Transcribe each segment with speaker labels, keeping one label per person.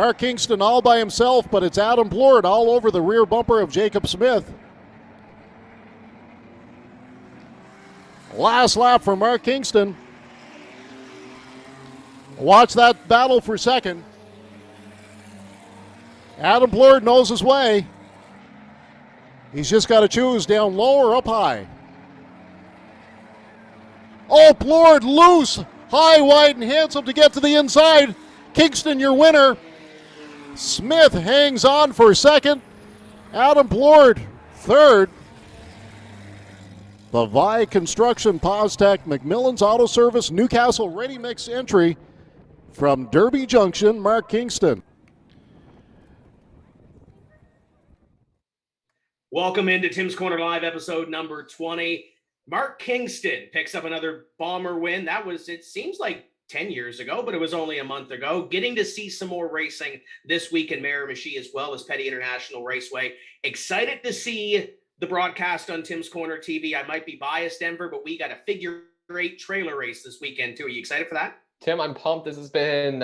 Speaker 1: Mark Kingston all by himself, but it's Adam Blord all over the rear bumper of Jacob Smith. Last lap for Mark Kingston. Watch that battle for second. Adam Blord knows his way. He's just got to choose down low or up high. Oh, Blord loose, high, wide, and handsome to get to the inside. Kingston, your winner. Smith hangs on for second. Adam Blord, third. The Vi Construction, Postech, McMillan's Auto Service, Newcastle Ready Mix entry from Derby Junction, Mark Kingston.
Speaker 2: Welcome into Tim's Corner Live, episode number 20. Mark Kingston picks up another bomber win. That was, it seems like 10 years ago, but it was only a month ago. Getting to see some more racing this week in Miramichi as well as Petty International Raceway. Excited to see the broadcast on Tim's Corner TV. I might be biased, Denver, but we got a figure 8 trailer race this weekend too. Are you excited for that?
Speaker 3: Tim, I'm pumped. This has been,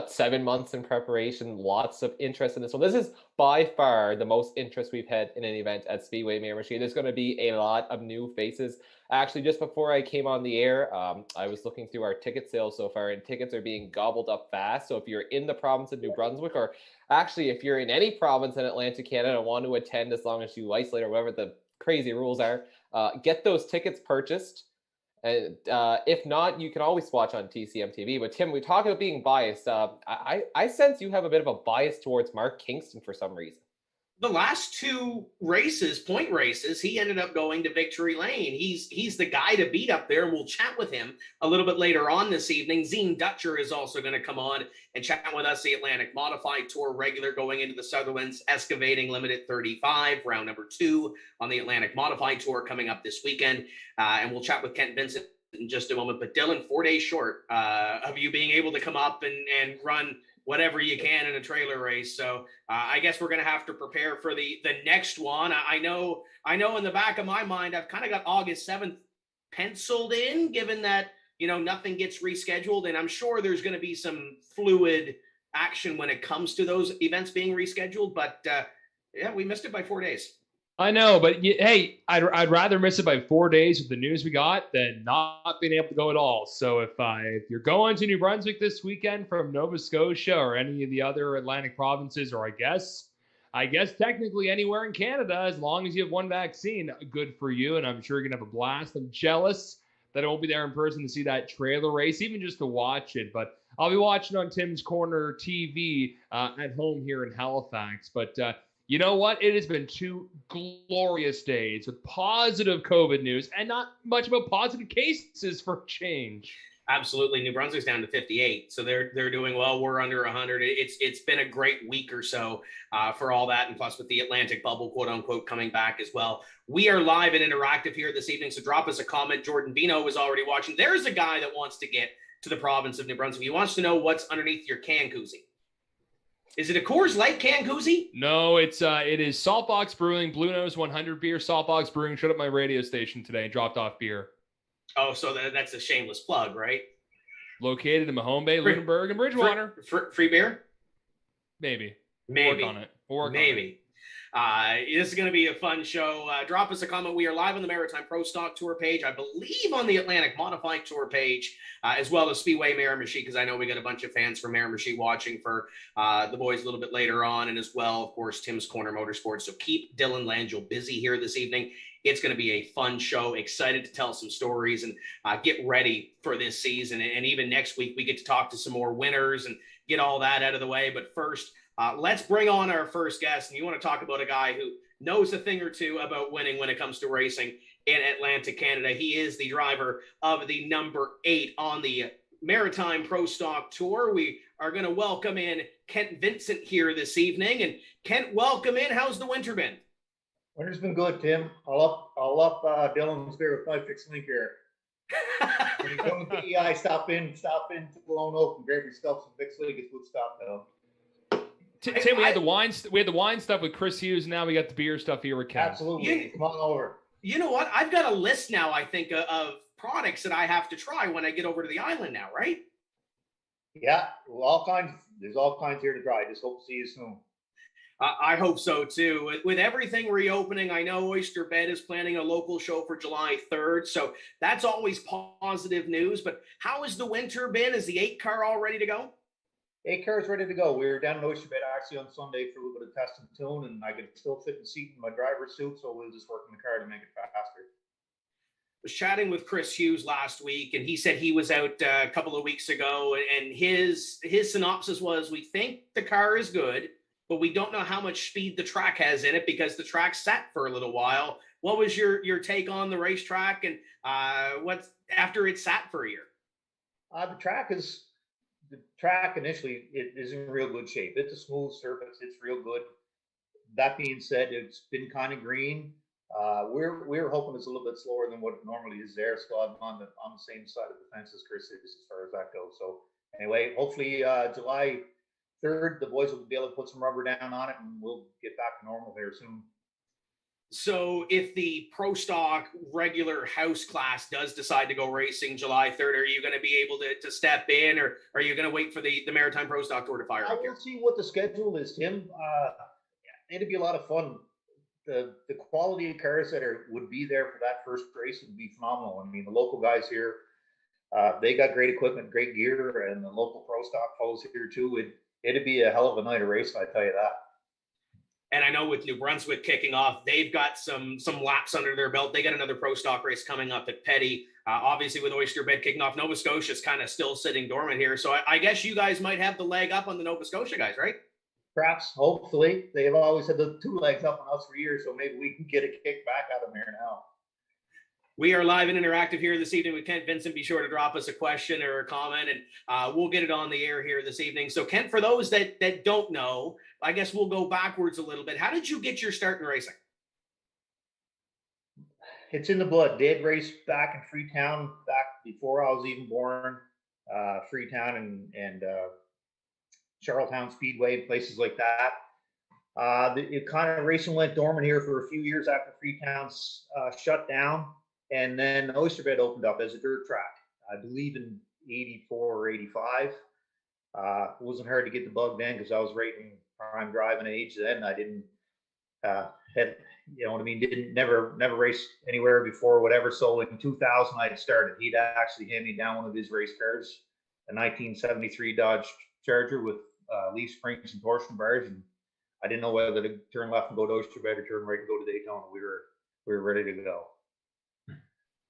Speaker 3: 7 months in preparation. Lots of interest in this one. This is by far the most interest we've had in an event at Speedway Miramichi. There's going to be a lot of new faces. Actually, just before I came on the air, I was looking through our ticket sales so far, and tickets are being gobbled up fast. So if you're in the province of New Brunswick, or actually if you're in any province in Atlantic Canada and want to attend as long as you isolate or whatever the crazy rules are, get those tickets purchased. And if not, you can always watch on TCM TV. But Tim, we talk about being biased. I sense you have a bit of a bias towards Mark Kingston for some reason.
Speaker 2: The last two races, point races, he ended up going to Victory Lane. He's the guy to beat up there, and we'll chat with him a little bit later on this evening. Zean Dutcher is also going to come on and chat with us, the Atlantic Modified Tour regular going into the Sutherlands Excavating Limited 35, round number 2 on the Atlantic Modified Tour coming up this weekend. And we'll chat with Kent Vincent in just a moment. But Dylan, 4 days short of you being able to come up and run whatever you can in a trailer race. So I guess we're going to have to prepare for the next one. I know in the back of my mind, I've kind of got August 7th penciled in, given that, nothing gets rescheduled. And I'm sure there's going to be some fluid action when it comes to those events being rescheduled. But yeah, we missed it by 4 days.
Speaker 4: I know, but hey, I'd rather miss it by 4 days with the news we got than not being able to go at all. So if you're going to New Brunswick this weekend from Nova Scotia or any of the other Atlantic provinces, or I guess technically anywhere in Canada, as long as you have one vaccine, good for you. And I'm sure you're gonna have a blast. I'm jealous that I won't be there in person to see that trailer race, even just to watch it. But I'll be watching on Tim's Corner TV at home here in Halifax. But you know what? It has been 2 glorious days with positive COVID news and not much about positive cases for change.
Speaker 2: Absolutely. New Brunswick's down to 58, so they're doing well. We're under 100. It's been a great week or so for all that, and plus with the Atlantic bubble, quote unquote, coming back as well. We are live and interactive here this evening, so drop us a comment. Jordan Vino is already watching. There's a guy that wants to get to the province of New Brunswick. He wants to know what's underneath your can koozie. Is it a Coors Light can koozie?
Speaker 4: No, it is Saltbox Brewing Blue Nose 100 beer. Saltbox Brewing showed up my radio station today and dropped off beer.
Speaker 2: Oh, so that's a shameless plug, right?
Speaker 4: Located in Mahone Bay, Lunenburg, and Bridgewater.
Speaker 2: Free beer?
Speaker 4: Maybe.
Speaker 2: Maybe.
Speaker 4: We'll work on it.
Speaker 2: Maybe. This is going to be a fun show. Drop us a comment. We are live on the Maritime Pro Stock Tour page, I believe on the Atlantic Modified Tour page, as well as Speedway Miramichi, because I know we got a bunch of fans from Miramichi watching for the boys a little bit later on, and as well, of course, Tim's Corner Motorsports. So keep Dylan Langell busy here this evening. It's going to be a fun show. Excited to tell some stories and get ready for this season. And even next week, we get to talk to some more winners and get all that out of the way. But first, let's bring on our first guest. And you want to talk about a guy who knows a thing or two about winning when it comes to racing in Atlantic Canada. He is the driver of the number 8 on the Maritime Pro Stock Tour. We are going to welcome in Kent Vincent here this evening. And Kent, welcome in. How's the winter been?
Speaker 5: Winter's been good, Tim. I'll up Dylan's beer with my fixed link here. When you come to PEI, stop in to Blown Oak and grab yourself some fixed link. It's good stuff, though.
Speaker 4: Tim, we had the wine stuff with Chris Hughes. Now we got the beer stuff here with Ken.
Speaker 5: Absolutely. Come on over.
Speaker 2: You know what? I've got a list now, I think, of products that I have to try when I get over to the island now, right?
Speaker 5: Yeah, well, there's all kinds here to try. Just hope to see you soon.
Speaker 2: I hope so, too. With everything reopening, I know Oyster Bed is planning a local show for July 3rd, so that's always positive news. But how has the winter been? Is the 8 car all ready to go?
Speaker 5: 8 cars ready to go. We were down in Oyster Bed actually on Sunday for a little bit of test and tune, and I could still fit the seat in my driver's suit, so we'll just work in the car to make it faster.
Speaker 2: I was chatting with Chris Hughes last week, and he said he was out a couple of weeks ago, and his synopsis was, we think the car is good, but we don't know how much speed the track has in it because the track sat for a little while. What was your take on the racetrack and what's after it sat for a year?
Speaker 5: The track initially, it is in real good shape. It's a smooth surface. It's real good. That being said, it's been kind of green. We're hoping it's a little bit slower than what it normally is there. So I'm on the same side of the fence as Chris is as far as that goes. So anyway, hopefully July 3rd, the boys will be able to put some rubber down on it, and we'll get back to normal there soon.
Speaker 2: So if the Pro Stock regular house class does decide to go racing July 3rd, are you going to be able to step in, or are you going to wait for the Maritime Pro Stock Tour to fire
Speaker 5: I
Speaker 2: up
Speaker 5: will
Speaker 2: here?
Speaker 5: see what the schedule is, Tim. It'd be a lot of fun. The quality of cars that would be there for that first race would be phenomenal. I mean, the local guys here, they got great equipment, great gear, and the local Pro Stock folks here too. It'd be a hell of a night of racing, I tell you that.
Speaker 2: And I know with New Brunswick kicking off, they've got some laps under their belt. They got another Pro Stock race coming up at Petty. Obviously, with Oyster Bed kicking off, Nova Scotia's kind of still sitting dormant here. So I guess you guys might have the leg up on the Nova Scotia guys, right?
Speaker 5: Perhaps, hopefully. They've always had the two legs up on us for years, so maybe we can get a kick back out of them here now.
Speaker 2: We are live and interactive here this evening with Kent Vincent. Be sure to drop us a question or a comment, and we'll get it on the air here this evening. So, Kent, for those that don't know, I guess we'll go backwards a little bit. How did you get your start in racing?
Speaker 5: It's in the blood. Dad raced back in Freetown, back before I was even born. Freetown and Charlottetown Speedway, places like that. It kind of racing went dormant here for a few years after Freetown's shut down. And then Oysterbed opened up as a dirt track, I believe in 84 or 85. It wasn't hard to get the bug then because I was right in prime driving age then. I didn't had, you know what I mean, didn't never raced anywhere before or whatever. So in 2000 I started. He'd actually hand me down one of his race cars, a 1973 Dodge Charger with leaf springs and torsion bars, and I didn't know whether to turn left and go to Oysterbed or turn right and go to Daytona. We were ready to go.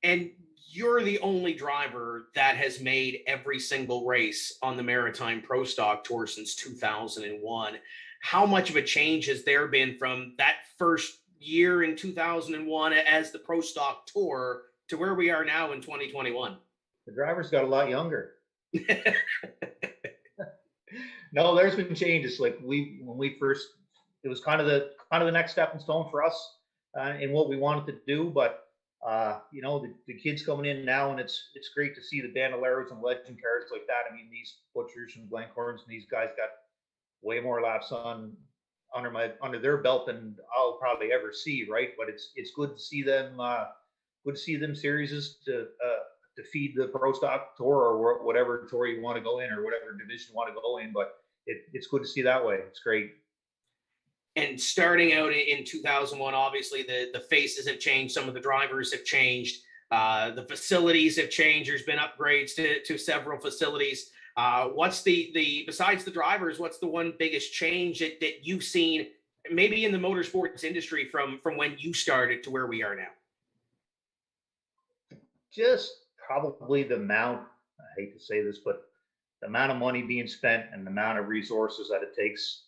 Speaker 2: And you're the only driver that has made every single race on the Maritime Pro Stock Tour since 2001. How much of a change has there been from that first year in 2001 as the Pro Stock Tour to where we are now in 2021?
Speaker 5: The drivers got a lot younger. No, there's been changes. Like when we first, it was kind of the next stepping stone for us in what we wanted to do. But you know, the kids coming in now, and it's great to see the Bandoleros and legend cars like that. I mean, these Butchers and Blankhorns and these guys got way more laps under their belt than I'll probably ever see, right? But it's good to see them series to feed the Pro Stock Tour or whatever tour you want to go in or whatever division you want to go in. But it's good to see that way. It's great.
Speaker 2: And starting out in 2001, obviously the faces have changed. Some of the drivers have changed. The facilities have changed. There's been upgrades to several facilities. What's the besides the drivers, what's the one biggest change that you've seen maybe in the motorsports industry from when you started to where we are now?
Speaker 5: Just probably the amount, I hate to say this, but the amount of money being spent and the amount of resources that it takes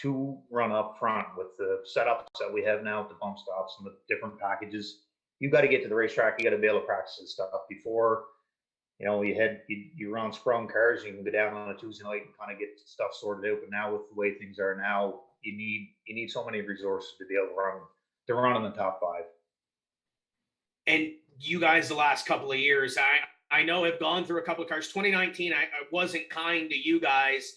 Speaker 5: to run up front with the setups that we have now with the bump stops and the different packages. You got to get to the racetrack. You got to be able to practice this stuff before, you know, you run sprung cars. You can go down on a Tuesday night and kind of get stuff sorted out. But now with the way things are now, you need so many resources to be able to run in the top five. And
Speaker 2: you guys, the last couple of years, I know have gone through a couple of cars. 2019, I wasn't kind to you guys.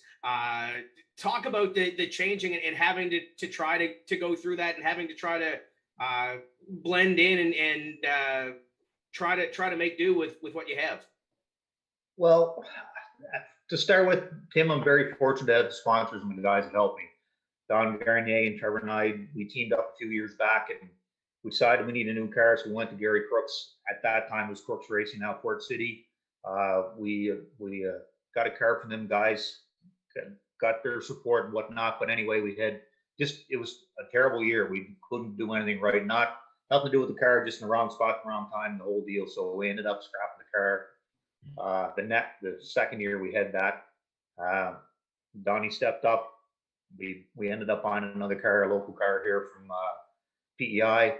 Speaker 2: Talk about the changing and having to try to go through that and having to try to blend in and try to make do with what you have.
Speaker 5: Well, to start with, Tim, I'm very fortunate to have the sponsors and the guys that helped me. Don Garnier and Trevor and I, we teamed up a few years back and we decided we need a new car, so we went to Gary Crooks. At that time, it was Crooks Racing, now Port City. We got a car from them guys, got their support and whatnot. But anyway, it was a terrible year. We couldn't do anything right. Nothing to do with the car, just in the wrong spot, the wrong time, the whole deal. So we ended up scrapping the car. The second year we had that. Donnie stepped up. We ended up buying another car, a local car here from PEI.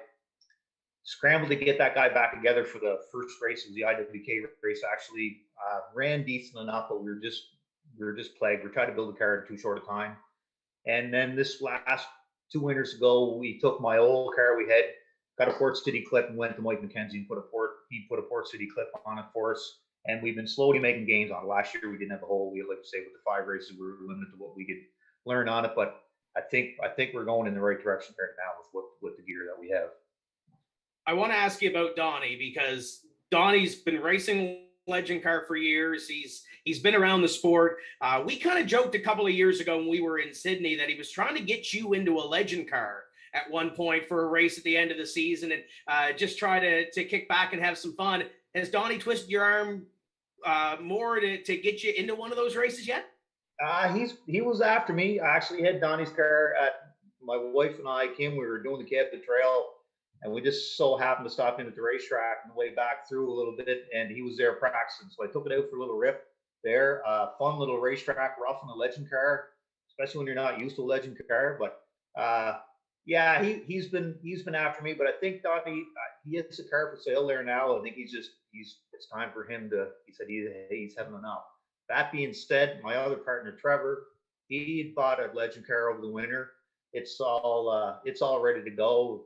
Speaker 5: Scrambled to get that guy back together for the first race. It was the IWK race. Actually, ran decent enough, but we were just plagued. We tried to build a car in too short a time. And then this last 2 winters ago, we took my old car we had, got a Port City clip, and went to Mike McKenzie and he put a Port City clip on it for us. And we've been slowly making gains on it. Last year, we didn't have a whole wheel, like I say, with the 5 races, we were limited to what we could learn on it. But I think we're going in the right direction right now with the gear that we have.
Speaker 2: I want to ask you about Donnie, because Donnie's been racing legend car for years. He's been around the sport. We kind of joked a couple of years ago when we were in Sydney that he was trying to get you into a legend car at one point for a race at the end of the season, and just try to kick back and have some fun. Has Donnie twisted your arm more to get you into one of those races yet?
Speaker 5: He was after me. I actually had Donnie's car at my wife and I, Kim. We were doing the Captain Trail, and we just so happened to stop in at the racetrack on the way back through a little bit, and he was there practicing. So I took it out for a little rip there. Fun little racetrack, rough on a legend car, especially when you're not used to a legend car. But yeah, he's been after me. But I think Donnie, he has a car for sale there now. I think it's time for him to. He said he's having enough. That being said, my other partner Trevor, he bought a legend car over the winter. It's all ready to go.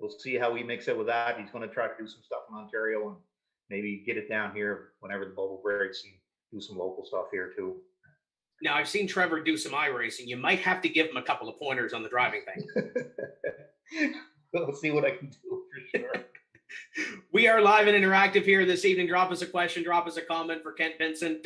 Speaker 5: We'll see how he makes it with that. He's going to try to do some stuff in Ontario and maybe get it down here whenever the bubble breaks and do some local stuff here too.
Speaker 2: Now, I've seen Trevor do some iRacing. You might have to give him a couple of pointers on the driving thing.
Speaker 5: We'll see what I can do for sure.
Speaker 2: We are live and interactive here this evening. Drop us a question, drop us a comment for Kent Vincent.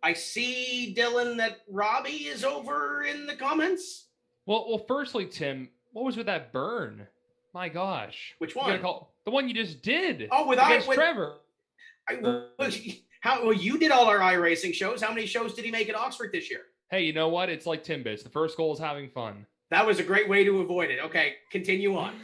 Speaker 2: I see, Dylan, that Robbie is over in the comments.
Speaker 4: Well, firstly, Tim, what was with that burn? My gosh.
Speaker 2: Which one?
Speaker 4: The one you just did.
Speaker 2: Oh, with
Speaker 4: Trevor.
Speaker 2: You did all our iRacing shows. How many shows did he make at Oxford this year?
Speaker 4: Hey, you know what? It's like Timbits. The first goal is having fun.
Speaker 2: That was a great way to avoid it. Okay, continue on.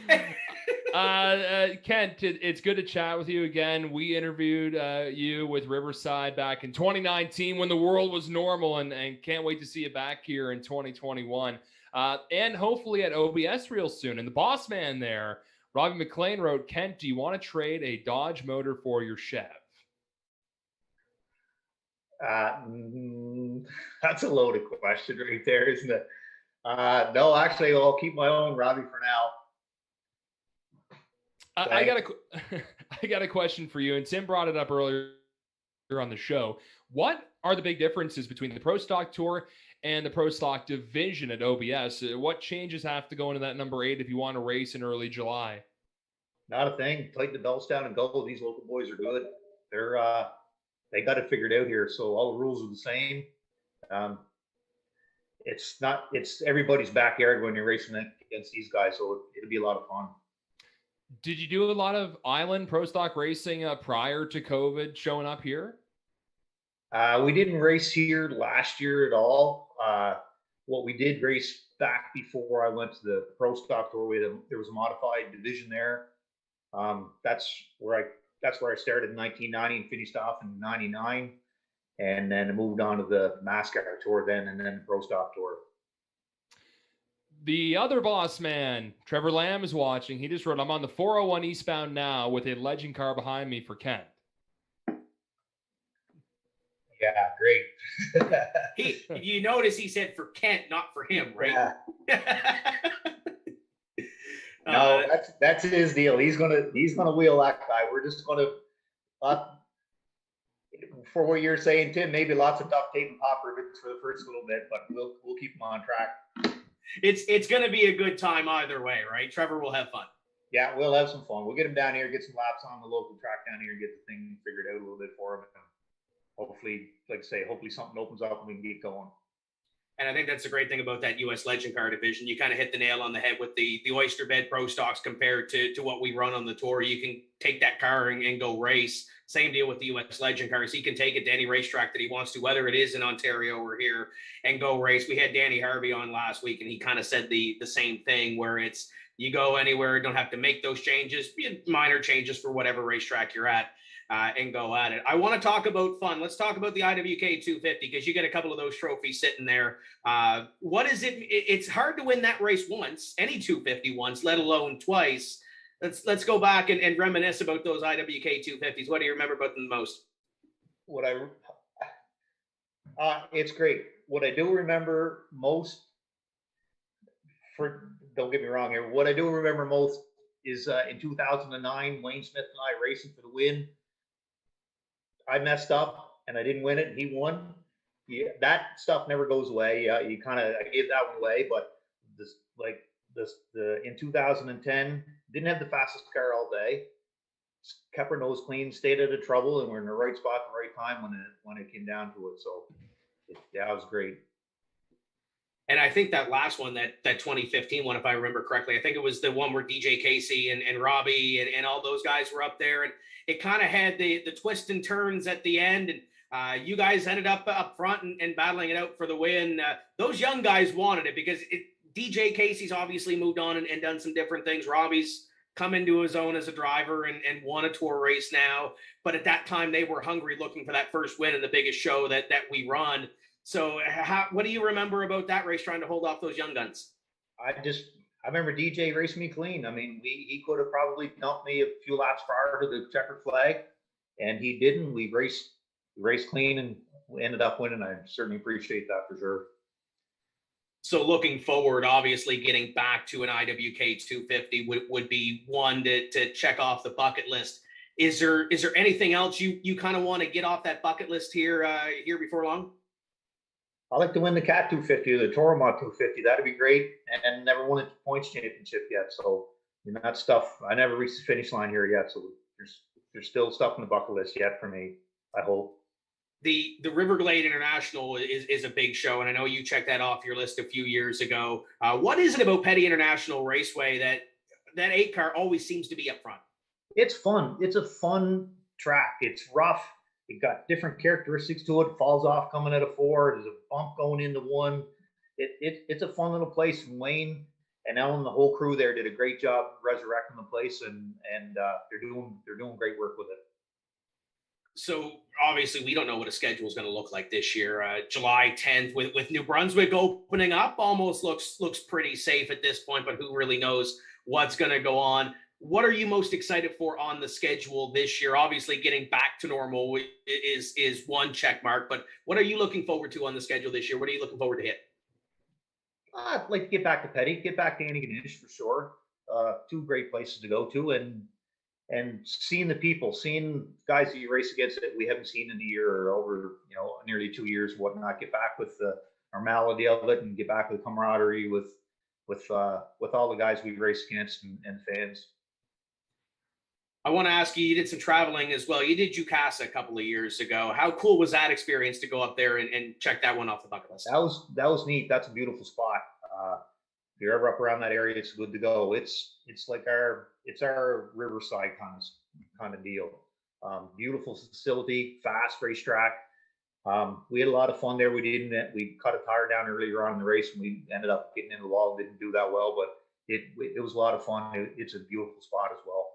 Speaker 4: Kent, it's good to chat with you again. We interviewed you with Riverside back in 2019 when the world was normal, and can't wait to see you back here in 2021. And hopefully at OBS real soon. And the boss man there, Robbie McLean, wrote, Kent, do you want to trade a Dodge motor for your Chev?
Speaker 5: That's a loaded question right there, isn't it? No, actually, I'll keep my own Robbie for now.
Speaker 4: I got a question for you, and Tim brought it up earlier on the show. What are the big differences between the Pro Stock Tour and the Pro Stock division at OBS? What changes have to go into that number 8 if you want to race in early July?
Speaker 5: Not a thing. Tighten the belts down and go. These local boys are good. They got it figured out here, so all the rules are the same. It's everybody's backyard when you're racing against these guys, so it'll be a lot of fun.
Speaker 4: Did you do a lot of island Pro Stock racing prior to COVID showing up here?
Speaker 5: We didn't race here last year at all. What we did race back before I went to the Pro Stock Tour, there was a modified division there. That's where I started in 1990 and finished off in 99. And then I moved on to the NASCAR Tour then, and then the Pro Stock Tour.
Speaker 4: The other boss man, Trevor Lamb, is watching. He just wrote, I'm on the 401 eastbound now with a legend car behind me for Kent.
Speaker 5: Yeah, great.
Speaker 2: You notice he said for Kent, not for him, right?
Speaker 5: Yeah. No, that's his deal. He's gonna wheel that guy. We're just gonna, for what you're saying, Tim, maybe lots of duct tape and pop rivets for the first little bit, but we'll keep him on track.
Speaker 2: It's going to be a good time either way, right? Trevor will have fun.
Speaker 5: Yeah, we'll have some fun. We'll get him down here, get some laps on the local track down here, and get the thing figured out a little bit for him. And hopefully, like I say, hopefully something opens up and we can get going.
Speaker 2: And I think that's the great thing about that U.S. Legend Car division. You kind of hit the nail on the head with the oyster bed Pro Stocks compared to what we run on the tour. You can take that car and go race. Same deal with the U.S. Legend Cars. He can take it to any racetrack that he wants to, whether it is in Ontario or here, and go race. We had Danny Harvey on last week, and he kind of said the same thing, where it's you go anywhere, don't have to make those changes, minor changes for whatever racetrack you're at. And go at it. I want to talk about fun. Let's talk about the IWK 250, because you get a couple of those trophies sitting there. What is it? It's hard to win that race once, any 250 once, let alone twice. Let's go back and reminisce about those IWK 250s. What do you remember about them the most?
Speaker 5: It's great. What I do remember most, don't get me wrong here, what I do remember most is in 2009, Wayne Smith and I racing for the win. I messed up and I didn't win it, and he won. Yeah, that stuff never goes away. I gave that one away, but in 2010, didn't have the fastest car all day. Kept our nose clean, stayed out of trouble, and we're in the right spot at the right time when it came down to it. So it was great.
Speaker 2: And I think that last one, that 2015 one, if I remember correctly, I think it was the one where DJ Casey and Robbie and all those guys were up there, and it kind of had the twists and turns at the end, and you guys ended up front and battling it out for the win. Those young guys wanted it because DJ Casey's obviously moved on and done some different things. Robbie's come into his own as a driver and won a tour race now. But at that time, they were hungry looking for that first win in the biggest show that we run. So what do you remember about that race, trying to hold off those young guns?
Speaker 5: I remember DJ racing me clean. I mean, he could have probably dumped me a few laps prior to the checkered flag, and he didn't. We raced clean and ended up winning. I certainly appreciate that for sure.
Speaker 2: So looking forward, obviously getting back to an IWK 250 would be one to check off the bucket list. Is there anything else you kind of want to get off that bucket list here before long?
Speaker 5: I'd like to win the Cat 250 or the Toromont 250. That'd be great. And never won a points championship yet. So, that stuff, I never reached the finish line here yet. So there's still stuff on the bucket list yet for me, I hope.
Speaker 2: The Riverglade International is a big show, and I know you checked that off your list a few years ago. What is it about Petty International Raceway that 8-car always seems to be up front?
Speaker 5: It's fun. It's a fun track. It's rough. It got different characteristics to it. Falls off coming out of 4. There's a bump going into 1. It's a fun little place. And Wayne and Ellen, the whole crew there, did a great job resurrecting the place, and they're doing great work with it.
Speaker 2: So obviously we don't know what a schedule is going to look like this year. July 10th with New Brunswick opening up almost looks pretty safe at this point, but who really knows what's going to go on. What are you most excited for on the schedule this year? Obviously getting back to normal is one check mark, but what are you looking forward to on the schedule this year? What are you looking forward to hit?
Speaker 5: I'd like to get back to Petty, get back to Antigonish for sure. 2 great places to go to, and seeing the people, seeing guys that you race against that we haven't seen in a year or over, nearly 2 years, whatnot. Get back with the normality of it, and get back with the camaraderie with all the guys we race against and fans.
Speaker 2: I want to ask you, you did some traveling as well. You did Jukasa a couple of years ago. How cool was that experience to go up there and check that one off the bucket list?
Speaker 5: That was neat. That's a beautiful spot. If you're ever up around that area, it's good to go. It's like our Riverside kind of deal. Beautiful facility, fast racetrack. We had a lot of fun there. We cut a tire down earlier on in the race, and we ended up getting in the wall. Didn't do that well, but it was a lot of fun. It's a beautiful spot as well.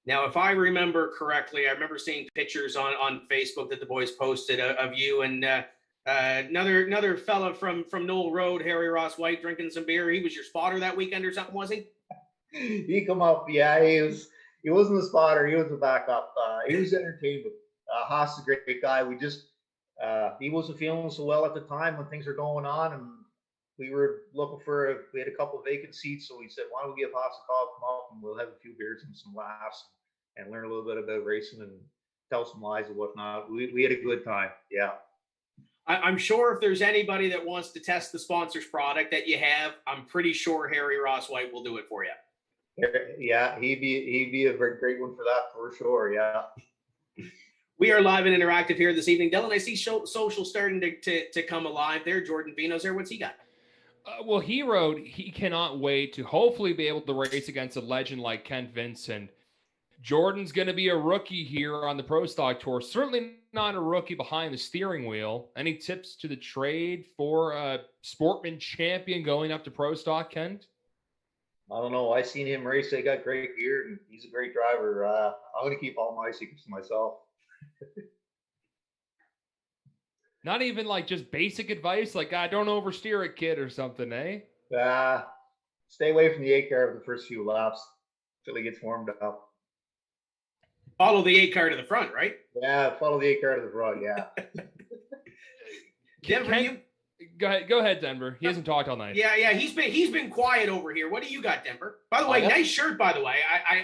Speaker 2: Now, if I remember correctly, I remember seeing pictures on Facebook that the boys posted of you and another fella from Knoll Road, Harry Ross White, drinking some beer. He was your spotter that weekend or something, was he?
Speaker 5: He come up, yeah. He wasn't the spotter. He was the backup. He was entertainment. Haas is a great guy. He wasn't feeling so well at the time when things were going on, and we were looking we had a couple of vacant seats, so we said, why don't we give Haas a call, come up, and we'll have a few beers and some laughs and learn a little bit about racing and tell some lies and whatnot. We had a good time, yeah.
Speaker 2: I'm sure if there's anybody that wants to test the sponsor's product that you have, I'm pretty sure Harry Ross White will do it for you.
Speaker 5: Yeah, he'd be a great one for that for sure, yeah.
Speaker 2: We are live and interactive here this evening. Dylan, I see social starting to come alive there. Jordan Vino's there. What's he got?
Speaker 4: Well, he wrote he cannot wait to hopefully be able to race against a legend like Kent Vincent. Jordan's going to be a rookie here on the Pro Stock Tour. Certainly not a rookie behind the steering wheel. Any tips to the trade for a Sportman champion going up to Pro Stock, Kent?
Speaker 5: I don't know. I seen him race. They got great gear, and he's a great driver. I'm going to keep all my secrets to myself.
Speaker 4: Not even like just basic advice, like don't oversteer it, kid, or something, eh?
Speaker 5: Stay away from the 8-car for the first few laps until he gets warmed up.
Speaker 2: Follow the 8-car to the front, right?
Speaker 5: Yeah, follow the 8-car to the front, yeah.
Speaker 2: Denver,
Speaker 4: Go ahead, Denver. He hasn't talked all night.
Speaker 2: Yeah, he's been quiet over here. What do you got, Denver? By the way, nice shirt, by the way.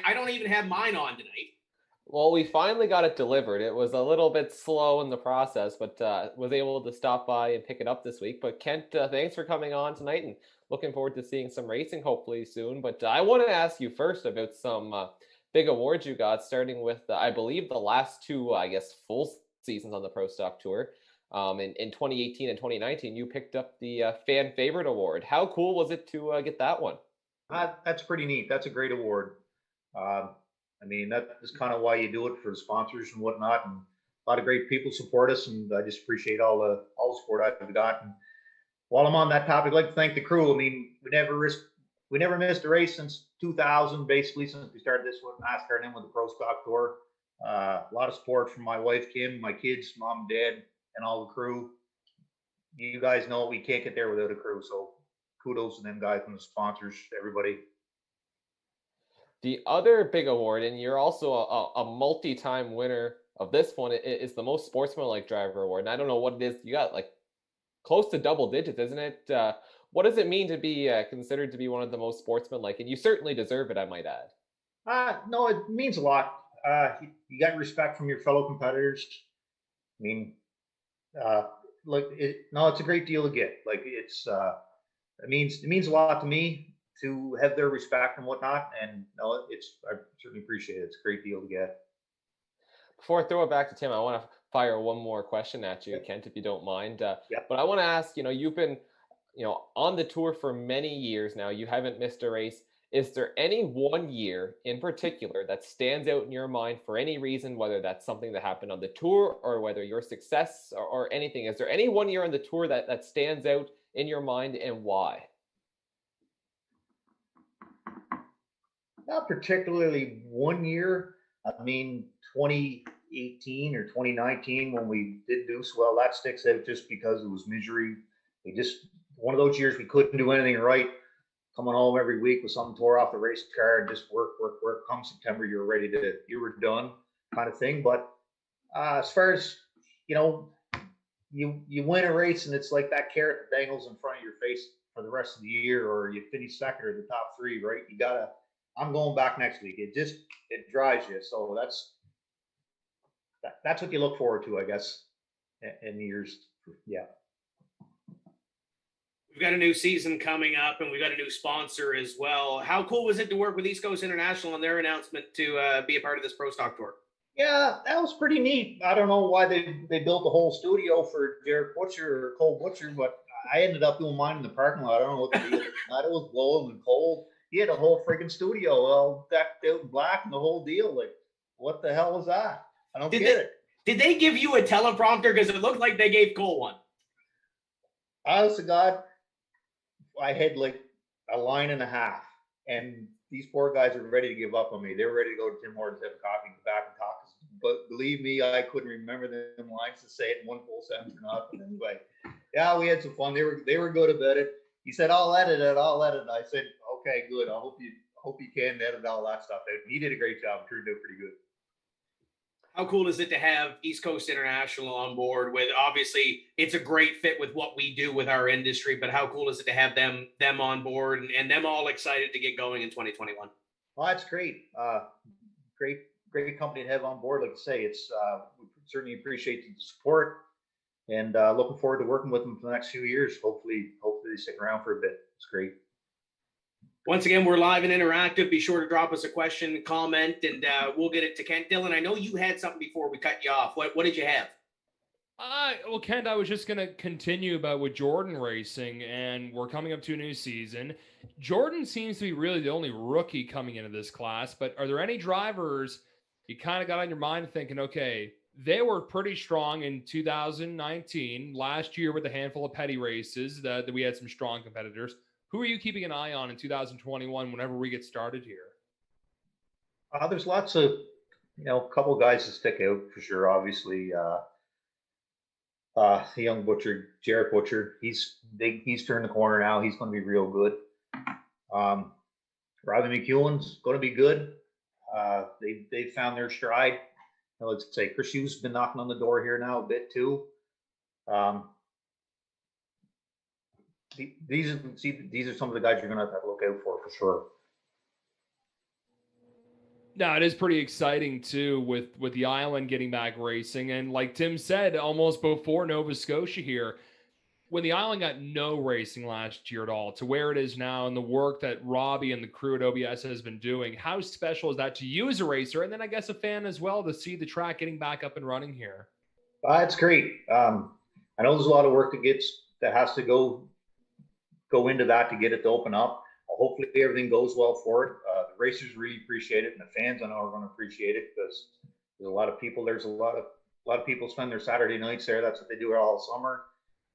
Speaker 2: I don't even have mine on tonight.
Speaker 3: Well, we finally got it delivered. It was a little bit slow in the process, but was able to stop by and pick it up this week. But Kent, thanks for coming on tonight, and looking forward to seeing some racing hopefully soon. But I want to ask you first about some big awards you got, starting with, I believe, the last two, I guess, full seasons on the Pro Stock Tour. In 2018 and 2019, you picked up the Fan Favorite Award. How cool was it to get that one?
Speaker 5: That's pretty neat. That's a great award. I mean, that is kind of why you do it, for the sponsors and whatnot. And a lot of great people support us, and I just appreciate all the support I've gotten. While I'm on that topic, I'd like to thank the crew. I mean, we never missed a race since 2000, basically, since we started this one, NASCAR, and then with the Pro Stock Tour. A lot of support from my wife, Kim, my kids, mom, dad, and all the crew. You guys know we can't get there without a crew, so kudos to them guys and the sponsors, everybody.
Speaker 3: The other big award, and you're also a multi-time winner of this one, is the Most Sportsmanlike Driver Award. And I don't know what it is. You got like close to double digits, isn't it? What does it mean to be considered to be one of the most sportsmanlike? And you certainly deserve it, I might add.
Speaker 5: No, it means a lot. You got respect from your fellow competitors. I mean, it's a great deal to get. Like it means a lot to me to have their respect and whatnot. And no, I certainly appreciate it. It's a great deal to get.
Speaker 3: Before I throw it back to Tim, I want to fire one more question at you, Kent, if you don't mind. But I want to ask, you've been, on the tour for many years now. You haven't missed a race. Is there any one year in particular that stands out in your mind for any reason, whether that's something that happened on the tour or whether your success or anything? Is there any one year on the tour that stands out in your mind, and why?
Speaker 5: Not particularly one year. I mean, 2018 or 2019, when we did do so well, that sticks out just because it was misery. One of those years we couldn't do anything right. Coming home every week with something tore off the race car and just work. Come September, you were done, kind of thing. But as far as, you win a race and it's like that carrot that dangles in front of your face for the rest of the year, or you finish second or the top three, right? I'm going back next week. It drives you. So that's what you look forward to, I guess, in the years. Yeah.
Speaker 2: We've got a new season coming up, and we've got a new sponsor as well. How cool was it to work with East Coast International on their announcement to be a part of this Pro Stock Tour?
Speaker 5: Yeah, that was pretty neat. I don't know why they built a whole studio for Jared Butcher or Cole Butcher, but I ended up doing mine in the parking lot. I don't know what the deal was. It was blowing and cold. He had a whole freaking studio all decked out in black and the whole deal. Like, what the hell was that? I don't get it.
Speaker 2: Did they give you a teleprompter? Because it looked like they gave Cole one.
Speaker 5: Honest to God, I had like a line and a half, and these poor guys were ready to give up on me. They were ready to go to Tim Hortons, have a coffee, go back and talk. But believe me, I couldn't remember them lines to say it in one full sentence or not. But anyway, yeah, we had some fun. They were good about it. He said, I'll edit it. I said, okay, good. I hope you can edit all that stuff out. He did a great job. It turned out pretty good.
Speaker 2: How cool is it to have East Coast International on board with, obviously it's a great fit with what we do with our industry, but how cool is it to have them on board and them all excited to get going in 2021?
Speaker 5: Well, that's great. Great company to have on board. Like I say, it's we certainly appreciate the support, and looking forward to working with them for the next few years. Hopefully they stick around for a bit. It's great.
Speaker 2: Once again, we're live and interactive. Be sure to drop us a question, comment, and we'll get it to Kent. Dylan, I know you had something before we cut you off. What did you have?
Speaker 4: Well, Kent, I was just going to continue about with Jordan racing, and we're coming up to a new season. Jordan seems to be really the only rookie coming into this class, but are there any drivers you kind of got on your mind thinking, okay, they were pretty strong in 2019, last year with a handful of petty races that we had some strong competitors. Who are you keeping an eye on in 2021 whenever we get started here?
Speaker 5: There's lots of, a couple of guys that stick out for sure. Obviously, the young Butcher, Jared Butcher, he's turned the corner now. He's going to be real good. Robbie McEwen's going to be good. They found their stride. Let's say Chris Hughes has been knocking on the door here now a bit too. These are some of the guys you're going to have to look out for sure.
Speaker 4: No, it is pretty exciting too with the island getting back racing. And like Tim said, almost before Nova Scotia here, when the island got no racing last year at all to where it is now and the work that Robbie and the crew at OBS has been doing, how special is that to you as a racer? And then I guess a fan as well to see the track getting back up and running here.
Speaker 5: It's great. I know there's a lot of work that has to go into that to get it to open up. Hopefully everything goes well for it. The racers really appreciate it, and the fans I know are going to appreciate it because there's a lot of people. There's a lot of people spend their Saturday nights there. That's what they do all summer,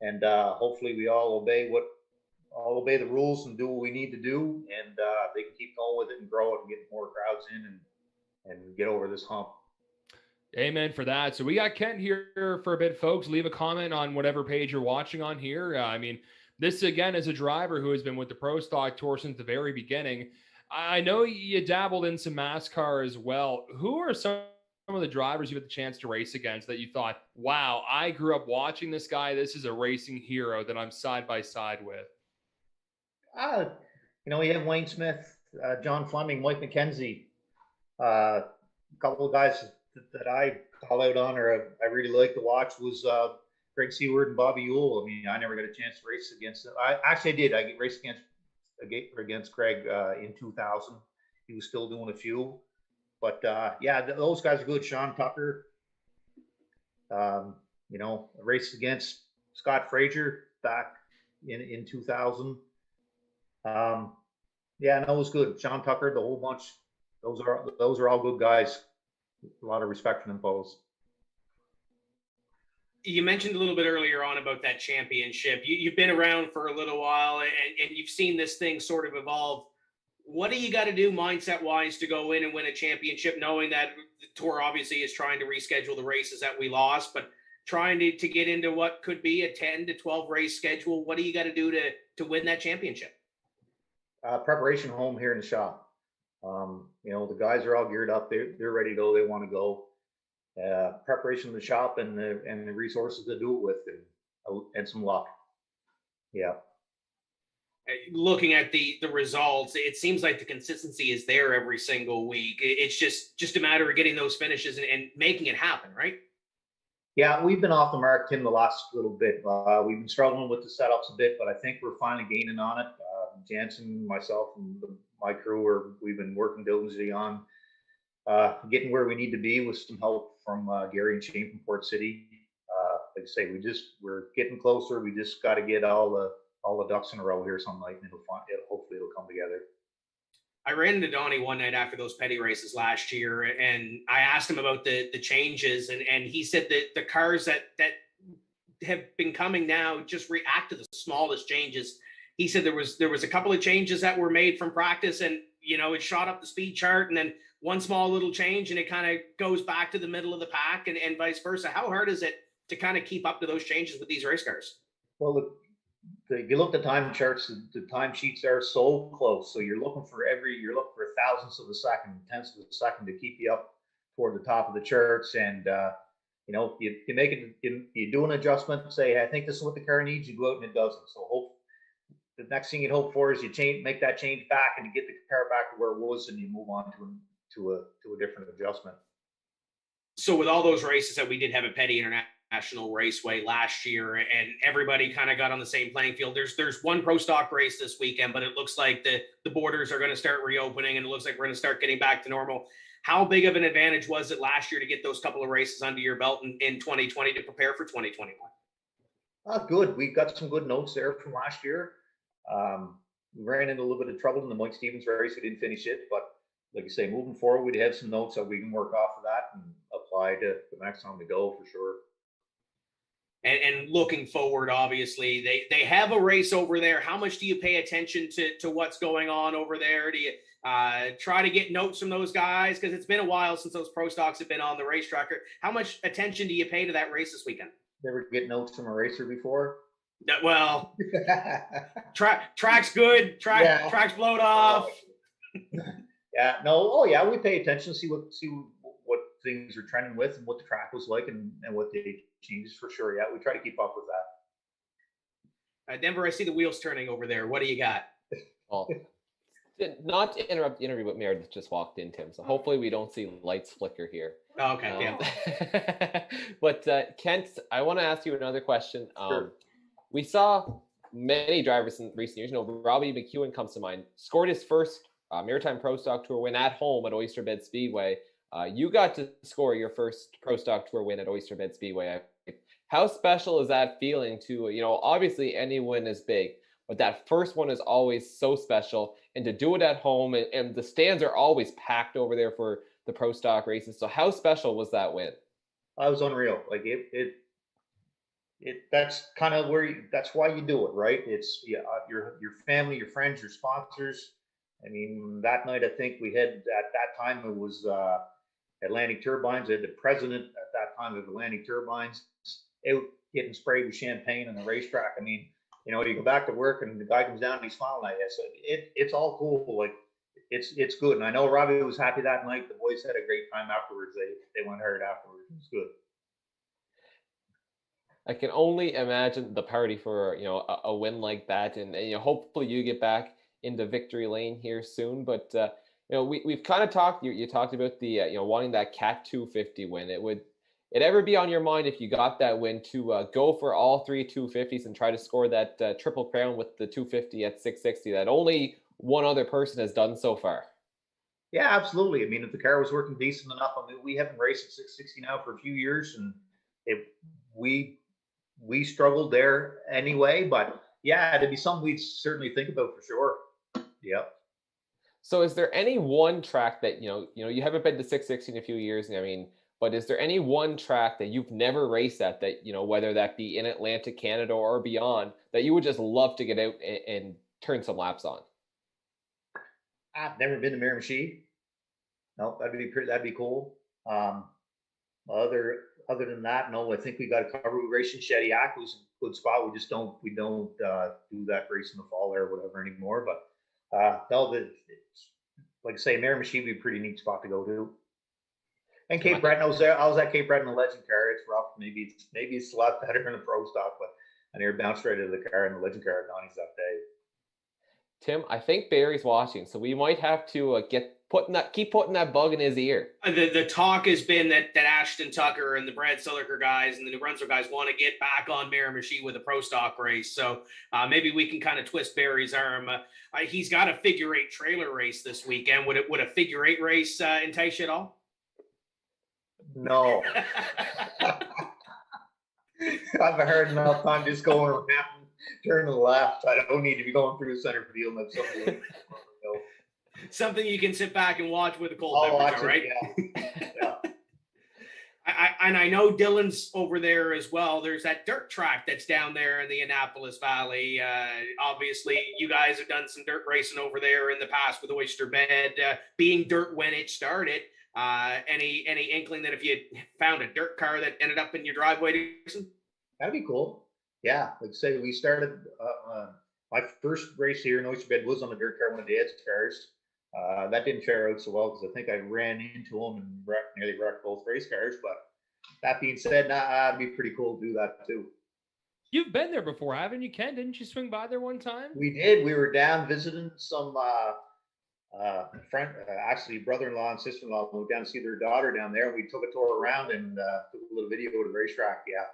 Speaker 5: and hopefully we all obey the rules and do what we need to do, and they can keep going with it and grow it and get more crowds in and get over this hump.
Speaker 4: Amen for that. So we got Kent here for a bit, folks. Leave a comment on whatever page you're watching on here. This, again, is a driver who has been with the Pro Stock Tour since the very beginning. I know you dabbled in some NASCAR as well. Who are some of the drivers you had the chance to race against that you thought, wow, I grew up watching this guy. This is a racing hero that I'm side by side with?
Speaker 5: You have Wayne Smith, John Fleming, Mike McKenzie, a couple of guys that I call out on or I really like to watch was Greg Seward and Bobby Ewell. I never got a chance to race against them. I did. I raced against Greg in 2000. He was still doing a few. But, those guys are good. Sean Tucker. I raced against Scott Frazier back in 2000. No, it was good. Sean Tucker, the whole bunch. Those are all good guys. A lot of respect for them both.
Speaker 2: You mentioned a little bit earlier on about that championship. You've been around for a little while and you've seen this thing sort of evolve. What do you got to do mindset-wise to go in and win a championship, knowing that the Tour obviously is trying to reschedule the races that we lost, but trying to get into what could be a 10 to 12 race schedule? What do you got to do to win that championship?
Speaker 5: Preparation home here in the shop. The guys are all geared up. They're ready to go. They want to go. Preparation in the shop and the resources to do it with, and some luck. Yeah.
Speaker 2: Looking at the results, it seems like the consistency is there every single week. It's just a matter of getting those finishes and making it happen, right?
Speaker 5: Yeah, we've been off the mark, Tim, the last little bit. We've been struggling with the setups a bit, but I think we're finally gaining on it. Jansen, myself, and my crew, we've been working diligently on getting where we need to be with some help from Gary and Shane from Port City. Like I say, we're getting closer. We just got to get all the ducks in a row here some night, and hopefully it'll come together.
Speaker 2: I ran into Donnie one night after those petty races last year, and I asked him about the changes, and he said that the cars that have been coming now just react to the smallest changes. He said there was a couple of changes that were made from practice, and it shot up the speed chart, and then one small little change, and it kind of goes back to the middle of the pack, and vice versa. How hard is it to kind of keep up to those changes with these race cars?
Speaker 5: Well, if you look at the time charts, the time sheets are so close. So you're looking for thousandths of a second, tenths of a second to keep you up toward the top of the charts. And you make it, you do an adjustment, say, I think this is what the car needs. You go out and it doesn't. So the next thing you'd hope for is you make that change back and you get the car back to where it was, and you move on to a different adjustment.
Speaker 2: So with all those races that we did have at Petty International Raceway last year, and everybody kind of got on the same playing field, there's one pro stock race this weekend, but it looks like the borders are going to start reopening, and it looks like we're going to start getting back to normal. How big of an advantage was it last year to get those couple of races under your belt in 2020 to prepare for 2021?
Speaker 5: Good. We got some good notes there from last year. We ran into a little bit of trouble in the Mike Stevens race. We didn't finish it, but like I say, moving forward, we'd have some notes that we can work off of that and apply to the next time we go for sure.
Speaker 2: And looking forward, obviously, they have a race over there. How much do you pay attention to what's going on over there? Do you try to get notes from those guys? Because it's been a while since those pro stocks have been on the racetrack. How much attention do you pay to that race this weekend?
Speaker 5: Never get notes from a racer before?
Speaker 2: Well, track's good. Track's blowed off.
Speaker 5: Yeah, no. Oh, yeah. We pay attention, see what things are trending with, and what the track was like, and what the changes for sure. Yeah, we try to keep up with that.
Speaker 2: Denver, I see the wheels turning over there. What do you got?
Speaker 3: Well, Not to interrupt the interview, but Meredith just walked in, Tim. So hopefully we don't see lights flicker here.
Speaker 2: Oh, okay, yeah.
Speaker 3: But Kent, I want to ask you another question.
Speaker 5: Sure.
Speaker 3: We saw many drivers in recent years. Robbie McEwen comes to mind. Scored his first Maritime Pro Stock Tour win at home at Oyster Bed Speedway. You got to score your first Pro Stock Tour win at Oyster Bed Speedway. How special is that feeling to, obviously any win is big, but that first one is always so special. And to do it at home, and the stands are always packed over there for the Pro Stock races. So how special was that win?
Speaker 5: I was unreal. Like that's kind of that's why you do it, right? It's your family, your friends, your sponsors. I mean, that night, I think we had, at that time, it was Atlantic Turbines. I had the president at that time of Atlantic Turbines out getting sprayed with champagne on the racetrack. I mean, you go back to work and the guy comes down and he's smiling at you. So it's all cool. Like, it's good. And I know Robbie was happy that night. The boys had a great time afterwards. They went hard afterwards. It was good.
Speaker 3: I can only imagine the party for, a win like that. And hopefully you get back into victory lane here soon. But, we've kind of talked, you talked about the, wanting that Cat 250 win. Would it ever be on your mind, if you got that win, to go for all three 250s and try to score that Triple Crown with the 250 at 660 that only one other person has done so far?
Speaker 5: Yeah, absolutely. I mean, if the car was working decent enough, I mean, we haven't raced at 660 now for a few years, and we struggled there anyway. But yeah, it'd be something we'd certainly think about for sure. Yep.
Speaker 3: So is there any one track that, you haven't been to 660 in a few years, but is there any one track that you've never raced at that, whether that be in Atlantic Canada or beyond, that you would just love to get out and turn some laps on?
Speaker 5: I've never been to Miramichi. No, that'd be cool. Other than that, no, I think we got to cover. We raced in Shediac, was a good spot. We just don't do that race in the fall there or whatever anymore. But no, like I say, Miramichi would be a pretty neat spot to go to. And Cape Breton, I was at Cape Breton in the Legend car. It's rough. Maybe it's a lot better in the Pro Stock, but I near bounced right out of the car in the Legend car at Donnie's that day.
Speaker 3: Tim, I think Barry's watching, so we might have to keep putting that bug in his ear.
Speaker 2: The talk has been that Ashton Tucker and the Brad Sulliker guys and the New Brunswick guys want to get back on Miramichi with a Pro Stock race. So maybe we can kind of twist Barry's arm. He's got a figure 8 trailer race this weekend. Would a figure 8 race entice you at all?
Speaker 5: No. I've heard enough time just going around, turn to the left. I don't need to be going through the center field. That's something.
Speaker 2: Something you can sit back and watch with a cold beverage, right?
Speaker 5: Yeah.
Speaker 2: I know Dylan's over there as well. There's that dirt track that's down there in the Annapolis Valley. Obviously, you guys have done some dirt racing over there in the past with Oyster Bed, being dirt when it started. Any inkling that if you found a dirt car that ended up in your driveway?
Speaker 5: That'd be cool. Yeah, like I say, we started my first race here in Oyster Bed was on a dirt car, one of Dad's cars. That didn't fare out so well because I think I ran into him and nearly wrecked both race cars. But that being said, it'd be pretty cool to do that too.
Speaker 4: You've been there before, haven't you, Ken? Didn't you swing by there one time?
Speaker 5: We did. We were down visiting some friend, actually brother-in-law and sister-in-law moved down to see their daughter down there. We took a tour around and took a little video of the racetrack. Yeah.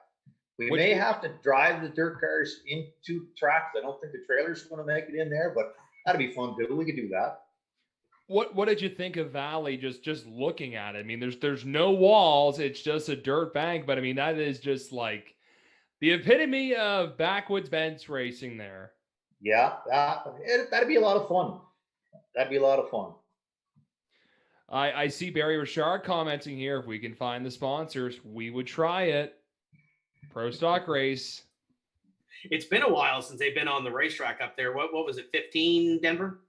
Speaker 5: We may have to drive the dirt cars into tracks. I don't think the trailer's going to make it in there, but that'd be fun too. We could do that.
Speaker 4: What did you think of Valley just looking at it? I mean, there's no walls. It's just a dirt bank, but I mean, that is just like the epitome of backwoods bench racing there.
Speaker 5: Yeah, that'd be a lot of fun. That'd be a lot of fun.
Speaker 4: I see Barry Richard commenting here. If we can find the sponsors, we would try it. Pro Stock race.
Speaker 2: It's been a while since they've been on the racetrack up there. What was it, 15, Denver?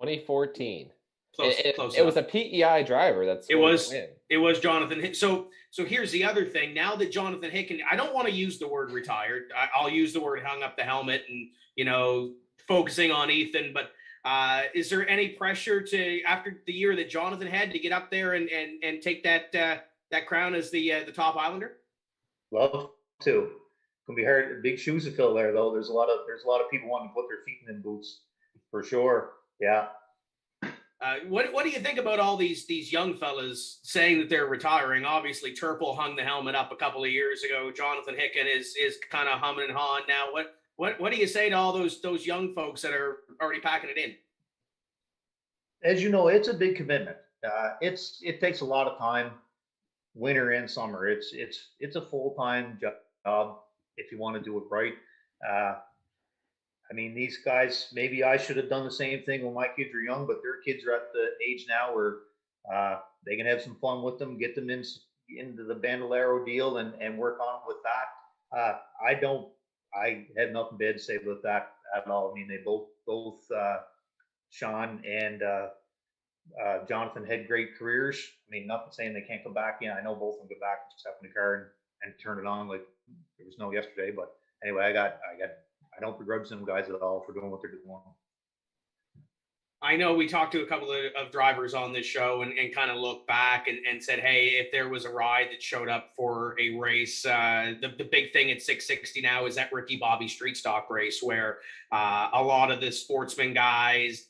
Speaker 3: 2014.
Speaker 2: Close
Speaker 3: it was a PEI driver.
Speaker 2: It was Jonathan Hick. So here's the other thing. Now that Jonathan Hick, I don't want to use the word retired. I'll use the word hung up the helmet and, focusing on Ethan. But is there any pressure to, after the year that Jonathan had, to get up there and take that crown as the top Islander?
Speaker 5: Love to. Can be hard. Big shoes to fill there, though. There's a lot of people wanting to put their feet in boots, for sure. Yeah.
Speaker 2: What do you think about all these young fellas saying that they're retiring? Obviously, Turple hung the helmet up a couple of years ago. Jonathan Hicken is kind of humming and hawing now. What do you say to all those young folks that are already packing it in?
Speaker 5: As you know, it's a big commitment. It takes a lot of time, winter and summer. It's a full-time job if you want to do it right. I mean, these guys, maybe I should have done the same thing when my kids were young, but their kids are at the age now where they can have some fun with them, get them into the Bandolero deal and work on with that. I have nothing bad to say about that at all. I mean, they both Sean and Jonathan had great careers. I mean, nothing saying they can't come back. Yeah, I know both of them go back, step in the car and turn it on like there was no yesterday. But anyway, I don't begrudge them guys at all for doing what they're doing.
Speaker 2: I know we talked to a couple of drivers on this show and kind of looked back and said, hey, if there was a ride that showed up for a race, the big thing at 660 now is that Ricky Bobby street stock race where a lot of the sportsman guys,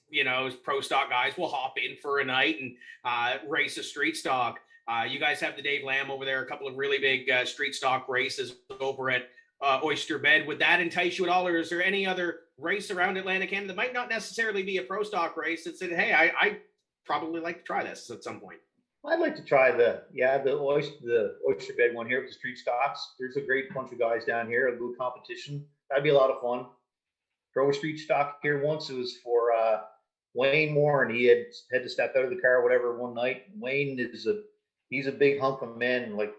Speaker 2: pro stock guys will hop in for a night and race a street stock. You guys have the Dave Lamb over there, a couple of really big street stock races over at Oyster Bed. Would that entice you at all, or is there any other race around Atlantic Canada that might not necessarily be a pro stock race that said, hey, I probably like to try this at some point?
Speaker 5: I'd like to try the Oyster Bed one here with the street stocks. There's a great bunch of guys down here, a good competition. That'd be a lot of fun. Drove a street stock here once. It was for Wayne Moore, and he had to step out of the car or whatever one night. Wayne he's a big hunk of men, like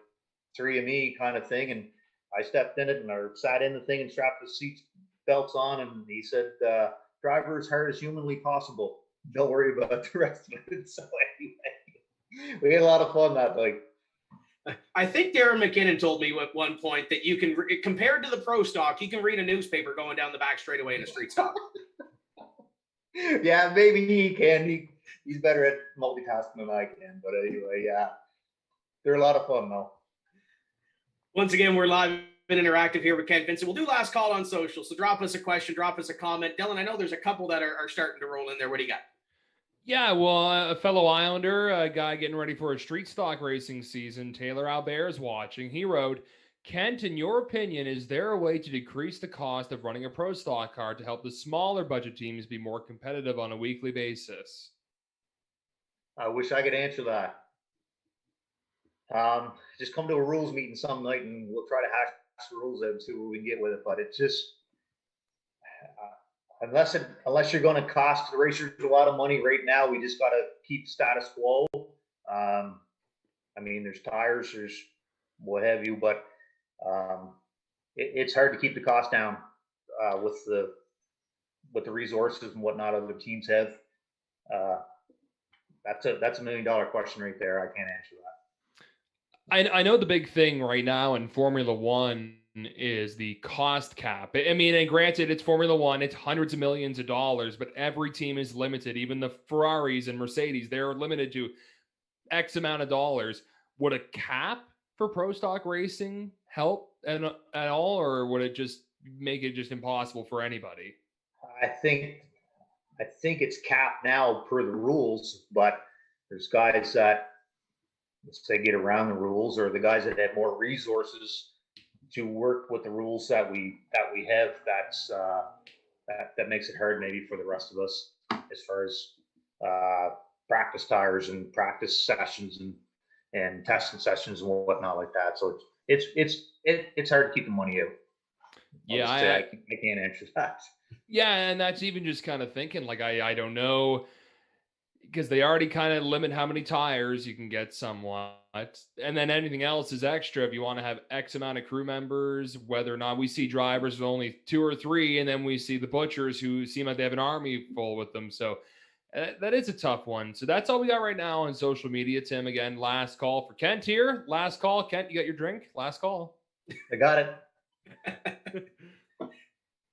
Speaker 5: three of me kind of thing, and I stepped in it and I sat in the thing and strapped the seat belts on, and he said, driver as hard as humanly possible. Don't worry about the rest of it. So anyway, we had a lot of fun that night.
Speaker 2: I think Darren McKinnon told me at one point that you can, compared to the pro stock, you can read a newspaper going down the back straightaway in a street stock.
Speaker 5: Yeah, maybe he can. He's better at multitasking than I can. But anyway, yeah, they're a lot of fun though.
Speaker 2: Once again, we're live and interactive here with Ken Vincent. We'll do last call on social. So drop us a question, drop us a comment. Dylan, I know there's a couple that are starting to roll in there. What do you got?
Speaker 4: Yeah, well, a fellow Islander, a guy getting ready for a street stock racing season, Taylor Albert is watching. He wrote, Kent, in your opinion, is there a way to decrease the cost of running a pro stock car to help the smaller budget teams be more competitive on a weekly basis?
Speaker 5: I wish I could answer that. Just come to a rules meeting some night and we'll try to hash the rules out and see what we can get with it. But it's just, unless you're going to cost the racers a lot of money right now, we just got to keep status quo. I mean, there's tires, there's what have you, but it's hard to keep the cost down with the resources and whatnot other teams have. That's a $1 million question right there. I can't answer that.
Speaker 4: I know the big thing right now in Formula One is the cost cap. I mean, and granted, it's Formula One, it's hundreds of millions of dollars, but every team is limited. Even the Ferraris and Mercedes, they're limited to X amount of dollars. Would a cap for pro stock racing help at all, or would it just make it just impossible for anybody?
Speaker 5: I think it's capped now per the rules, but there's guys that, let's say, get around the rules, or the guys that have more resources to work with the rules that we have. That makes it hard maybe for the rest of us as far as practice tires and practice sessions and testing sessions and whatnot like that. So it's hard to keep the money out.
Speaker 4: Yeah,
Speaker 5: I can't answer that.
Speaker 4: Yeah, and that's even just kind of thinking like I don't know, because they already kind of limit how many tires you can get somewhat. And then anything else is extra if you want to have X amount of crew members, whether or not we see drivers with only 2 or 3, and then we see the butchers who seem like they have an army full with them. So that is a tough one. So that's all we got right now on social media. Tim, again, last call for Kent here. Last call. Kent, you got your drink? Last call.
Speaker 5: I got it.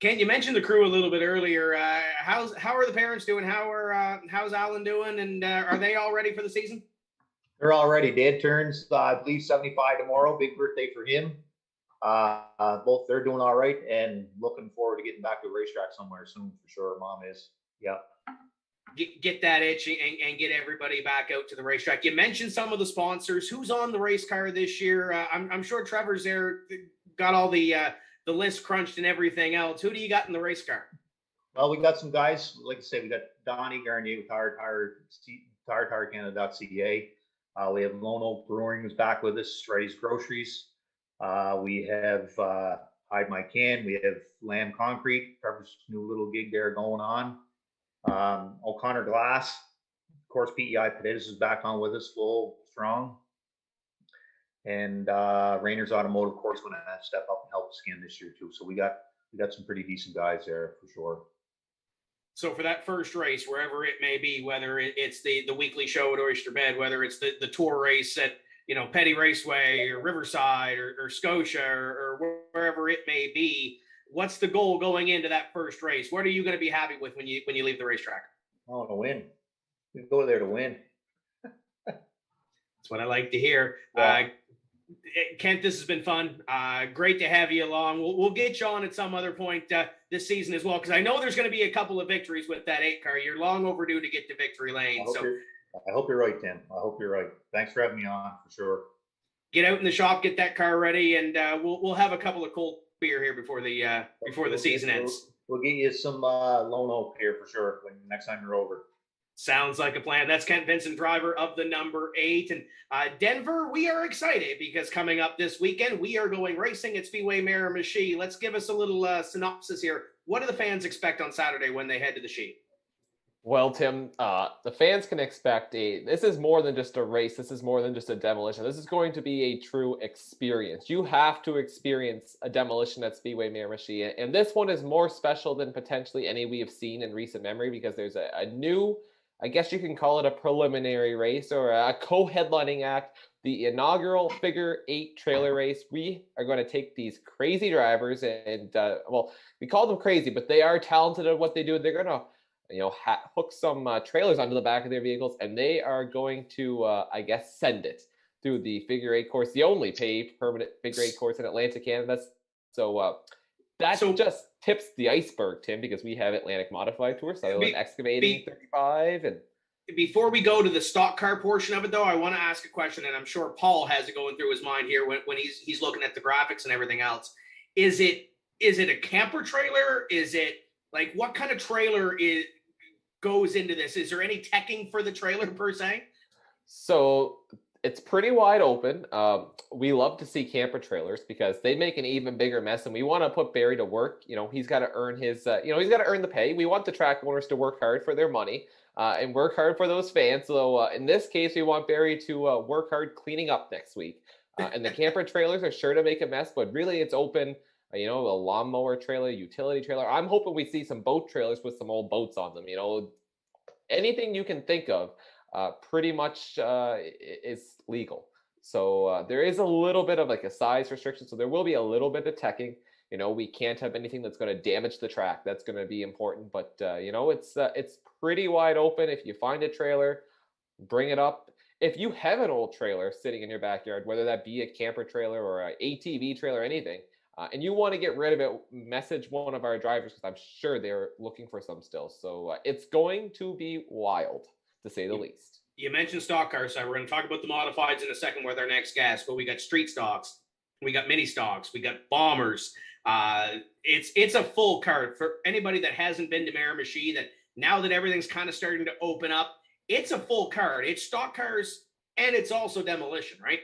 Speaker 2: Kent, you mentioned the crew a little bit earlier. How are the parents doing? How's Alan doing? And are they all ready for the season?
Speaker 5: They're all ready. Dad turns, I believe, 75 tomorrow. Big birthday for him. Both they're doing all right and looking forward to getting back to a racetrack somewhere soon for sure. Mom is. Yep.
Speaker 2: get that itch and get everybody back out to the racetrack. You mentioned some of the sponsors. Who's on the race car this year? I'm sure Trevor's there, got all the list crunched and everything else. Who do you got in the race car?
Speaker 5: Well, we got some guys, like I say, we got Donnie Garnier with TireTireCanada.ca. We have Lone Oak Brewing who's back with us, Reddy's Groceries. We have Hide My Can. We have Lamb Concrete, Trevor's new little gig there going on. O'Connor Glass, of course, PEI Potatoes is back on with us, full, strong. And Rainer's Automotive, of course, going to step up and help us again this year too. So we got some pretty decent guys there for sure.
Speaker 2: So for that first race, wherever it may be, whether it's the weekly show at Oyster Bed, whether it's the tour race at Petty Raceway or Riverside or Scotia or wherever it may be, what's the goal going into that first race? What are you going to be happy with when you leave the racetrack?
Speaker 5: Oh, to win. We go there to win.
Speaker 2: That's what I like to hear.
Speaker 5: Yeah.
Speaker 2: Kent, this has been fun. Great to have you along. We'll get you on at some other point this season as well, because I know there's going to be a couple of victories with that 8 car. You're long overdue to get to victory lane.
Speaker 5: I hope you're right, Tim. I hope you're right. Thanks for having me on, for sure.
Speaker 2: Get out in the shop, get that car ready, and we'll have a couple of cold beer here before the season ends.
Speaker 5: We'll get you some Lone Oak here for sure when next time you're over.
Speaker 2: Sounds like a plan. That's Kent Vincent, driver of the number 8. And Denver, we are excited because coming up this weekend, we are going racing at Speedway Miramichi. Let's give us a little synopsis here. What do the fans expect on Saturday when they head to the sheet?
Speaker 3: Well, Tim, the fans can expect this is more than just a race. This is more than just a demolition. This is going to be a true experience. You have to experience a demolition at Speedway Miramichi. And this one is more special than potentially any we have seen in recent memory because there's a new, I guess you can call it a preliminary race or a co-headlining act, the inaugural Figure 8 trailer race. We are going to take these crazy drivers and, we call them crazy, but they are talented at what they do. They're going to hook some trailers onto the back of their vehicles, and they are going to, send it through the Figure 8 course, the only paved permanent Figure 8 course in Atlantic Canada. So that just tips the iceberg, Tim, because we have Atlantic Modified Tour, Sutherland Excavating 35. And
Speaker 2: before we go to the stock car portion of it, though, I want to ask a question, and I'm sure Paul has it going through his mind here when he's looking at the graphics and everything else. Is it a camper trailer? Is it like what kind of trailer goes into this? Is there any teching for the trailer per se?
Speaker 3: So it's pretty wide open. We love to see camper trailers because they make an even bigger mess, and we want to put Barry to work. He's got to earn his, he's got to earn the pay. We want the track owners to work hard for their money and work hard for those fans. So in this case, we want Barry to work hard cleaning up next week. And the camper trailers are sure to make a mess, but really it's open. A lawnmower trailer, utility trailer. I'm hoping we see some boat trailers with some old boats on them. Anything you can think of pretty much is legal. So there is a little bit of like a size restriction. So there will be a little bit of teching. We can't have anything that's going to damage the track. That's going to be important. But, it's pretty wide open. If you find a trailer, bring it up. If you have an old trailer sitting in your backyard, whether that be a camper trailer or an ATV trailer, anything, and you want to get rid of it, message one of our drivers because I'm sure they're looking for some still. So it's going to be wild, to say the least.
Speaker 2: You mentioned stock cars, so we're going to talk about the modifieds in a second with our next guest, but we got street stocks, we got mini stocks, we got bombers. It's a full card for anybody that hasn't been to Miramichi, that now that everything's kind of starting to open up, it's a full card. It's stock cars and it's also demolition, right?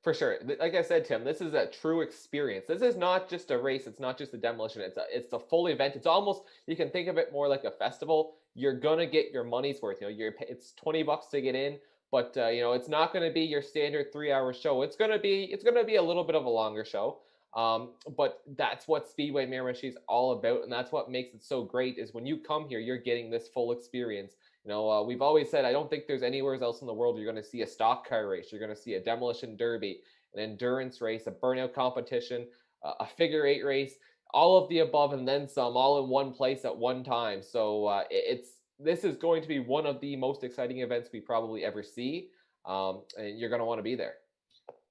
Speaker 3: For sure. Like I said, Tim, this is a true experience. This is not just a race. It's not just a demolition. It's a full event. It's almost, you can think of it more like a festival. You're going to get your money's worth. It's $20 to get in, but it's not going to be your standard 3-hour show. It's going to be a little bit of a longer show. But that's what Speedway Miramichi is all about. And that's what makes it so great is when you come here, you're getting this full experience. We've always said, I don't think there's anywhere else in the world you're going to see a stock car race. You're going to see a demolition derby, an endurance race, a burnout competition, a figure 8 race, all of the above and then some, all in one place at one time. So this is going to be one of the most exciting events we probably ever see, and you're going to want to be there.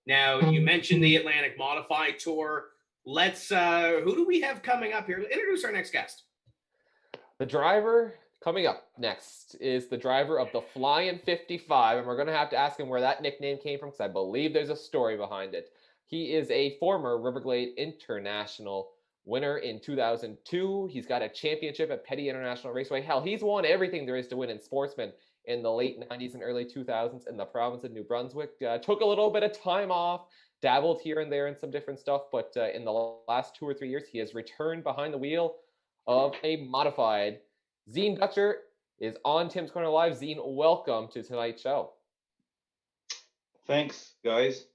Speaker 2: Now, you mentioned the Atlantic Modified Tour. Let's who do we have coming up here? Introduce our next guest.
Speaker 3: The driver Coming up next is the driver of the Flying 55, and we're going to have to ask him where that nickname came from because I believe there's a story behind it. He is a former Riverglade International winner in 2002. He's got a championship at Petty International Raceway. Hell, he's won everything there is to win in Sportsman in the late 90s and early 2000s in the province of New Brunswick. Took a little bit of time off, dabbled here and there in some different stuff, but in the last 2 or 3 years, he has returned behind the wheel of a modified. Zean Dutcher is on Tim's Corner Live. Zean, welcome to tonight's show.
Speaker 6: Thanks, guys.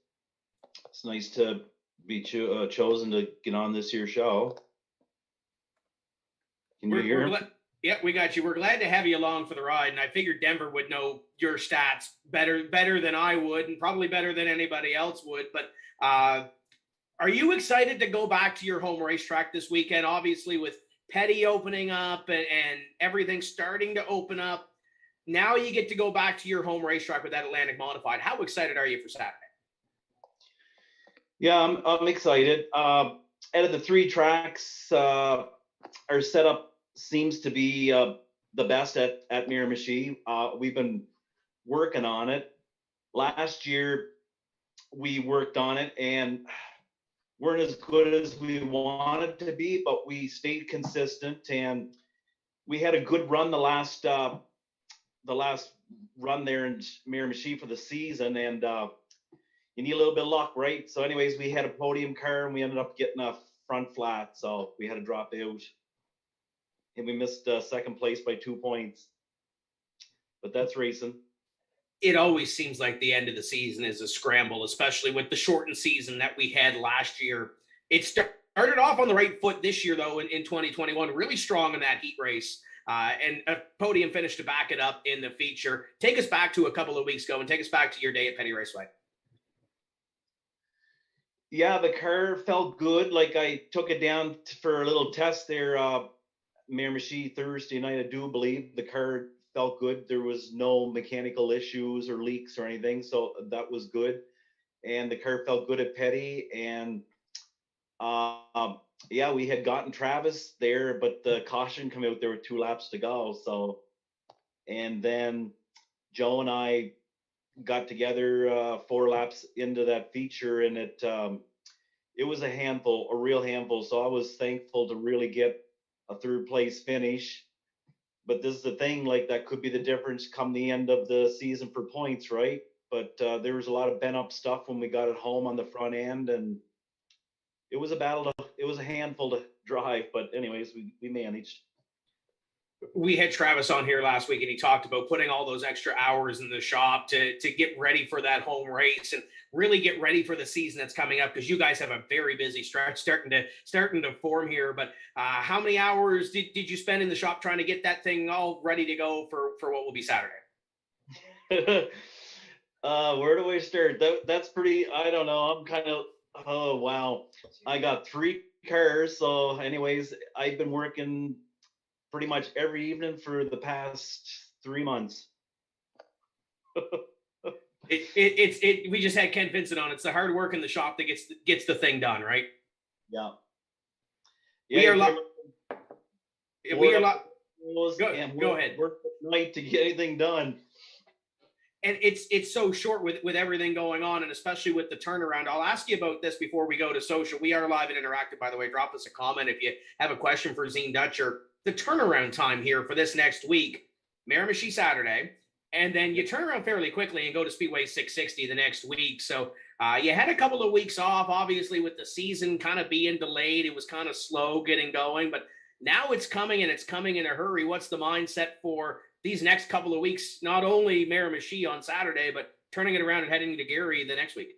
Speaker 6: It's nice to be chosen to get on this year's show. Can you hear me?
Speaker 2: Yeah, we got you. We're glad to have you along for the ride, and I figured Denver would know your stats better than I would, and probably better than anybody else would. But are you excited to go back to your home racetrack this weekend? Obviously, with Petty opening up and everything starting to open up, now you get to go back to your home racetrack with that Atlantic Modified. How excited are you for Saturday?
Speaker 6: Yeah, I'm excited. Out of the 3 tracks, our setup seems to be the best at Miramichi. We've been working on it. Last year, we worked on it and weren't as good as we wanted to be, but we stayed consistent and we had a good run the last run there in Miramichi for the season, and you need a little bit of luck, right? So anyways, we had a podium car and we ended up getting a front flat, so we had to drop out and we missed second place by 2 points, but that's racing.
Speaker 2: It always seems like the end of the season is a scramble, especially with the shortened season that we had last year. It started off on the right foot this year, though, in 2021, really strong in that heat race, and a podium finish to back it up in the feature. Take us back to a couple of weeks ago and take us back to your day at Petty Raceway.
Speaker 6: Yeah, the car felt good. Like, I took it down for a little test there, Miramichi Thursday night, I do believe. The car felt good. There was no mechanical issues or leaks or anything, so that was good. And the car felt good at Petty. And yeah, we had gotten Travis there, but the caution came out there with 2 laps to go. So, and then Joe and I got together 4 laps into that feature, and it was a real handful. So I was thankful to really get a 3rd place finish. But this is the thing, like, that could be the difference come the end of the season for points, right? But there was a lot of bent up stuff when we got it home on the front end, and it was a handful to drive. But anyways, we managed.
Speaker 2: We had Travis on here last week, and he talked about putting all those extra hours in the shop to get ready for that home race and really get ready for the season that's coming up, because you guys have a very busy stretch starting to form here. But how many hours did you spend in the shop trying to get that thing all ready to go for what will be Saturday?
Speaker 6: Where do we start? That's pretty, I don't know. I'm kind of, oh, wow. I got 3 cars. So anyways, I've been working pretty much every evening for the past 3 months.
Speaker 2: We just had Ken Vincent on. It's the hard work in the shop that gets the thing done, right?
Speaker 6: Yeah.
Speaker 2: We are go ahead.
Speaker 6: Work at night to get anything done.
Speaker 2: And it's so short with everything going on, and especially with the turnaround. I'll ask you about this before we go to social. We are live and interactive, by the way. Drop us a comment if you have a question for Zean Dutcher. The turnaround time here for this next week, Miramichi Saturday, and then you turn around fairly quickly and go to Speedway 660 the next week. So you had a couple of weeks off, obviously, with the season kind of being delayed. It was kind of slow getting going, but now it's coming, and it's coming in a hurry. What's the mindset for these next couple of weeks? Not only Miramichi on Saturday, but turning it around and heading to Gary the next week.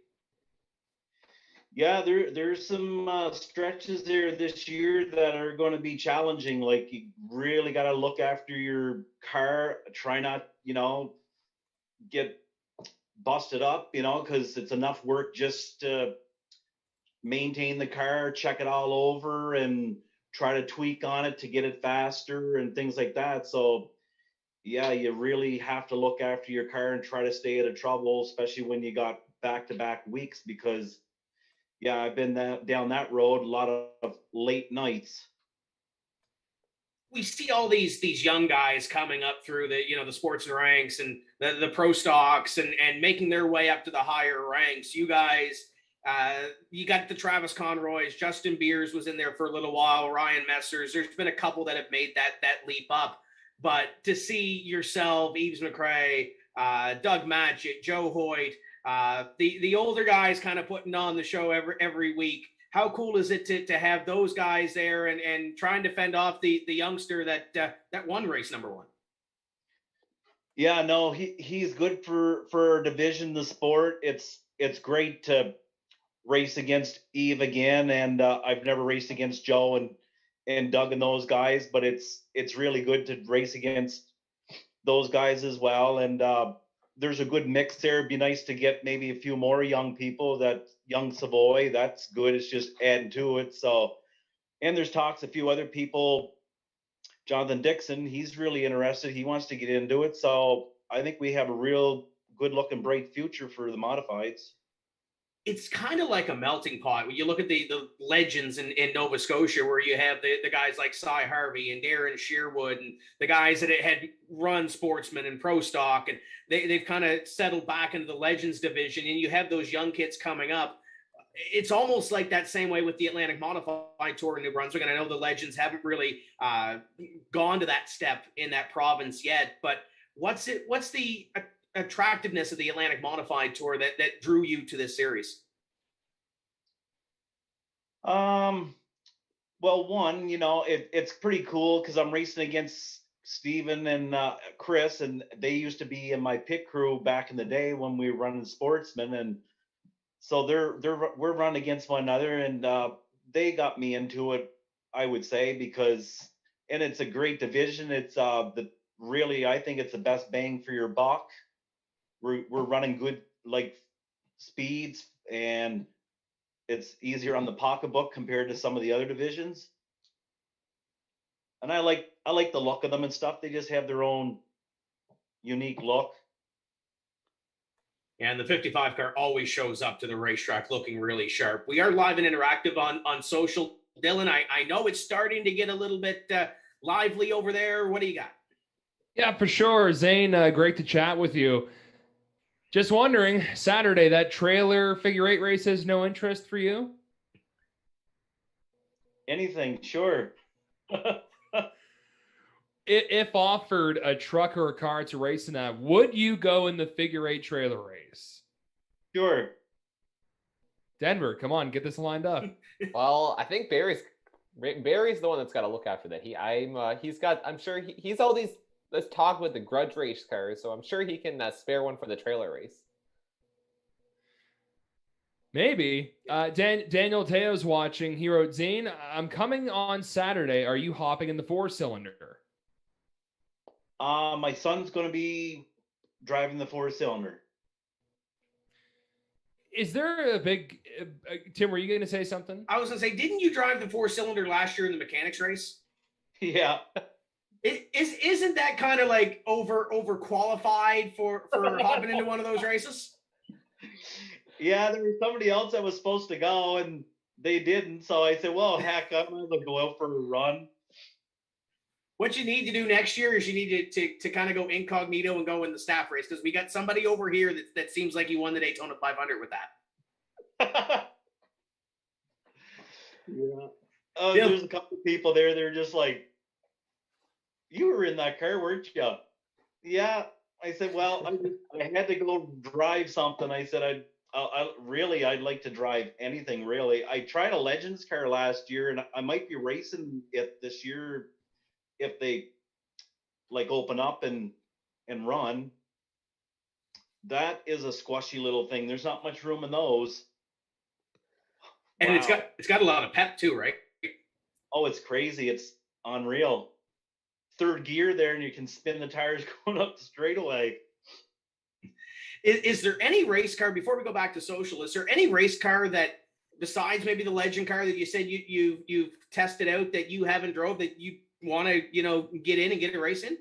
Speaker 6: Yeah, there's some stretches there this year that are going to be challenging. Like, you really got to look after your car. Try not, get busted up, because it's enough work just to maintain the car, check it all over, and try to tweak on it to get it faster and things like that. So, yeah, you really have to look after your car and try to stay out of trouble, especially when you got back-to-back weeks, because yeah, I've been down that road, a lot of late nights.
Speaker 2: we see all these young guys coming up through the the sports ranks and the pro stocks and making their way up to the higher ranks. You guys, you got the Travis Conroys, Justin Beers was in there for a little while, Ryan Messers. There's been a couple that have made that leap up, but to see yourself, Eves McRae, Doug Matchett, Joe Hoyt, the older guys kind of putting on the show every week. How cool is it to have those guys there and trying to fend off the youngster that won race number 1?
Speaker 6: Yeah, no, he's good for a division, the sport. It's great to race against Eve again, and I've never raced against Joe and Doug and those guys, but it's really good to race against those guys as well. And there's a good mix there. It'd be nice to get maybe a few more young people. That young Savoy, that's good. It's just adding to it. So, and there's talks a few other people. Jonathan Dixon, he's really interested. He wants to get into it. So I think we have a real good looking bright future for the modifieds.
Speaker 2: It's kind of like a melting pot. When you look at the legends in Nova Scotia, where you have the guys like Cy Harvey and Darren Shearwood and the guys that had run Sportsman and Pro Stock, and they've kind of settled back into the Legends division, and you have those young kids coming up. It's almost like that same way with the Atlantic Modified Tour in New Brunswick, and I know the Legends haven't really gone to that step in that province yet, but what's the attractiveness of the Atlantic Modified Tour that drew you to this series?
Speaker 6: Well, one, it's pretty cool because I'm racing against Steven and Chris, and they used to be in my pit crew back in the day when we were running Sportsman, and so we're running against one another, and they got me into it, I would say, and it's a great division. It's really, I think it's the best bang for your buck. We're running good speeds, and it's easier on the pocketbook compared to some of the other divisions. And I like the look of them and stuff. They just have their own unique look.
Speaker 2: And the 55 car always shows up to the racetrack looking really sharp. We are live and interactive on social. Dylan, I know it's starting to get a little bit lively over there. What do you got?
Speaker 4: Yeah, for sure. Zane, great to chat with you. Just wondering, Saturday, that trailer figure 8 race has no interest for you?
Speaker 6: Anything, sure.
Speaker 4: If offered a truck or a car to race in that, would you go in the figure 8 trailer race?
Speaker 6: Sure.
Speaker 4: Denver, come on, get this lined up.
Speaker 3: Well, I think Barry's the one that's got to look after that. I'm sure he's all these. Let's talk with the grudge race cars, so I'm sure he can spare one for the trailer race.
Speaker 4: Maybe. Daniel Teo's watching. He wrote, Zean, I'm coming on Saturday. Are you hopping in the 4-cylinder?
Speaker 6: My son's going to be driving the 4-cylinder.
Speaker 4: Is there a big... Tim, were you going to say something?
Speaker 2: I was going to say, didn't you drive the 4-cylinder last year in the mechanics race?
Speaker 6: Yeah.
Speaker 2: Isn't that kind of like over qualified for hopping into one of those races?
Speaker 6: Yeah, there was somebody else that was supposed to go and they didn't. So I said, well, heck, I'm going to go out for a run.
Speaker 2: What you need to do next year is you need to kind of go incognito and go in the staff race, because we got somebody over here that seems like he won the Daytona 500 with that.
Speaker 6: Yeah. There's a couple of people there. They're just like, you were in that car, weren't you? Yeah. I said, well, I had to go drive something. I said, I'd like to drive anything, really. I tried a Legends car last year, and I might be racing it this year if they open up and run. That is a squishy little thing. There's not much room in those.
Speaker 2: And
Speaker 6: Wow.
Speaker 2: it's got a lot of pep too, right?
Speaker 6: Oh, it's crazy. It's unreal. Third gear there, and you can spin the tires going up the straightaway.
Speaker 2: Is there any race car, before we go back to social, is there any race car that, besides maybe the Legend car that you said you've tested out, that you haven't drove, that you want to get in and get a race in?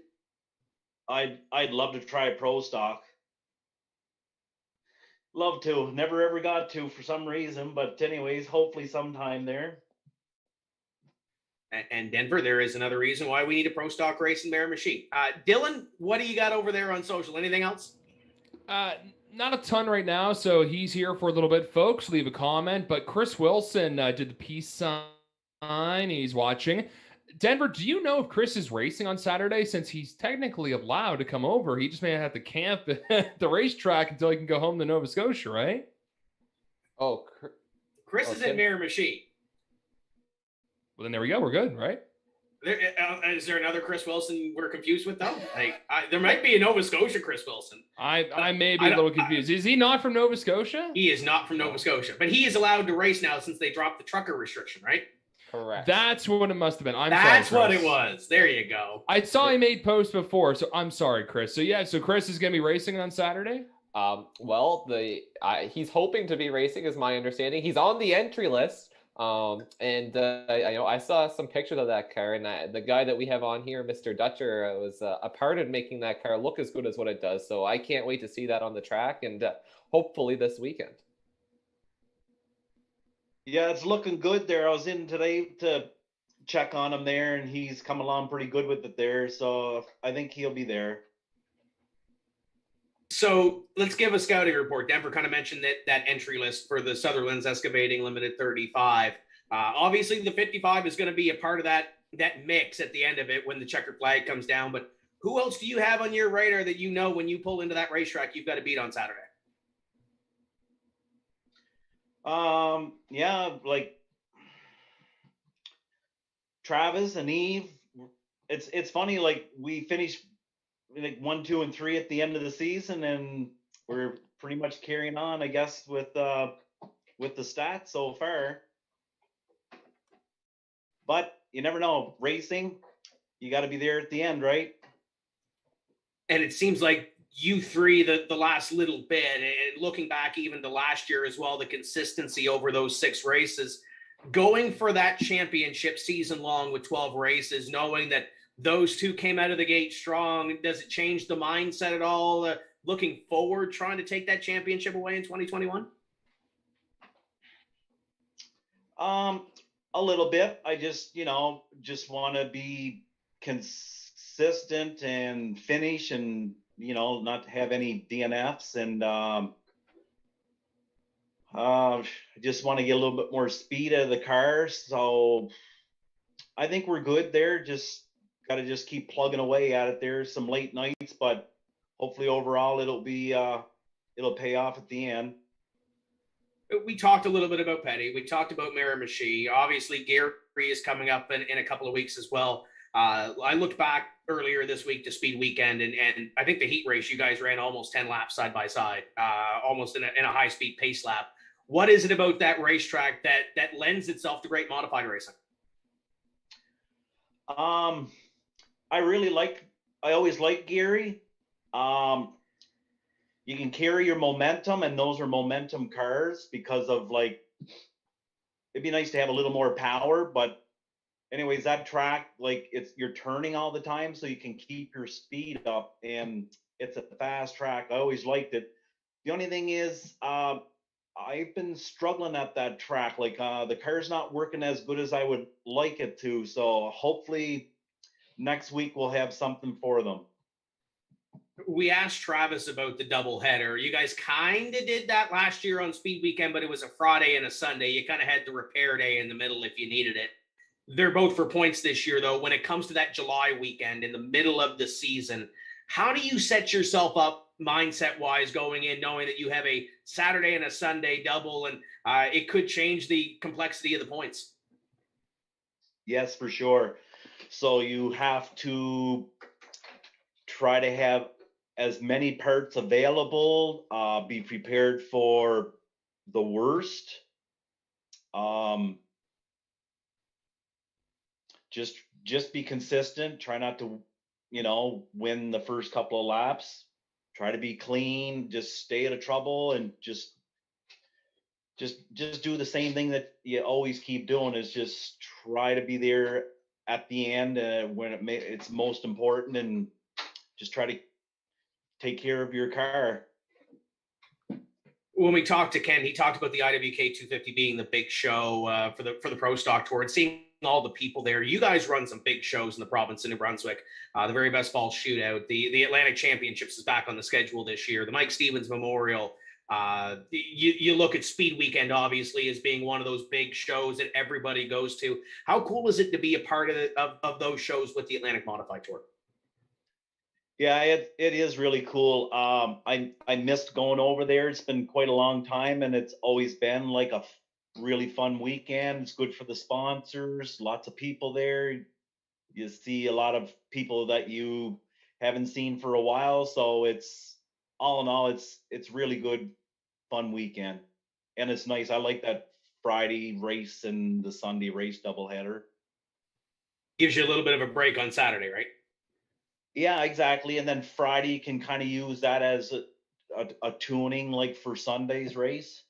Speaker 6: I'd love to try a Pro Stock. Love to. Never ever got to for some reason, but anyways, hopefully sometime there.
Speaker 2: and Denver, there is another reason why we need a pro stock race in Miramichi. Dylan, what do you got over there on social? Anything else?
Speaker 4: Not a ton right now, so he's here for a little bit. Folks, leave a comment. But Chris Wilson did the peace sign. He's watching. Denver, do you know if Chris is racing on Saturday? Since he's technically allowed to come over, he just may have to camp at the racetrack until he can go home to Nova Scotia, right?
Speaker 3: Oh,
Speaker 2: Chris is in Miramichi.
Speaker 4: Well, then there we go. We're good, right?
Speaker 2: Is there another Chris Wilson we're confused with, though? There might be a Nova Scotia Chris Wilson.
Speaker 4: I may be a little confused. Is he not from Nova Scotia?
Speaker 2: He is not from Nova Scotia, but he is allowed to race now since they dropped the trucker restriction, right?
Speaker 3: Correct.
Speaker 4: That's what it must have been.
Speaker 2: That's
Speaker 4: sorry,
Speaker 2: what it was. There you go.
Speaker 4: I saw he made posts before, so I'm sorry, Chris. So Chris is going to be racing on Saturday?
Speaker 3: Well, he's hoping to be racing, is my understanding. He's on the entry list. I saw some pictures of that car, and the guy that we have on here, Mr. Dutcher, was a part in making that car look as good as what it does. So I can't wait to see that on the track, and hopefully this weekend.
Speaker 6: Yeah, it's looking good there. I was in today to check on him there, and he's come along pretty good with it there. So I think he'll be there.
Speaker 2: So let's give a scouting report. Denver kind of mentioned that entry list for the Sutherland's Excavating Limited 35. Obviously, the 55 is going to be a part of that mix at the end of it when the checkered flag comes down. But who else do you have on your radar that you know when you pull into that racetrack you've got to beat on Saturday?
Speaker 6: Yeah, like Travis and Eve. It's funny, like we finished like 1, 2, and 3 at the end of the season, and we're pretty much carrying on, I guess, with the stats so far. But you never know. Racing, you got to be there at the end, right?
Speaker 2: And it seems like you three, the last little bit, and looking back even to last year as well, the consistency over those 6 races, going for that championship season long with 12 races, knowing that those 2 came out of the gate strong. Does it change the mindset at all? Looking forward, trying to take that championship away in 2021?
Speaker 6: A little bit. I just want to be consistent and finish, and not have any DNFs, and I just want to get a little bit more speed out of the car. So I think we're good there. Just got to just keep plugging away at it. There's some late nights, but hopefully overall it'll pay off at the end.
Speaker 2: We talked a little bit about Petty. We talked about Miramichi. Obviously, Gary is coming up in a couple of weeks as well. I looked back earlier this week to Speed Weekend, and I think the heat race, you guys ran almost 10 laps side by side, almost in a high-speed pace lap. What is it about that racetrack that lends itself to great modified racing?
Speaker 6: I always liked Gary. You can carry your momentum, and those are momentum cars because of it'd be nice to have a little more power, but anyways, that track, you're turning all the time, so you can keep your speed up, and it's a fast track. I always liked it. The only thing is, I've been struggling at that track. The car's not working as good as I would like it to, so hopefully next week we'll have something for them.
Speaker 2: We asked Travis about the doubleheader. You guys kind of did that last year on Speed Weekend, but it was a Friday and a Sunday. You kind of had the repair day in the middle if you needed it. They're both for points this year, though. When it comes to that July weekend in the middle of the season, how do you set yourself up mindset-wise going in, knowing that you have a Saturday and a Sunday double, and it could change the complexity of the points?
Speaker 6: Yes, for sure. So you have to try to have as many parts available, be prepared for the worst. Just be consistent. Try not to, win the first couple of laps. Try to be clean. Just stay out of trouble, and just do the same thing that you always keep doing. Is just try to be there at the end when it's most important, and just try to take care of your car.
Speaker 2: When we talked to Ken, he talked about the IWK 250 being the big show for the Pro Stock Tour. It seemed all the people there. You guys run some big shows in the province of New Brunswick. The Very Best Fall Shootout, the Atlantic Championships is back on the schedule this year. The Mike Stevens Memorial. You look at Speed Weekend, obviously, as being one of those big shows that everybody goes to. How cool is it to be a part of those shows with the Atlantic Modified Tour?
Speaker 6: Yeah, it is really cool. I missed going over there. It's been quite a long time, and it's always been like a really fun weekend. It's good for the sponsors, lots of people there. You see a lot of people that you haven't seen for a while. So it's all in all, it's really good, fun weekend. And it's nice. I like that Friday race and the Sunday race doubleheader.
Speaker 2: Gives you a little bit of a break on Saturday, right?
Speaker 6: Yeah, exactly. And then Friday you can kind of use that as a tuning like for Sunday's race.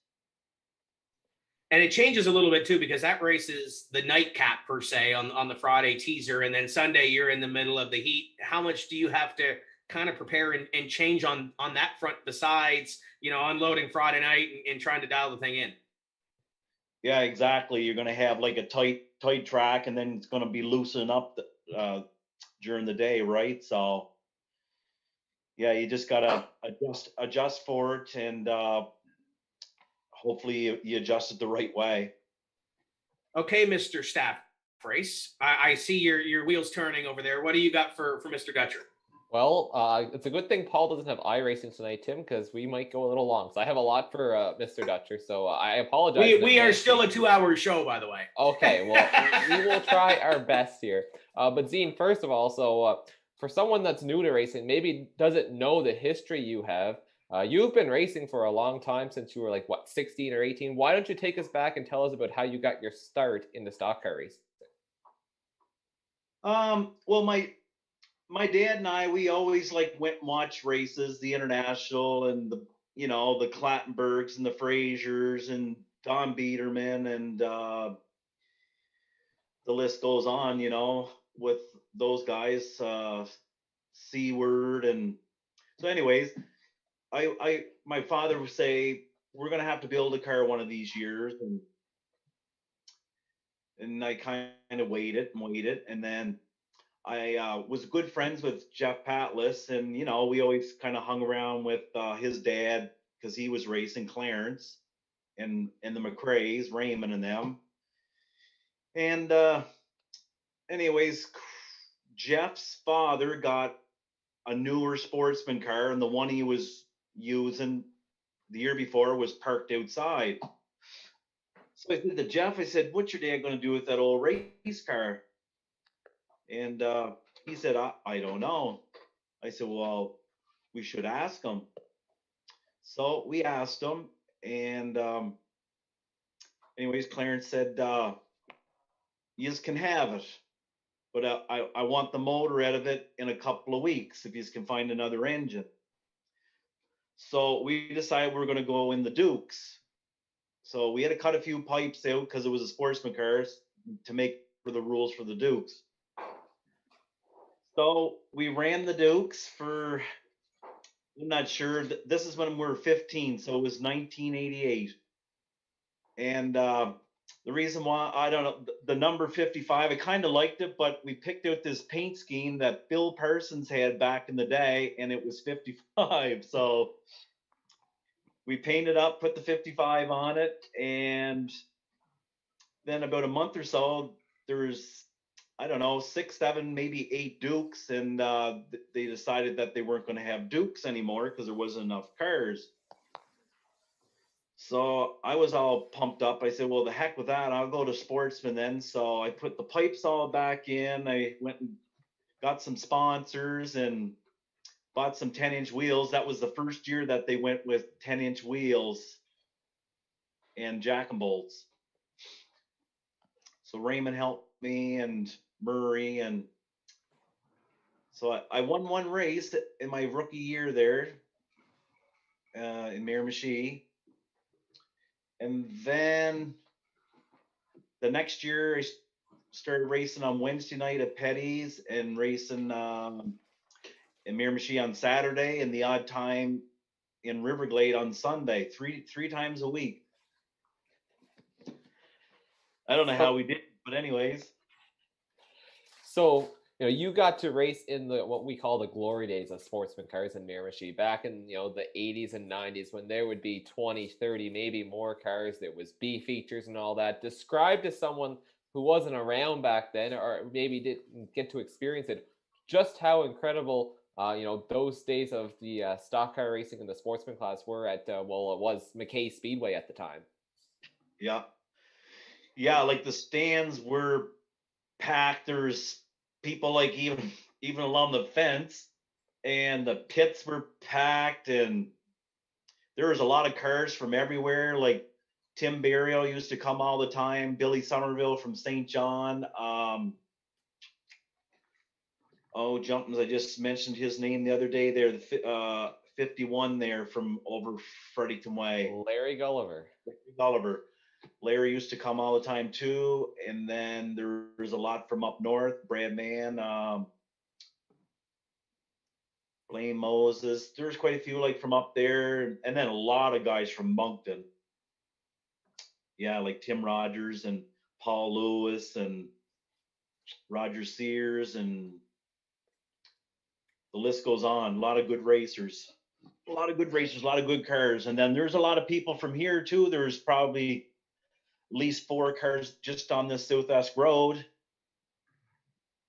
Speaker 2: And it changes a little bit too, because that race is the nightcap per se on the Friday teaser. And then Sunday you're in the middle of the heat. How much do you have to kind of prepare and change on that front besides, unloading Friday night and trying to dial the thing in?
Speaker 6: Yeah, exactly. You're going to have like a tight track, and then it's going to be loosening up during the day, right? So yeah, you just gotta adjust for it, and hopefully you adjust it the right way.
Speaker 2: Okay, Mr. Staff Race, I see your wheels turning over there. What do you got for Mr. Gutcher?
Speaker 3: Well, it's a good thing Paul doesn't have iRacing tonight, Tim, because we might go a little long. So I have a lot for Mr. Dutcher, so I apologize.
Speaker 2: We are still a 2-hour show, by the way.
Speaker 3: Okay, well, we will try our best here. But Zean, first of all, so for someone that's new to racing, maybe doesn't know the history you have, you've been racing for a long time, since you were 16 or 18. Why don't you take us back and tell us about how you got your start in the stock car racing?
Speaker 6: Well, my dad and I, we always went and watched races, the International and the Clattenburgs and the Frasers and Don Biederman, and the list goes on, with those guys, Seaward. And so anyways, my father would say, we're going to have to build a car one of these years. And I kind of waited, and then I was good friends with Jeff Patlis, and we always kind of hung around with his dad, because he was racing Clarence and the McRae's, Raymond and them. And anyways, Jeff's father got a newer sportsman car, and the one he was using the year before was parked outside. So I said to Jeff, I said, "What's your dad going to do with that old race car?" And he said, I don't know. I said, well, we should ask him. So we asked him, and anyways, Clarence said, you can have it, but I want the motor out of it in a couple of weeks if you can find another engine. So we decided we were going to go in the Dukes. So we had to cut a few pipes out, because it was a sportsman car, to make for the rules for the Dukes. So we ran the Dukes for, I'm not sure, this is when we were 15, so it was 1988. And the reason why, I don't know, the number 55, I kind of liked it, but we picked out this paint scheme that Bill Parsons had back in the day, and it was 55. So we painted up, put the 55 on it, and then about a month or so, there's, I don't know, 6, 7, maybe 8 Dukes, and they decided that they weren't going to have Dukes anymore because there wasn't enough cars. So I was all pumped up. I said, well, the heck with that. I'll go to Sportsman then. So I put the pipes all back in. I went and got some sponsors and bought some 10-inch wheels. That was the first year that they went with 10-inch wheels and jack and bolts. So Raymond helped me, and Murray, and so I won one race in my rookie year there in Miramichi. And then the next year I started racing on Wednesday night at Petty's, and racing in Miramichi on Saturday, and the odd time in Riverglade on Sunday, three times a week. I don't know how we did, but anyways.
Speaker 3: So, you got to race in what we call the glory days of sportsman cars in Miramichi back in, the 80s and 90s when there would be 20, 30, maybe more cars. There was B features and all that. Describe to someone who wasn't around back then or maybe didn't get to experience it, just how incredible, those days of the stock car racing in the sportsman class were at, it was McKay Speedway at the time.
Speaker 6: Yeah. Yeah, like the stands were packed. There's people like even along the fence, and the pits were packed, and there was a lot of cars from everywhere. Like Tim Barrio used to come all the time, Billy Somerville from St. John. Jumpins, I just mentioned his name the other day there, the 51 there from over Fredericton Way.
Speaker 3: Larry Gulliver.
Speaker 6: Larry used to come all the time too, and then there's a lot from up north. Brad Mann, Blaine Moses. There's quite a few like from up there, and then a lot of guys from Moncton. Yeah, like Tim Rogers and Paul Lewis and Roger Sears, and the list goes on. A lot of good racers, a lot of good cars, and then there's a lot of people from here too. There's probably at least 4 cars just on this Southwest Road.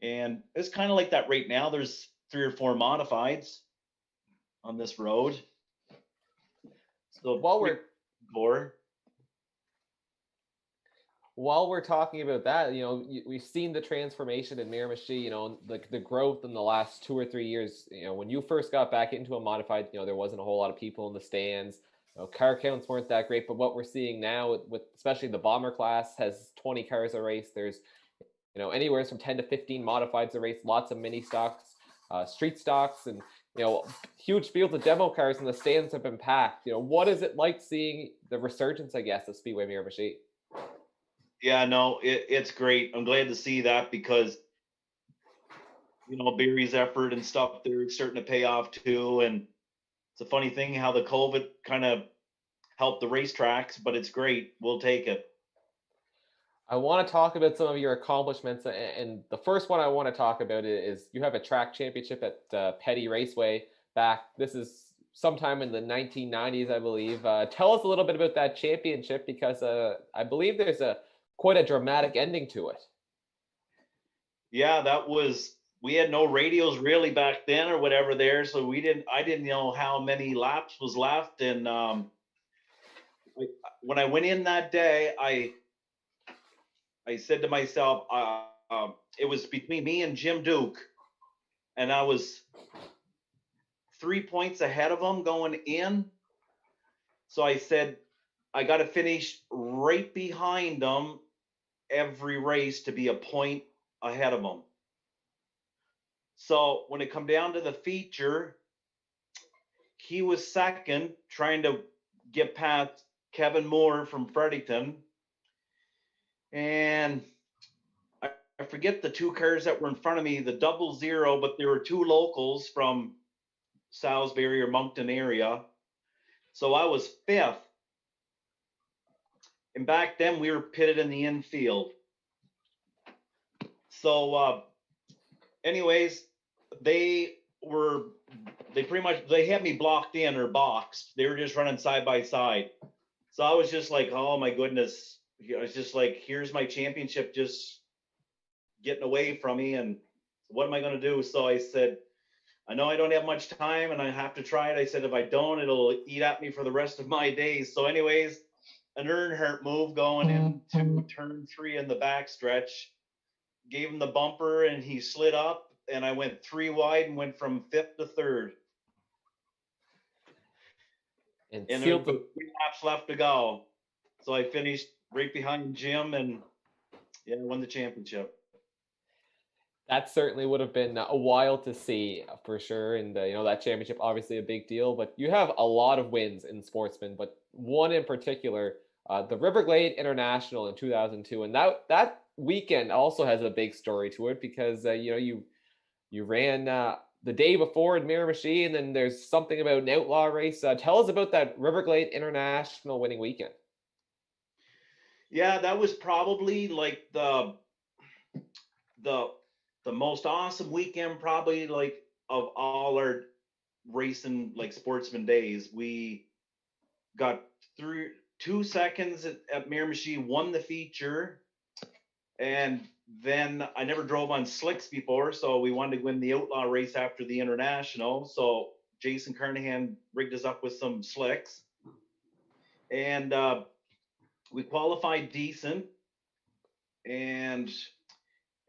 Speaker 6: And it's kind of like that right now. There's 3 or 4 modifieds on this road. So
Speaker 3: While we're talking about that, we've seen the transformation in Miramichi, the growth in the last 2 or 3 years. When you first got back into a modified, there wasn't a whole lot of people in the stands. Car counts weren't that great, but what we're seeing now with especially the bomber class has 20 cars a race. There's, anywhere from 10 to 15 modifieds a race, lots of mini stocks, street stocks, and, huge fields of demo cars, and the stands have been packed. What is it like seeing the resurgence, I guess, of Speedway Miramichi?
Speaker 6: Yeah, no, it's great. I'm glad to see that because, Barry's effort and stuff, they're starting to pay off too. And it's a funny thing how the COVID kind of helped the racetracks, but it's great. We'll take it.
Speaker 3: I want to talk about some of your accomplishments, and the first one I want to talk about is you have a track championship at Petty Raceway back. This is sometime in the 1990s, I believe. Tell us a little bit about that championship because I believe there's quite a dramatic ending to it.
Speaker 6: Yeah, we had no radios really back then or whatever there, so I didn't know how many laps was left. And when I went in that day, I said to myself, it was between me and Jim Duke, and I was 3 points ahead of him going in. So I said, I got to finish right behind him every race to be a point ahead of him. So when it come down to the feature, he was second, trying to get past Kevin Moore from Fredericton. And I forget the 2 cars that were in front of me, the 00, but there were 2 locals from Salisbury or Moncton area. So I was 5th. And back then we were pitted in the infield. So anyways, they had me blocked in or boxed. They were just running side by side. So I was just like, oh my goodness. I was just like, here's my championship just getting away from me, and what am I going to do? So I said, I know I don't have much time and I have to try it. I said, if I don't, it'll eat at me for the rest of my days. So anyways, an Earnhardt move going into turn 3 in the backstretch, gave him the bumper and he slid up, and I went 3 wide and went from 5th to 3rd. And there were 3 laps left to go. So I finished right behind Jim and won the championship.
Speaker 3: That certainly would have been a while to see for sure. And, that championship, obviously a big deal, but you have a lot of wins in sportsman, but one in particular, the Riverglade International in 2002. And that weekend also has a big story to it because, you ran the day before in Miramichi, and then there's something about an outlaw race. Tell us about that Riverglade International winning weekend.
Speaker 6: Yeah, that was probably like the the most awesome weekend probably like of all our racing like sportsman days. We got through 2 seconds at Miramichi, won the feature, and then I never drove on slicks before, so we wanted to win the outlaw race after the international. So Jason Carnahan rigged us up with some slicks, and we qualified decent. And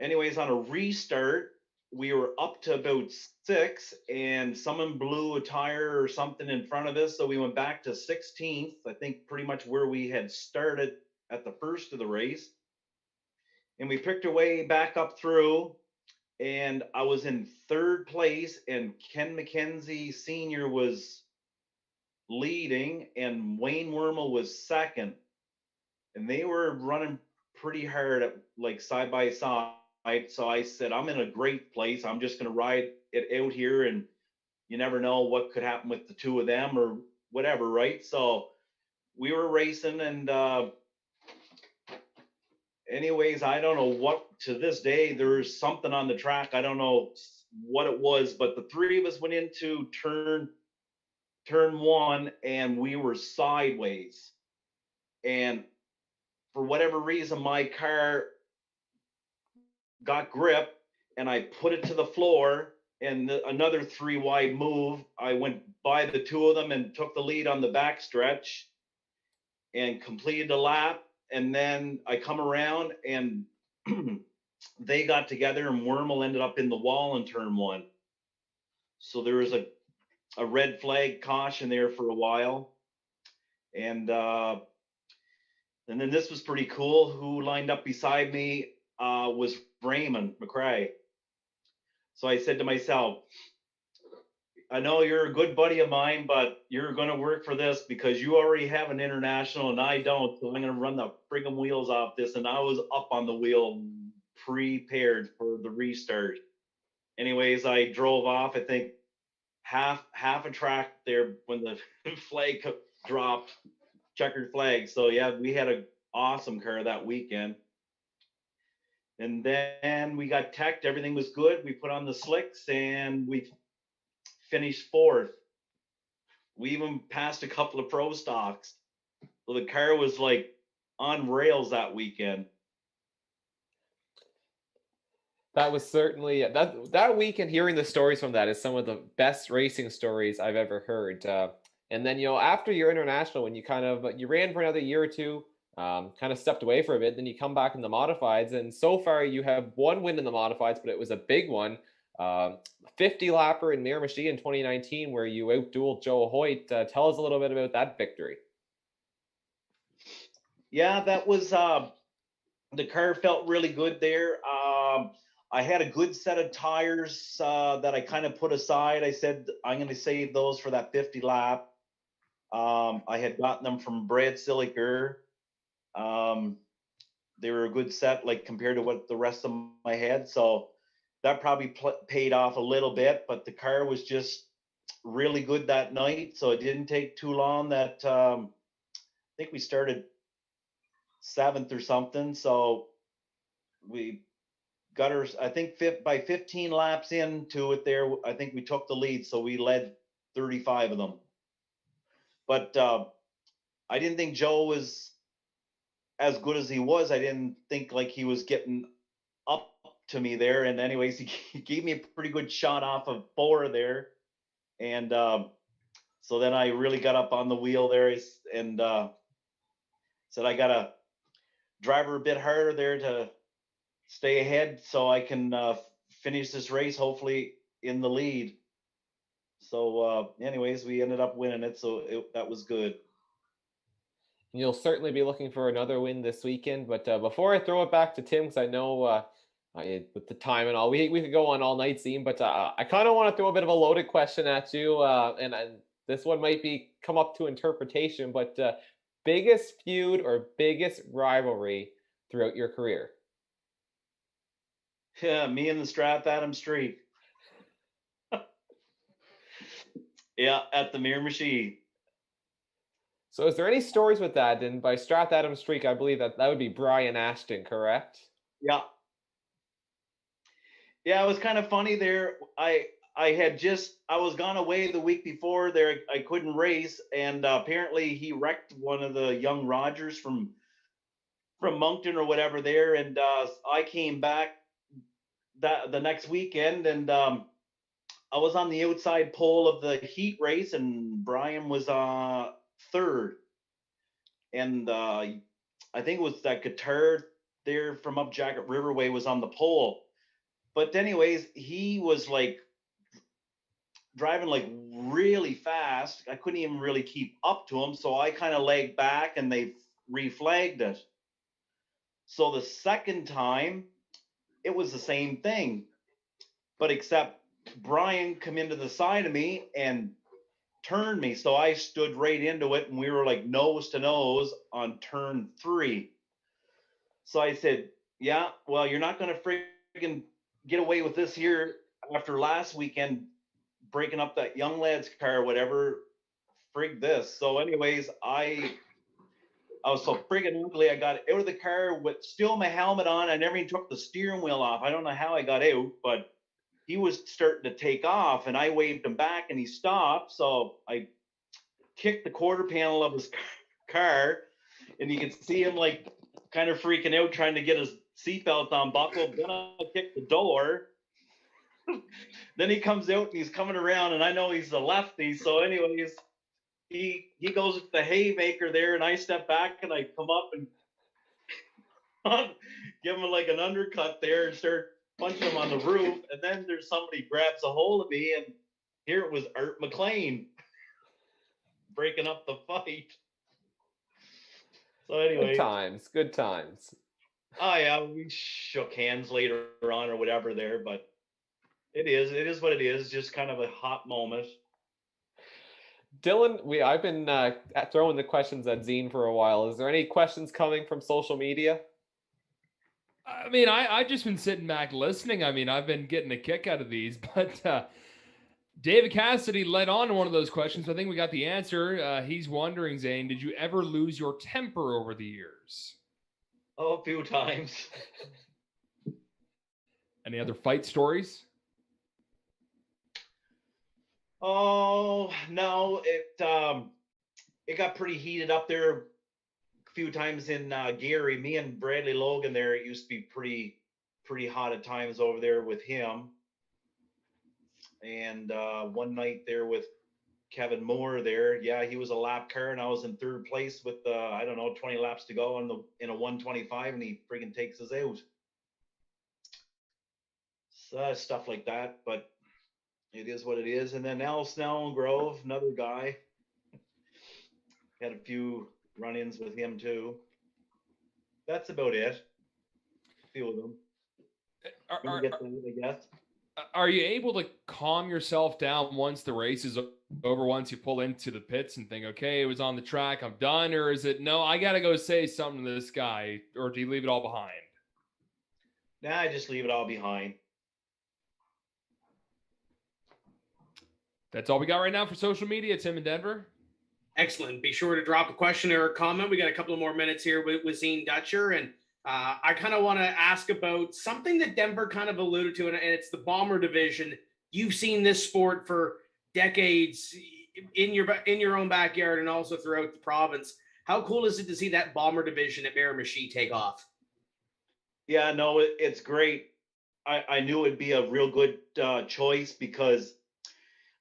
Speaker 6: anyways, on a restart, we were up to about 6, and someone blew a tire or something in front of us, so we went back to 16th. I think pretty much where we had started at the first of the race. And we picked our way back up through, and I was in 3rd place, and Ken McKenzie Sr. was leading, and Wayne Wormel was 2nd. And they were running pretty hard at like side by side. So I said, I'm in a great place. I'm just going to ride it out here, and you never know what could happen with the two of them or whatever, right? So we were racing, and anyways, I don't know what, to this day, there's something on the track. I don't know what it was, but the three of us went into turn 1, and we were sideways. And for whatever reason, my car got grip, and I put it to the floor, and another 3 wide move. I went by the two of them and took the lead on the back stretch and completed the lap. And then I come around, and they got together, and Wormel ended up in the wall in turn 1. So there was a red flag caution there for a while. And then this was pretty cool. Who lined up beside me was Raymond McRae. So I said to myself, I know you're a good buddy of mine, but you're going to work for this because you already have an international and I don't. So I'm going to run the friggin' wheels off this. And I was up on the wheel, prepared for the restart. Anyways, I drove off, I think half a track there when the flag dropped, checkered flag. So yeah, we had an awesome car that weekend. And then we got teched. Everything was good. We put on the slicks, and we finished 4th. We even passed a couple of pro stocks. So the car was like on rails that weekend.
Speaker 3: That was certainly that weekend. Hearing the stories from that is some of the best racing stories I've ever heard. And then after your international, when you ran for another year or two, kind of stepped away for a bit, then you come back in the modifieds, and so far you have 1 win in the modifieds, but it was a big one. 50 lapper in Miramichi in 2019, where you outdueled Joe Hoyt. Tell us a little bit about that victory.
Speaker 6: Yeah, that was the car felt really good there. I had a good set of tires that I kind of put aside. I said I'm going to save those for that 50 lap. I had gotten them from Brad Silliker. They were a good set, like compared to what the rest of them I had. So that probably paid off a little bit, but the car was just really good that night. So it didn't take too long that I think we started 7th or something. So we got her, I think by 15 laps into it there, I think we took the lead. So we led 35 of them. But I didn't think Joe was as good as he was. I didn't think like he was getting up to me there. And anyways, he gave me a pretty good shot off of 4 there. And so then I really got up on the wheel there and said I got to drive her a bit harder there to stay ahead so I can finish this race, hopefully in the lead. So anyways, we ended up winning it. So that was good.
Speaker 3: You'll certainly be looking for another win this weekend. But before I throw it back to Tim, because I know with the time and all, we could go on all night, Zean, but I kind of want to throw a bit of a loaded question at you. And this one might come up to interpretation, but biggest feud or biggest rivalry throughout your career?
Speaker 6: Yeah, me and the Strathadam Streak. Yeah, at the Miramichi.
Speaker 3: So is there any stories with that? And by Strathadam Streak, I believe that would be Brian Ashton, correct?
Speaker 6: Yeah. Yeah, it was kind of funny there. I was gone away the week before there. I couldn't race, and apparently he wrecked one of the young Rogers from Moncton or whatever there, and I came back the next weekend, and I was on the outside pole of the heat race, and Brian was third, and I think it was that guitar there from up Jacket Riverway was on the pole. But anyways, he was like driving like really fast. I couldn't even really keep up to him, so I kind of lagged back, and they reflagged it. So the second time, it was the same thing, but except Brian come into the side of me and turned me, so I stood right into it, and we were like nose to nose on turn 3. So I said, yeah, well, you're not going to friggin' get away with this here after last weekend breaking up that young lad's car or whatever. Frig this. So anyways, I was so friggin' ugly. I got out of the car with still my helmet on. I never even took the steering wheel off. I don't know how I got out, but he was starting to take off, and I waved him back, and he stopped. So I kicked the quarter panel of his car, and you could see him like kind of freaking out, trying to get his seatbelt unbuckled. Then I kicked the door. Then he comes out, and he's coming around, and I know he's a lefty. So anyways, he goes with the haymaker there, and I step back, and I come up and give him like an undercut there and start punching him on the roof. And then there's somebody grabs a hold of me, and here it was Art McLean breaking up the fight. So anyway,
Speaker 3: good times.
Speaker 6: Oh yeah, we shook hands later on or whatever there, but it is what it is. Just kind of a hot moment.
Speaker 3: Dylan, I've been throwing the questions at Zean for a while. Is there any questions coming from social media?
Speaker 4: I mean, I've just been sitting back listening. I mean, I've been getting a kick out of these, but David Cassidy led on to one of those questions. I think we got the answer. He's wondering, Zane, did you ever lose your temper over the years?
Speaker 6: Oh, a few times.
Speaker 4: Any other fight stories?
Speaker 6: Oh no, it got pretty heated up there a few times in Gary. Me and Bradley Logan there, it used to be pretty hot at times over there with him. And one night there with Kevin Moore there, yeah, he was a lap car, and I was in third place with 20 laps to go in a 125, and he friggin' takes us out. So stuff like that, but it is what it is. And then Al Snell Grove, another guy, had a few run-ins with him too. That's about it. A few of them. I guess.
Speaker 4: Are you able to calm yourself down once the race is over, once you pull into the pits and think, okay, it was on the track, I'm done? Or is it, no, I got to go say something to this guy? Or do you leave it all behind?
Speaker 6: Nah, I just leave it all behind.
Speaker 4: That's all we got right now for social media. Tim in Denver.
Speaker 2: Excellent. Be sure to drop a question or a comment. We got a couple of more minutes here with Zean Dutcher. And I kind of want to ask about something that Denver kind of alluded to, and it's the bomber division. You've seen this sport for decades in your own backyard and also throughout the province. How cool is it to see that bomber division at Miramichi take off?
Speaker 6: Yeah, no, it's great. I knew it'd be a real good choice because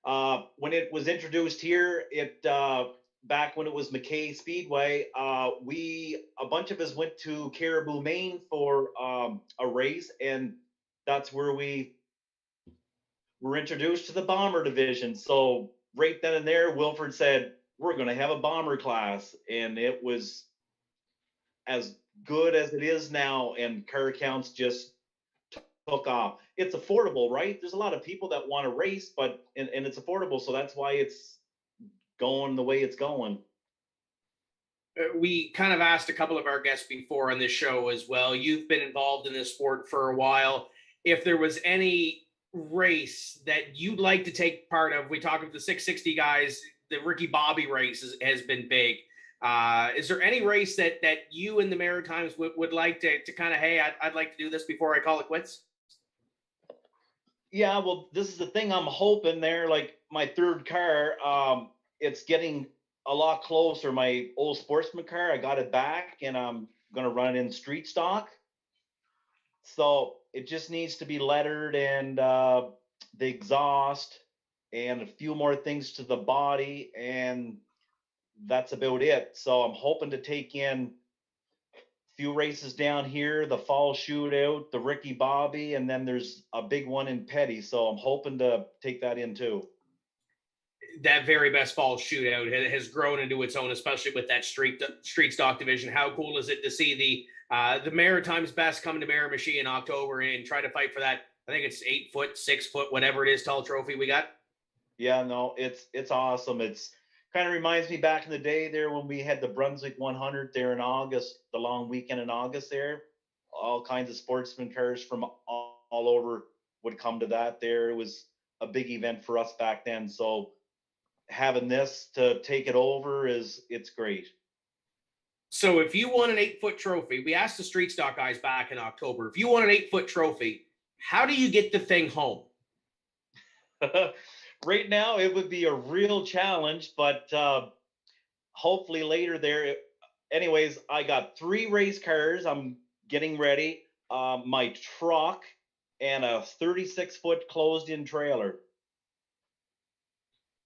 Speaker 6: when it was introduced here, back when it was McKay Speedway, a bunch of us went to Caribou, Maine for a race, and that's where we were introduced to the bomber division. So right then and there, Wilford said, we're going to have a bomber class, and it was as good as it is now, and car counts just took off. It's affordable, right? There's a lot of people that want to race, but and it's affordable, so that's why it's going the way it's going.
Speaker 2: We kind of asked a couple of our guests before on this show as well. You've been involved in this sport for a while. If there was any race that you'd like to take part of, we talk of the 660 guys, the Ricky Bobby race has been big. Is there any race that you in the Maritimes would like to kind of, hey, I'd like to do this before I call it quits?
Speaker 6: Yeah, well, this is the thing. I'm hoping there, like my third car, it's getting a lot closer. My old Sportsman car, I got it back, and I'm gonna run it in street stock. So it just needs to be lettered, and the exhaust and a few more things to the body, and that's about it. So I'm hoping to take in a few races down here, the fall shootout, the Ricky Bobby, and then there's a big one in Petty. So I'm hoping to take that in too.
Speaker 2: That very best fall shootout has grown into its own, especially with that street stock division. How cool is it to see the Maritime's best coming to Miramichi in October and try to fight for that? I think it's 8 foot, 6 foot, whatever it is, tall trophy we got.
Speaker 6: Yeah, no, it's awesome. It's kind of reminds me back in the day there when we had the Brunswick 100 there in August, the long weekend in August there. All kinds of sportsman cars from all over would come to that there. It was a big event for us back then. So having this to take it over it's great.
Speaker 2: So if you won an 8 foot trophy, we asked the street stock guys back in October, if you won an 8 foot trophy, how do you get the thing home?
Speaker 6: Right now, it would be a real challenge, but hopefully later there. Anyways, I got 3 race cars. I'm getting ready. My truck and a 36-foot closed-in trailer.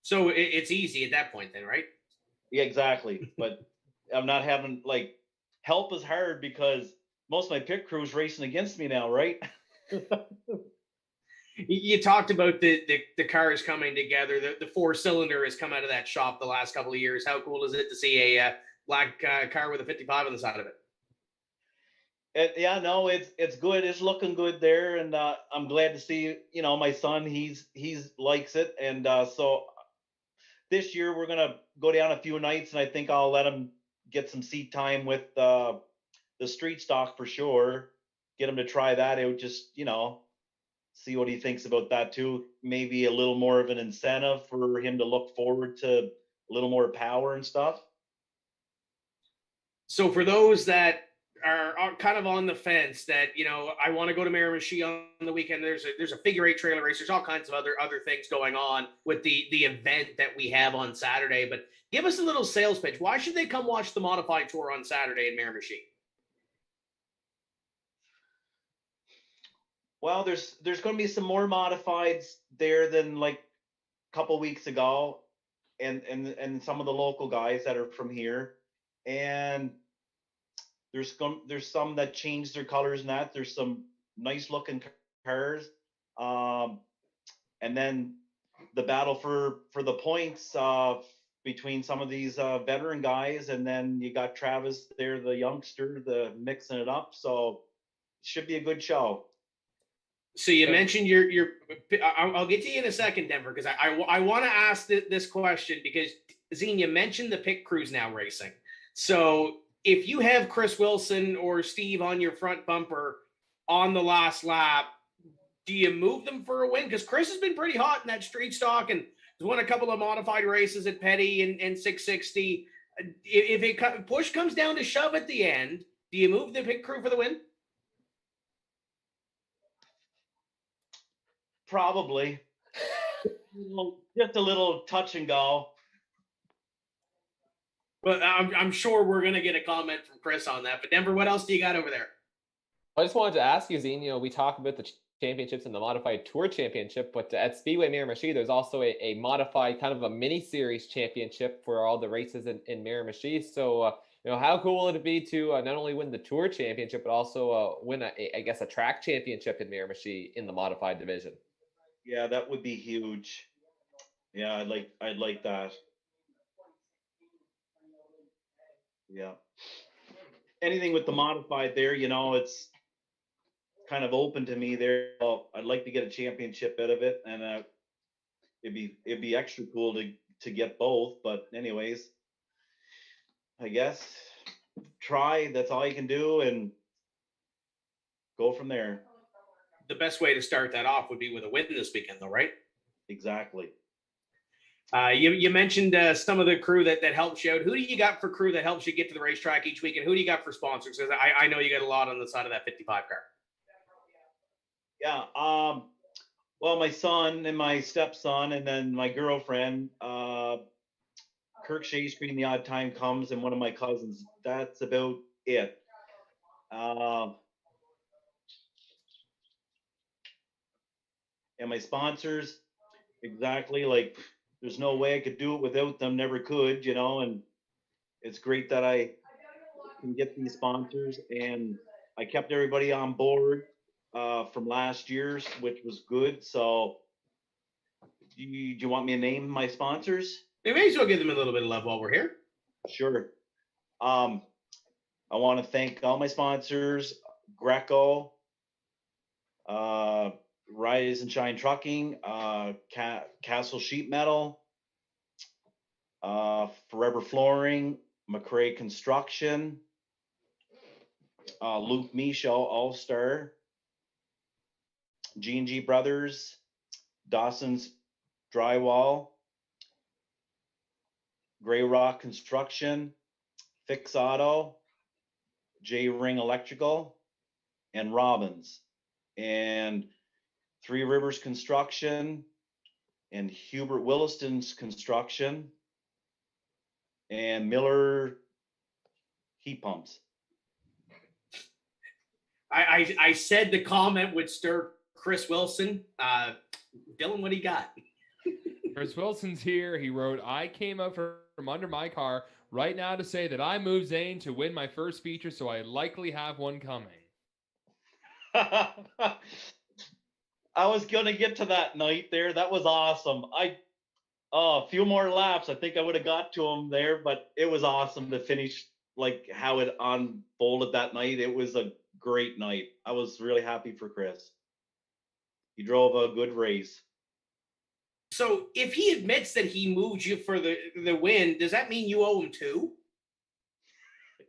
Speaker 2: So it's easy at that point then, right?
Speaker 6: Yeah, exactly. But I'm not having, like, help is hard because most of my pit crew's racing against me now, right?
Speaker 2: You talked about the cars coming together. The 4-cylinder has come out of that shop the last couple of years. How cool is it to see a black car with a 55 on the side of it?
Speaker 6: Yeah, no, it's good. It's looking good there, and I'm glad to see. My son, he's likes it, and so this year we're gonna go down a few nights, and I think I'll let him get some seat time with the street stock for sure. Get him to try that out. Just see what he thinks about that too. Maybe a little more of an incentive for him to look forward to a little more power and stuff.
Speaker 2: So for those that are kind of on the fence that, I want to go to Miramichi on the weekend, there's a figure 8 trailer race. There's all kinds of other things going on with the event that we have on Saturday. But give us a little sales pitch. Why should they come watch the Modified Tour on Saturday in Miramichi?
Speaker 6: Well, there's going to be some more modifieds there than like a couple weeks ago, and some of the local guys that are from here, and there's some that changed their colors and that. There's some nice looking cars, and then the battle for the points between some of these veteran guys, and then you got Travis there, the youngster, the mixing it up. So it should be a good show.
Speaker 2: So you mentioned your. I'll get to you in a second, Denver, because I want to ask this question because Zean, you mentioned the pit crews now racing. So if you have Chris Wilson or Steve on your front bumper on the last lap, do you move them for a win? Because Chris has been pretty hot in that street stock and has won a couple of modified races at Petty and 660. If push comes down to shove at the end, do you move the pit crew for the win?
Speaker 6: Probably. Just a little touch and go.
Speaker 2: Well, I'm sure we're going to get a comment from Chris on that. But Denver, what else do you got over there?
Speaker 3: I just wanted to ask you, Zean, we talk about the championships and the modified tour championship, but at Speedway Miramichi, there's also a modified kind of a mini series championship for all the races in Miramichi. So, how cool would it be to not only win the tour championship, but also win a track championship in Miramichi in the modified division?
Speaker 6: Yeah, that would be huge. Yeah, I'd like that. Yeah. Anything with the modified there, it's kind of open to me there. I'd like to get a championship out of it, and it'd be extra cool to get both. But anyways, I guess try. That's all you can do, and go from there.
Speaker 2: The best way to start that off would be with a win this weekend, though, right?
Speaker 6: Exactly.
Speaker 2: You mentioned some of the crew that helps you out. Who do you got for crew that helps you get to the racetrack each week, and who do you got for sponsors? Because I know you got a lot on the side of that 55 car.
Speaker 6: Yeah. Well, my son and my stepson, and then my girlfriend, Kirk Shea Screen, the odd time comes, and one of my cousins. That's about it. And my sponsors, exactly, like there's no way I could do it without them, never could, and it's great that I can get these sponsors, and I kept everybody on board from last year's, which was good. So do you want me to name my sponsors?
Speaker 2: We may as well give them a little bit of love while we're here.
Speaker 6: Sure. I want to thank all my sponsors: Greco, Rise and Shine Trucking, Castle Sheet Metal, Forever Flooring, McRae Construction, Luke Misha, All Star, G&G Brothers, Dawson's Drywall, Gray Rock Construction, Fix Auto, J Ring Electrical, and Robbins, and Three Rivers Construction, and Hubert Williston's Construction, and Miller Heat Pumps.
Speaker 2: I said the comment would stir Chris Wilson. Dylan, what do you got?
Speaker 4: Chris Wilson's here. He wrote, I came up from under my car right now to say that I moved Zane to win my first feature, so I likely have one coming.
Speaker 6: I was going to get to that night there. That was awesome. A few more laps, I think I would have got to him there, but it was awesome to finish like how it unfolded that night. It was a great night. I was really happy for Chris. He drove a good race.
Speaker 2: So if he admits that he moved you for the win, does that mean you owe him two?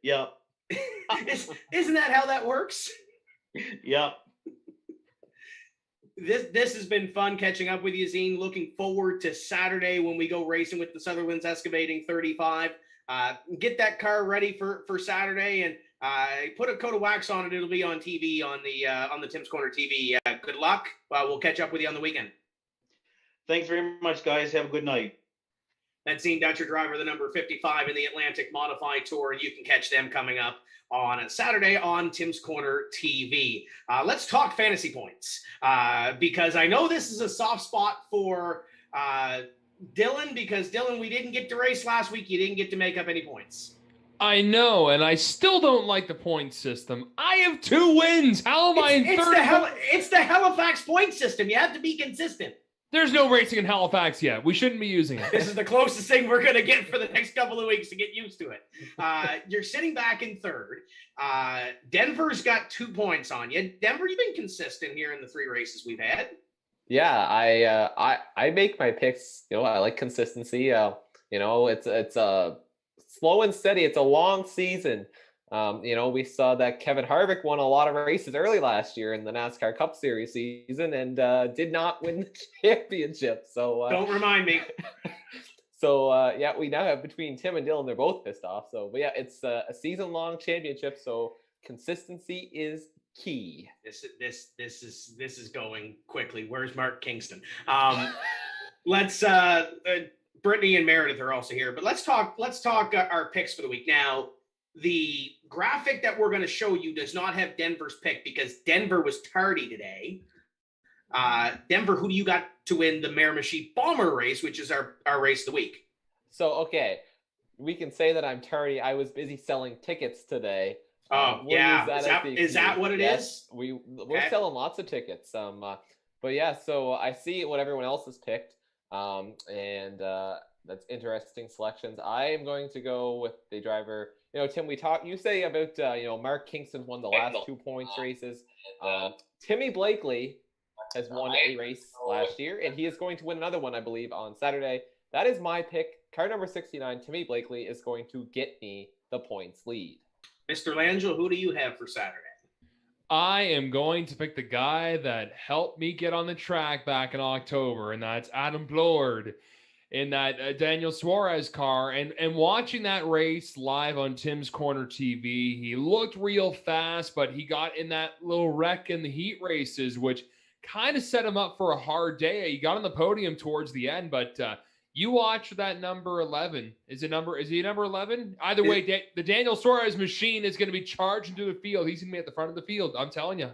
Speaker 6: Yep.
Speaker 2: Isn't that how that works?
Speaker 6: Yep.
Speaker 2: This has been fun catching up with you, Zean. Looking forward to Saturday when we go racing with the Sutherland's Excavating 35. Get that car ready for Saturday, and put a coat of wax on it. It'll be on TV on the Tim's Corner TV. Good luck. We'll catch up with you on the weekend.
Speaker 6: Thanks very much, guys. Have a good night.
Speaker 2: That's Zean Dutcher, driver, the number 55 in the Atlantic Modified Tour. You can catch them coming up on Saturday on Tim's Corner TV. Let's talk fantasy points, because I know this is a soft spot for Dylan, because Dylan, we didn't get to race last week. You didn't get to make up any points.
Speaker 4: I know, and I still don't like the point system. I have 2 wins. How am I in third?
Speaker 2: It's the Halifax point system. You have to be consistent.
Speaker 4: There's no racing in Halifax yet. We shouldn't be using it.
Speaker 2: This is the closest thing we're going to get for the next couple of weeks to get used to it. You're sitting back in third. Denver's got 2 points on you. Denver, you've been consistent here in the 3 races we've had.
Speaker 3: Yeah, I make my picks. I like consistency. It's a slow and steady. It's a long season. We saw that Kevin Harvick won a lot of races early last year in the NASCAR Cup Series season and did not win the championship. So
Speaker 2: don't remind me.
Speaker 3: So we now have, between Tim and Dylan, they're both pissed off. So, but yeah, it's a season-long championship. So consistency is key.
Speaker 2: This is going quickly. Where's Mark Kingston? Let's Brittany and Meredith are also here, but let's talk our picks for the week. Now, the graphic that we're going to show you does not have Denver's pick because Denver was tardy today. Denver, who do you got to win the Miramichi Bomber race, which is our race of the week?
Speaker 3: So, okay, we can say that I'm tardy. I was busy selling tickets today.
Speaker 2: Is that what it is?
Speaker 3: We're selling lots of tickets. But yeah, so I see what everyone else has picked. And that's interesting selections. I am going to go with the driver. Tim, you say about, Mark Kingston won the last 2 points races. Timmy Blakely has won a race last year, and he is going to win another one, I believe, on Saturday. That is my pick. Car number 69, Timmy Blakely, is going to get me the points lead.
Speaker 2: Mr. Langell, who do you have for Saturday?
Speaker 4: I am going to pick the guy that helped me get on the track back in October, and that's Adam Blord in that Daniel Suarez car. And watching that race live on Tim's Corner TV, he looked real fast, but he got in that little wreck in the heat races, which kind of set him up for a hard day. He got on the podium towards the end, but you watch that number 11. Is he number 11? Either way, the Daniel Suarez machine is going to be charged into the field. He's going to be at the front of the field. I'm telling you.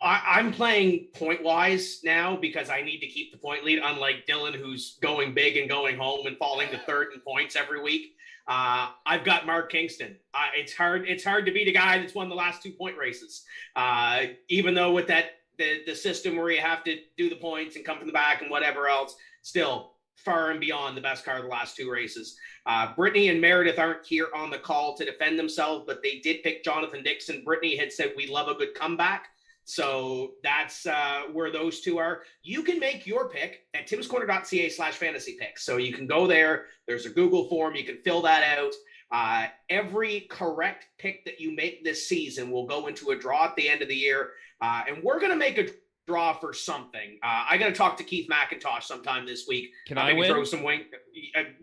Speaker 2: I'm playing point-wise now because I need to keep the point lead, unlike Dylan, who's going big and going home and falling to third in points every week. I've got Mark Kingston. It's hard to beat a guy that's won the last 2-point races. Even though with that the system where you have to do the points and come from the back and whatever else, still far and beyond the best car of the last 2 races. Brittany and Meredith aren't here on the call to defend themselves, but they did pick Jonathan Dixon. Brittany had said we love a good comeback. So that's where those two are. You can make your pick at timscorner.ca/fantasy picks. So you can go there. There's a Google form. You can fill that out. Every correct pick that you make this season will go into a draw at the end of the year. And we're going to make a draw for something. I got to talk to Keith McIntosh sometime this week.
Speaker 4: Can I win?
Speaker 2: Throw some wing.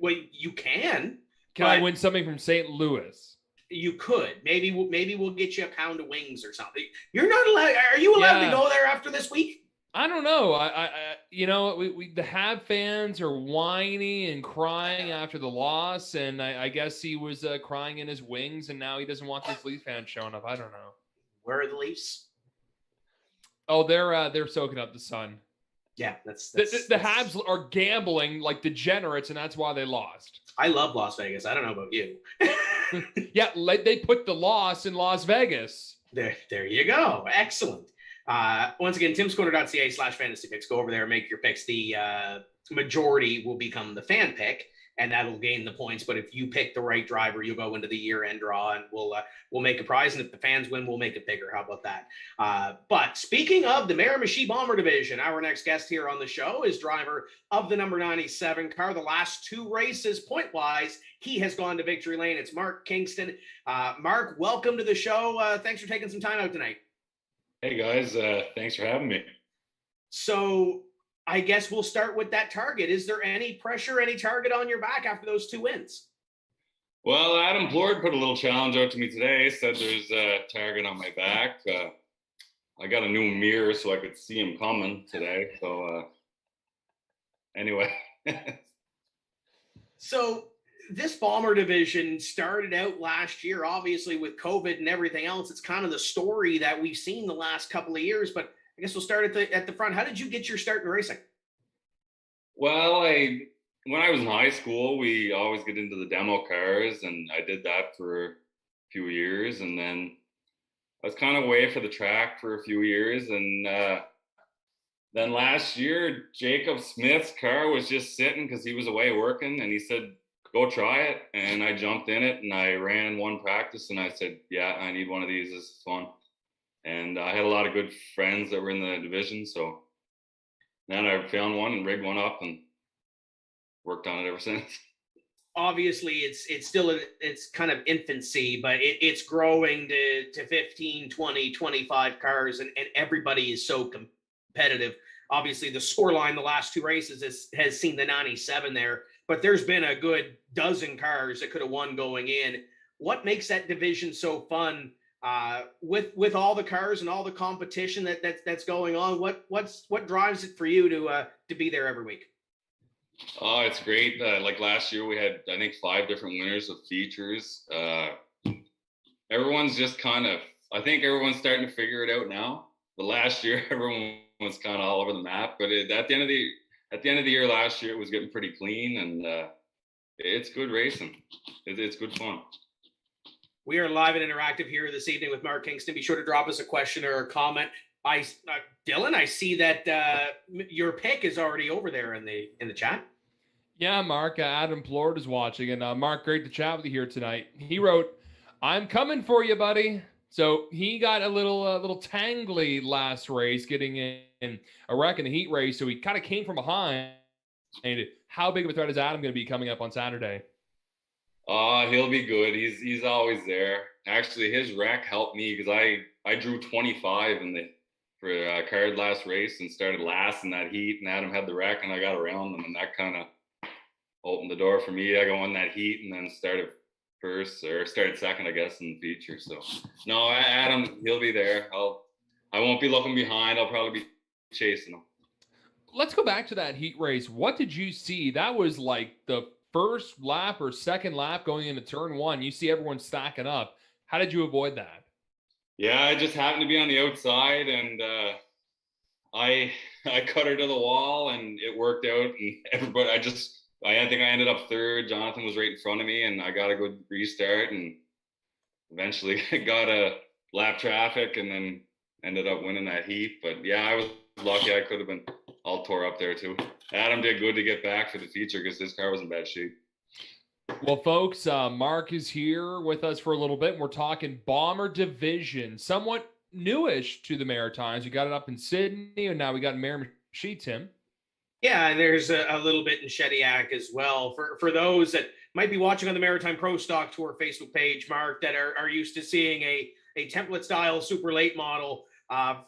Speaker 2: Well, you can.
Speaker 4: Can I win something from St. Louis?
Speaker 2: You could. Maybe we'll get you a pound of wings or something. You're not allowed. Are you allowed to go there after this week?
Speaker 4: I don't know. We the Hab fans are whiny and crying after the loss, and I guess he was crying in his wings, and now he doesn't want these Leaf fans showing up. I don't know.
Speaker 2: Where are the Leafs?
Speaker 4: Oh, they're soaking up the sun.
Speaker 2: Yeah, that's
Speaker 4: the Habs are gambling like degenerates, and that's why they lost.
Speaker 2: I love Las Vegas. I don't know about you.
Speaker 4: Yeah, they put the loss in Las Vegas.
Speaker 2: There you go. Excellent. Once again, timscorner.ca/fantasy picks. Go over there and make your picks. The majority will become the fan pick, and that'll gain the points. But if you pick the right driver, you'll go into the year-end draw, and we'll make a prize. And if the fans win, we'll make it bigger. How about that? But speaking of the Miramichi Bomber Division, our next guest here on the show is driver of the number 97 car. The last 2 races, point-wise, he has gone to victory lane. It's Mark Kingston. Mark, welcome to the show. Thanks for taking some time out tonight.
Speaker 7: Hey, guys. Thanks for having me.
Speaker 2: So I guess we'll start with that target. Is there any pressure, any target on your back after those 2 wins?
Speaker 7: Well, Adam Plord put a little challenge out to me today, said there's a target on my back. I got a new mirror so I could see him coming today. So anyway.
Speaker 2: So this Bomber division started out last year, obviously with COVID and everything else. It's kind of the story that we've seen the last couple of years, but I guess we'll start at the front. How did you get your start in racing?
Speaker 7: Well, when I was in high school, we always get into the demo cars, and I did that for a few years, and then I was kind of away for the track for a few years, and then last year, Jacob Smith's car was just sitting because he was away working, and he said, go try it. And I jumped in it, and I ran 1 practice, and I said, yeah, I need one of these. This is fun. And I had a lot of good friends that were in the division. So then I found one and rigged one up and worked on it ever since.
Speaker 2: Obviously, it's still it's kind of infancy, but it's growing to 15, 20, 25 cars, and everybody is so competitive. Obviously, the scoreline the last 2 races has seen the 97 there, but there's been a good dozen cars that could have won going in. What makes that division so fun with all the cars and all the competition that's going on? What drives it for you to be there every week?
Speaker 7: Oh, it's great. Like last year, we had, I think, 5 different winners of features. Everyone's just I think everyone's starting to figure it out now. But last year, everyone was kind of all over the map. But at the end of the year last year, it was getting pretty clean, and it's good racing. It's good fun.
Speaker 2: We are live and interactive here this evening with Mark Kingston. Be sure to drop us a question or a comment. Dylan, I see that your pick is already over there in the chat.
Speaker 4: Yeah, Mark, Adam Plord is watching. And Mark, great to chat with you here tonight. He wrote, I'm coming for you, buddy. So he got a little tangly last race, getting in a wreck in the heat race. So he kind of came from behind. And how big of a threat is Adam going to be coming up on Saturday?
Speaker 7: He'll be good. He's always there. Actually, his wreck helped me because I drew 25 for card last race and started last in that heat, and Adam had the wreck, and I got around them, and that kind of opened the door for me. I go in that heat and then started second, I guess, in the feature. So no, Adam, he'll be there. I won't be looking behind. I'll probably be chasing them.
Speaker 4: Let's go back to that heat race. What did you see? That was like the first lap or second lap going into turn one. You see everyone stacking up. How did you avoid that?
Speaker 7: Yeah, I just happened to be on the outside, and I cut her to the wall, and it worked out. And everybody, I think I ended up third. Jonathan was right in front of me, and I got a good restart, and eventually got a lap traffic, and then ended up winning that heat. But yeah, I was lucky. I could have been all tore up there too. Adam did good to get back for the feature because his car was in bad shape.
Speaker 4: Well, folks, Mark is here with us for a little bit, and we're talking Bomber Division, somewhat newish to the Maritimes. We got it up in Sydney, and now we got Miramichi, Tim.
Speaker 2: Yeah, and there's a little bit in Shediac as well. For those that might be watching on the Maritime Pro Stock Tour Facebook page, Mark, that are used to seeing a template-style super late model,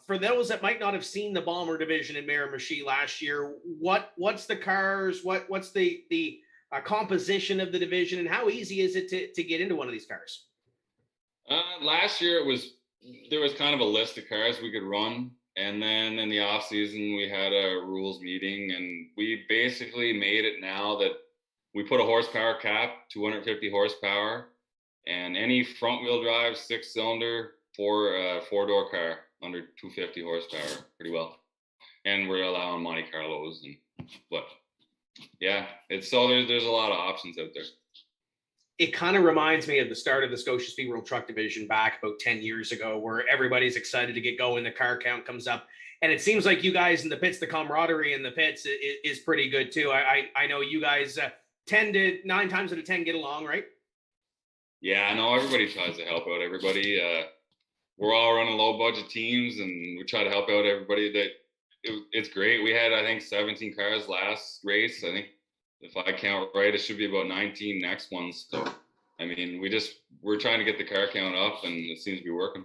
Speaker 2: for those that might not have seen the Bomber Division in Miramichi last year, what's the cars, what's the composition of the division, and how easy is it to get into one of these cars?
Speaker 7: Last year there was kind of a list of cars we could run, and then in the off season we had a rules meeting, and we basically made it now that we put a horsepower cap, 250 horsepower, and any front wheel drive 6-cylinder four-door car under 250 horsepower pretty well, and we're allowing Monte Carlos but yeah, there's a lot of options out there.
Speaker 2: It kind of reminds me of the start of the Scotia Speed World Truck Division back about 10 years ago, where everybody's excited to get going. The car count comes up, and it seems like you guys in the pits, the camaraderie in the pits is pretty good too. I know you guys 9 times out of 10 get along, right?
Speaker 7: Yeah, I know everybody tries to help out everybody. We're all running low budget teams, and we try to help out everybody. It's great. We had, I think, 17 cars last race. I think if I count right, it should be about 19 next ones. So, I mean, we're trying to get the car count up, and it seems to be working.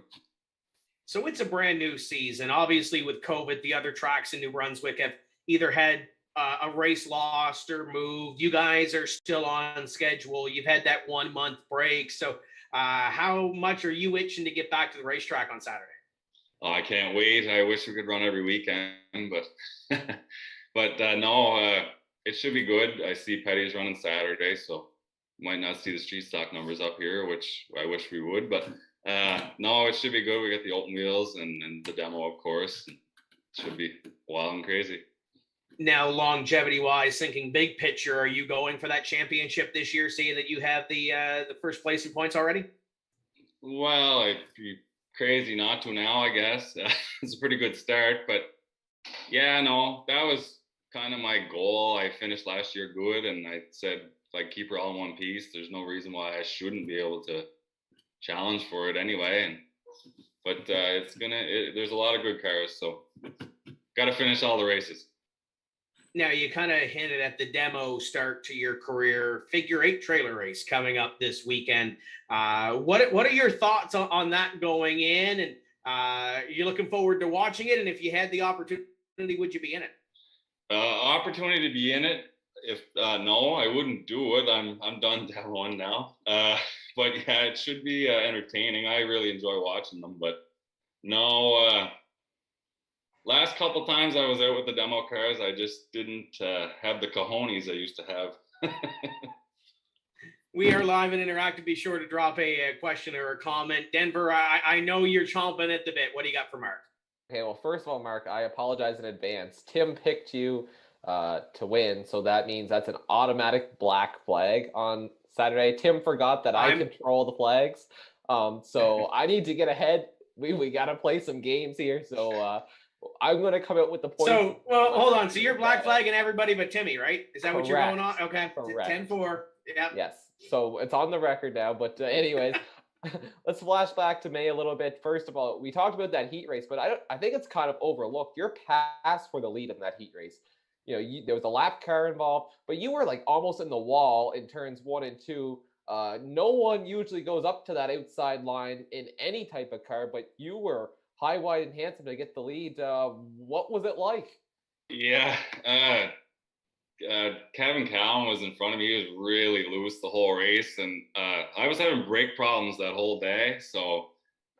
Speaker 2: So it's a brand new season. Obviously, with COVID, the other tracks in New Brunswick have either had a race lost or moved. You guys are still on schedule. You've had that 1 month break. So how much are you itching to get back to the racetrack on Saturday?
Speaker 7: Oh, I can't wait. I wish we could run every weekend, but no, it should be good. I see Petty's running Saturday, so might not see the street stock numbers up here, which I wish we would, but no, it should be good. We got the open wheels and the demo, of course. It should be wild and crazy.
Speaker 2: Now, longevity-wise, thinking big picture, are you going for that championship this year, seeing that you have the first place in points already?
Speaker 7: Well, it'd be crazy not to now, I guess. It's a pretty good start, but yeah, no, that was kind of my goal. I finished last year good, and I said if I keep her all in one piece, there's no reason why I shouldn't be able to challenge for it anyway. But there's a lot of good cars, so got to finish all the races.
Speaker 2: Now, you kind of hinted at the demo start to your career. Figure 8 trailer race coming up this weekend. What are your thoughts on that going in? And you're looking forward to watching it? And if you had the opportunity, would you be in it?
Speaker 7: Opportunity to be in it. If no, I wouldn't do it. I'm done demoing now. But yeah, it should be entertaining. I really enjoy watching them. But no. Last couple times I was out with the demo cars, I just didn't have the cojones I used to have.
Speaker 2: We are live and interactive. Be sure to drop a question or a comment. Denver, I know you're chomping at the bit. What do you got for Mark?
Speaker 3: Okay, well, first of all, Mark, I apologize in advance. Tim picked you to win, so that means that's an automatic black flag on Saturday. Tim forgot that I control the flags, so I need to get ahead. We got to play some games here, so I'm going to come out with the points.
Speaker 2: So, well, hold on. So you're black flagging everybody but Timmy, right? Is that what you're going on? Okay.
Speaker 3: Correct.
Speaker 2: 10-4. Yeah.
Speaker 3: Yes. So it's on the record now. But anyways, let's flash back to May a little bit. First of all, we talked about that heat race, but I think it's kind of overlooked. Your pass for the lead in that heat race. You know, there was a lap car involved, but you were like almost in the wall in turns 1 and 2. No one usually goes up to that outside line in any type of car, but you were high, wide, and handsome to get the lead. What was it like?
Speaker 7: Yeah, Kevin Cowan was in front of me. He was really loose the whole race, and I was having brake problems that whole day, so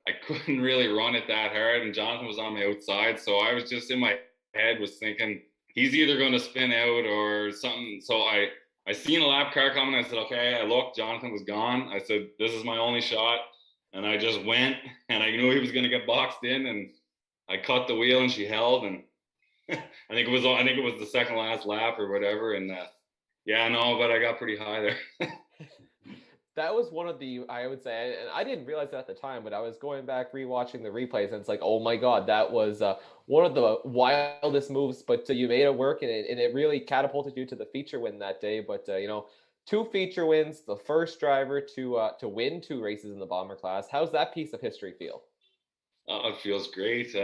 Speaker 7: I couldn't really run it that hard, and Jonathan was on my outside, so I was just in my head was thinking he's either going to spin out or something. So I seen a lap car coming. I said, okay. I looked, Jonathan was gone. I said, this is my only shot. And I just went, and I knew he was going to get boxed in, and I cut the wheel, and she held, and I think it was the second last lap or whatever. And but I got pretty high there.
Speaker 3: That was one of the, I would say, and I didn't realize that at the time, but I was going back rewatching the replays, and it's like, oh my God, that was one of the wildest moves. But you made it work, and it really catapulted you to the feature win that day. But 2 feature wins, the first driver to win 2 races in the bomber class. How's that piece of history feel?
Speaker 7: It feels great.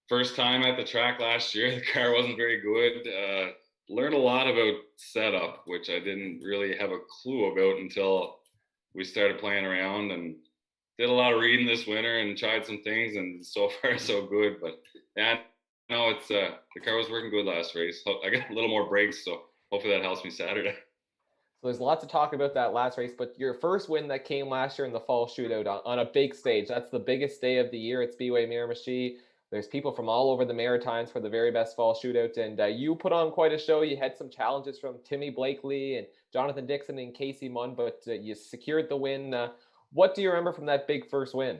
Speaker 7: First time at the track last year, the car wasn't very good. Learned a lot about setup, which I didn't really have a clue about until we started playing around, and did a lot of reading this winter and tried some things, and so far so good. But it's the car was working good last race. I got a little more brakes, so hopefully that helps me Saturday.
Speaker 3: So there's lots of talk about that last race, but your first win that came last year in the fall shootout on a big stage, that's the biggest day of the year at Speedway Miramichi. There's people from all over the Maritimes for the very best fall shootout, and you put on quite a show. You had some challenges from Timmy Blakely and Jonathan Dixon and Casey Munn, but you secured the win. What do you remember from that big first win?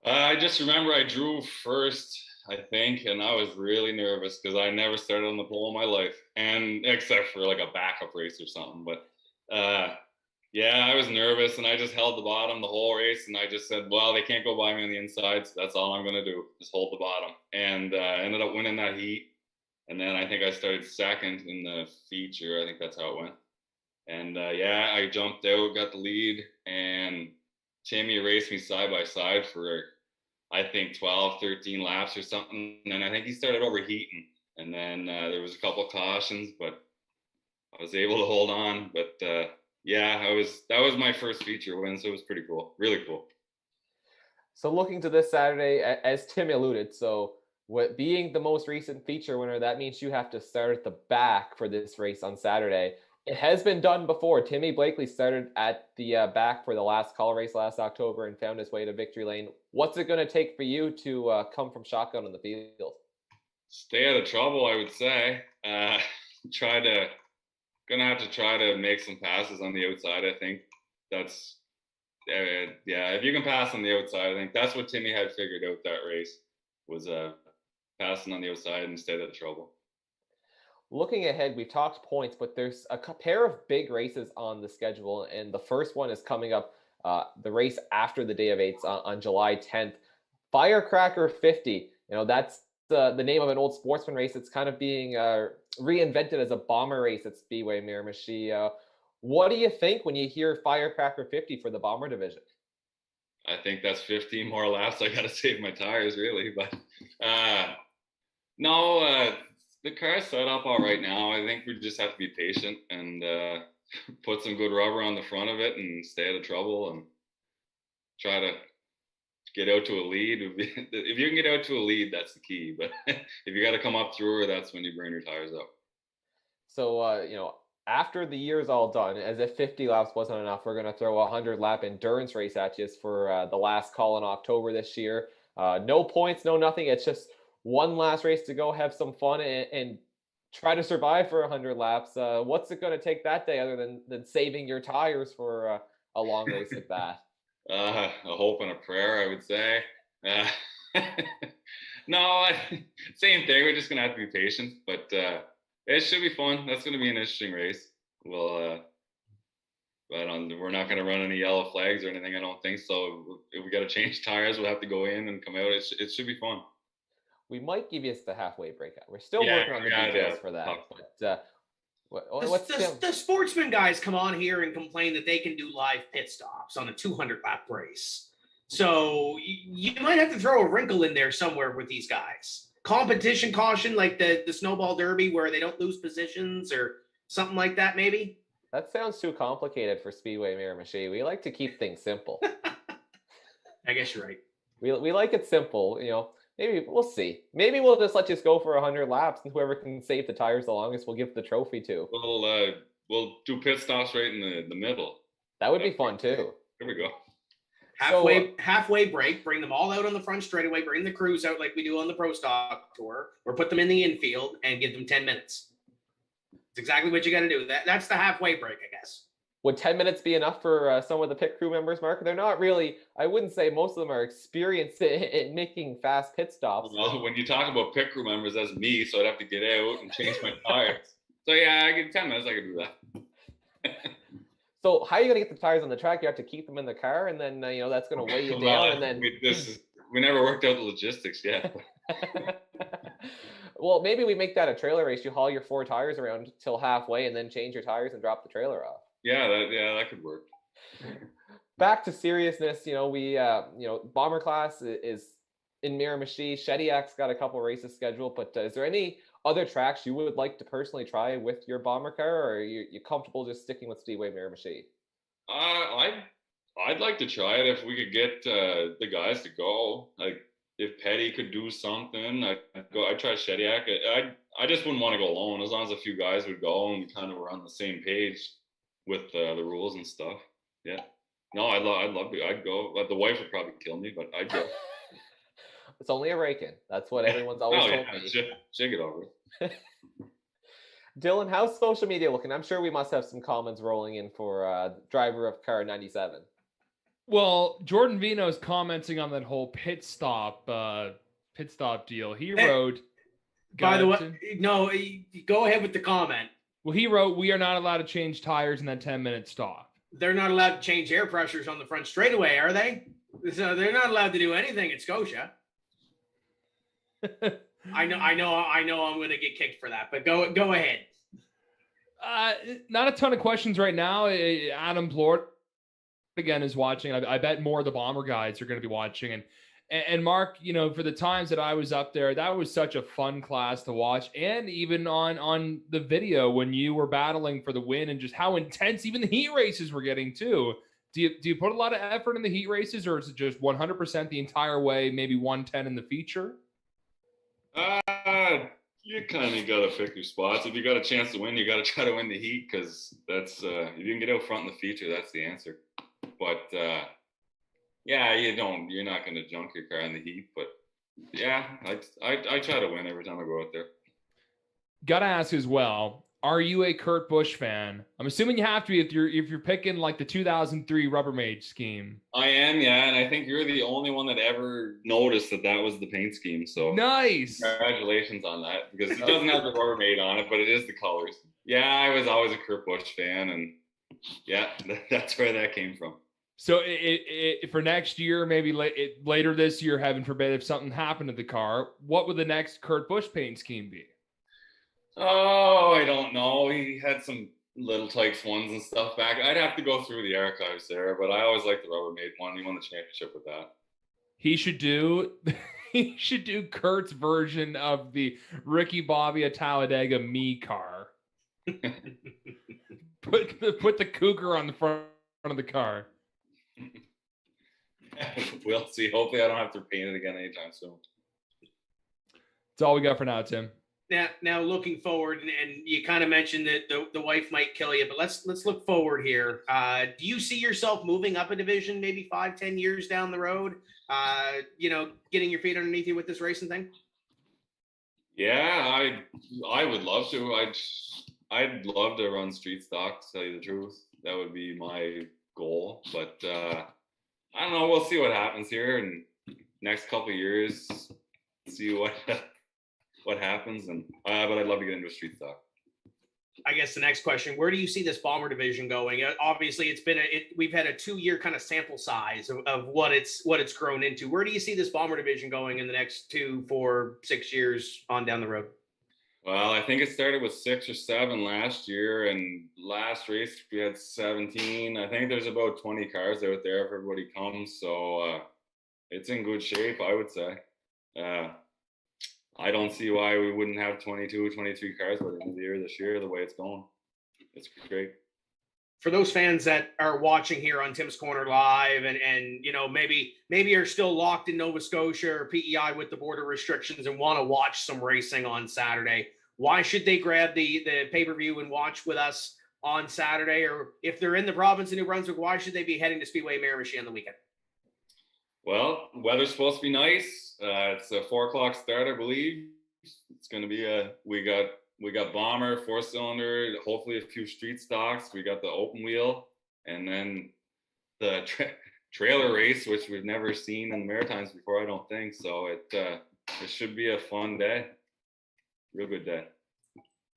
Speaker 7: I just remember I drove first, I think, and I was really nervous because I never started on the pole in my life, and except for like a backup race or something. But I was nervous, and I just held the bottom the whole race, and I just said, well, they can't go by me on the inside, so that's all I'm going to do, just hold the bottom. And ended up winning that heat. And then I think I started second in the feature. I think that's how it went. And I jumped out, got the lead, and Timmy raced me side by side for, I think, 12, 13 laps or something. And I think he started overheating. And then there was a couple of cautions, but I was able to hold on. But that was my first feature win, so it was pretty cool, really cool.
Speaker 3: So looking to this Saturday, as Tim alluded, so being the most recent feature winner, that means you have to start at the back for this race on Saturday. It has been done before. Timmy Blakely started at the back for the last call race last October and found his way to victory lane. What's it going to take for you to come from shotgun on the field?
Speaker 7: Stay out of trouble, I would say. Gonna have to try to make some passes on the outside. I think that's if you can pass on the outside, I think that's what Timmy had figured out that race was passing on the outside and stay out of trouble.
Speaker 3: Looking ahead, we've talked points, but there's a pair of big races on the schedule, and the first one is coming up, the race after the Day of Eights on July 10th. Firecracker 50, that's the name of an old sportsman race. It's kind of being reinvented as a bomber race at Speedway Miramichi. What do you think when you hear Firecracker 50 for the bomber division?
Speaker 7: I think that's 15 more laps. I got to save my tires, really. But the car's set up all right now. I think we just have to be patient and put some good rubber on the front of it and stay out of trouble and try to get out to a lead. If you can get out to a lead, that's the key. But if you got to come up through her, that's when you burn your tires up.
Speaker 3: So, after the year's all done, as if 50 laps wasn't enough, we're going to throw a 100-lap endurance race at you for the last call in October this year. No points, no nothing. It's just one last race to go, have some fun, and try to survive for 100 laps. What's it going to take that day other than saving your tires for a long race like that?
Speaker 7: A hope and a prayer, I would say. No, same thing. We're just going to have to be patient, but it should be fun. That's going to be an interesting race. We're not going to run any yellow flags or anything, I don't think. So if we got to change tires, we'll have to go in and come out. It should be fun.
Speaker 3: We might give you the halfway breakout. We're still working on the details for that. But
Speaker 2: the sportsman guys come on here and complain that they can do live pit stops on a 200-lap race. So you might have to throw a wrinkle in there somewhere with these guys. Competition caution, like the snowball derby, where they don't lose positions or something like that, maybe?
Speaker 3: That sounds too complicated for Speedway Miramichi. We like to keep things simple.
Speaker 2: I guess you're right.
Speaker 3: We like it simple, Maybe we'll see. Maybe we'll just let you go for 100 laps, and whoever can save the tires the longest, we'll give the trophy to.
Speaker 7: We'll do pit stops right in the middle.
Speaker 3: That would be fun too.
Speaker 7: There we go.
Speaker 2: Halfway break, bring them all out on the front straightaway, bring the crews out like we do on the Pro Stock Tour, or put them in the infield and give them 10 minutes. It's exactly what you got to do. That's the halfway break, I guess.
Speaker 3: Would 10 minutes be enough for some of the pit crew members, Mark? They're not really, I wouldn't say most of them are experienced in making fast pit stops.
Speaker 7: Well, when you talk about pit crew members, that's me, so I'd have to get out and change my tires. So yeah, I get 10 minutes, I could do that.
Speaker 3: So how are you going to get the tires on the track? You have to keep them in the car, and then, that's going to weigh you down, and then...
Speaker 7: We never worked out the logistics yet.
Speaker 3: Well, maybe we make that a trailer race. You haul your 4 tires around till halfway and then change your tires and drop the trailer off.
Speaker 7: Yeah, that could work.
Speaker 3: Back to seriousness, we Bomber class is in Miramichi. Shediak's got a couple races scheduled, but is there any other tracks you would like to personally try with your bomber car, or are you comfortable just sticking with Speedway Miramichi?
Speaker 7: I'd like to try it if we could get the guys to go. Like if Petty could do something, I'd try Shediak. I just wouldn't want to go alone, as long as a few guys would go and we kind of were on the same page with the rules and stuff. Yeah. No, I'd love to. I'd go. But the wife would probably kill me, but I'd go.
Speaker 3: It's only a rake-in. That's what everyone's always told me.
Speaker 7: Shake it over.
Speaker 3: Dylan, how's social media looking? I'm sure we must have some comments rolling in for driver of car 97.
Speaker 4: Well, Jordan Vino's commenting on that whole pit stop deal. He wrote.
Speaker 2: By the way, no, go ahead with the comment.
Speaker 4: Well, he wrote, "We are not allowed to change tires in that 10-minute stop."
Speaker 2: They're not allowed to change air pressures on the front straightaway, are they? So they're not allowed to do anything at Scotia. I know. I'm going to get kicked for that, but go ahead.
Speaker 4: Not a ton of questions right now. Adam Plord again is watching. I bet more of the Bomber guys are going to be watching. And Mark, for the times that I was up there, that was such a fun class to watch. And even on the video when you were battling for the win and just how intense even the heat races were getting too. Do you put a lot of effort in the heat races, or is it just 100% the entire way, maybe 110 in the feature?
Speaker 7: You kind of got to pick your spots. If you got a chance to win, you got to try to win the heat, because that's if you can get out front in the feature, that's the answer. But yeah, you're not going to junk your car in the heat. But yeah, I try to win every time I go out there.
Speaker 4: Gotta ask as well, are you a Kurt Busch fan? I'm assuming you have to be if you're picking like the 2003 Rubbermaid scheme.
Speaker 7: I am, yeah, and I think you're the only one that ever noticed that was the paint scheme. So
Speaker 4: nice,
Speaker 7: congratulations on that, because it doesn't have the Rubbermaid on it, but it is the colors. Yeah, I was always a Kurt Busch fan, and yeah, that's where that came from.
Speaker 4: So for next year, maybe later this year, heaven forbid, if something happened to the car, what would the next Kurt Busch paint scheme be?
Speaker 7: Oh, I don't know. He had some little Tykes ones and stuff back. I'd have to go through the archives there, but I always liked the Rubbermaid one. He won the championship with that. He should
Speaker 4: do Kurt's version of the Ricky Bobby at Talladega me car. Put the Cougar on the front of the car.
Speaker 7: We'll see. Hopefully I don't have to paint it again anytime soon.
Speaker 4: That's all we got for now, Tim.
Speaker 2: Now looking forward, and you kind of mentioned that the wife might kill you, but let's look forward here. Do you see yourself moving up a division maybe 5-10 years down the road? Getting your feet underneath you with this racing thing?
Speaker 7: Yeah, I would love to. I'd love to run street stock, to tell you the truth. That would be my goal. But I don't know. We'll see what happens here in next couple of years. See what happens, and but I'd love to get into a street stock.
Speaker 2: I guess the next question: where do you see this Bomber division going? Obviously, we've had a 2-year kind of sample size of what it's grown into. Where do you see this Bomber division going in the next 2, 4, 6 years on down the road?
Speaker 7: Well, I think it started with 6 or 7 last year, and last race we had 17. I think there's about 20 cars out there if everybody comes, so it's in good shape, I would say. I don't see why we wouldn't have 22, 23 cars by the end of the year this year, the way it's going. It's great.
Speaker 2: For those fans that are watching here on Tim's Corner Live and maybe are still locked in Nova Scotia or PEI with the border restrictions and want to watch some racing on Saturday, why should they grab the pay-per-view and watch with us on Saturday? Or if they're in the province of New Brunswick, why should they be heading to Speedway Miramichi on the weekend?
Speaker 7: Well, weather's supposed to be nice. It's a 4 o'clock start, I believe. It's going to be we got bomber, 4-cylinder, hopefully a few street stocks. We got the open wheel, and then the trailer race, which we've never seen in the Maritimes before, I don't think. So it should be a fun day. Real good day.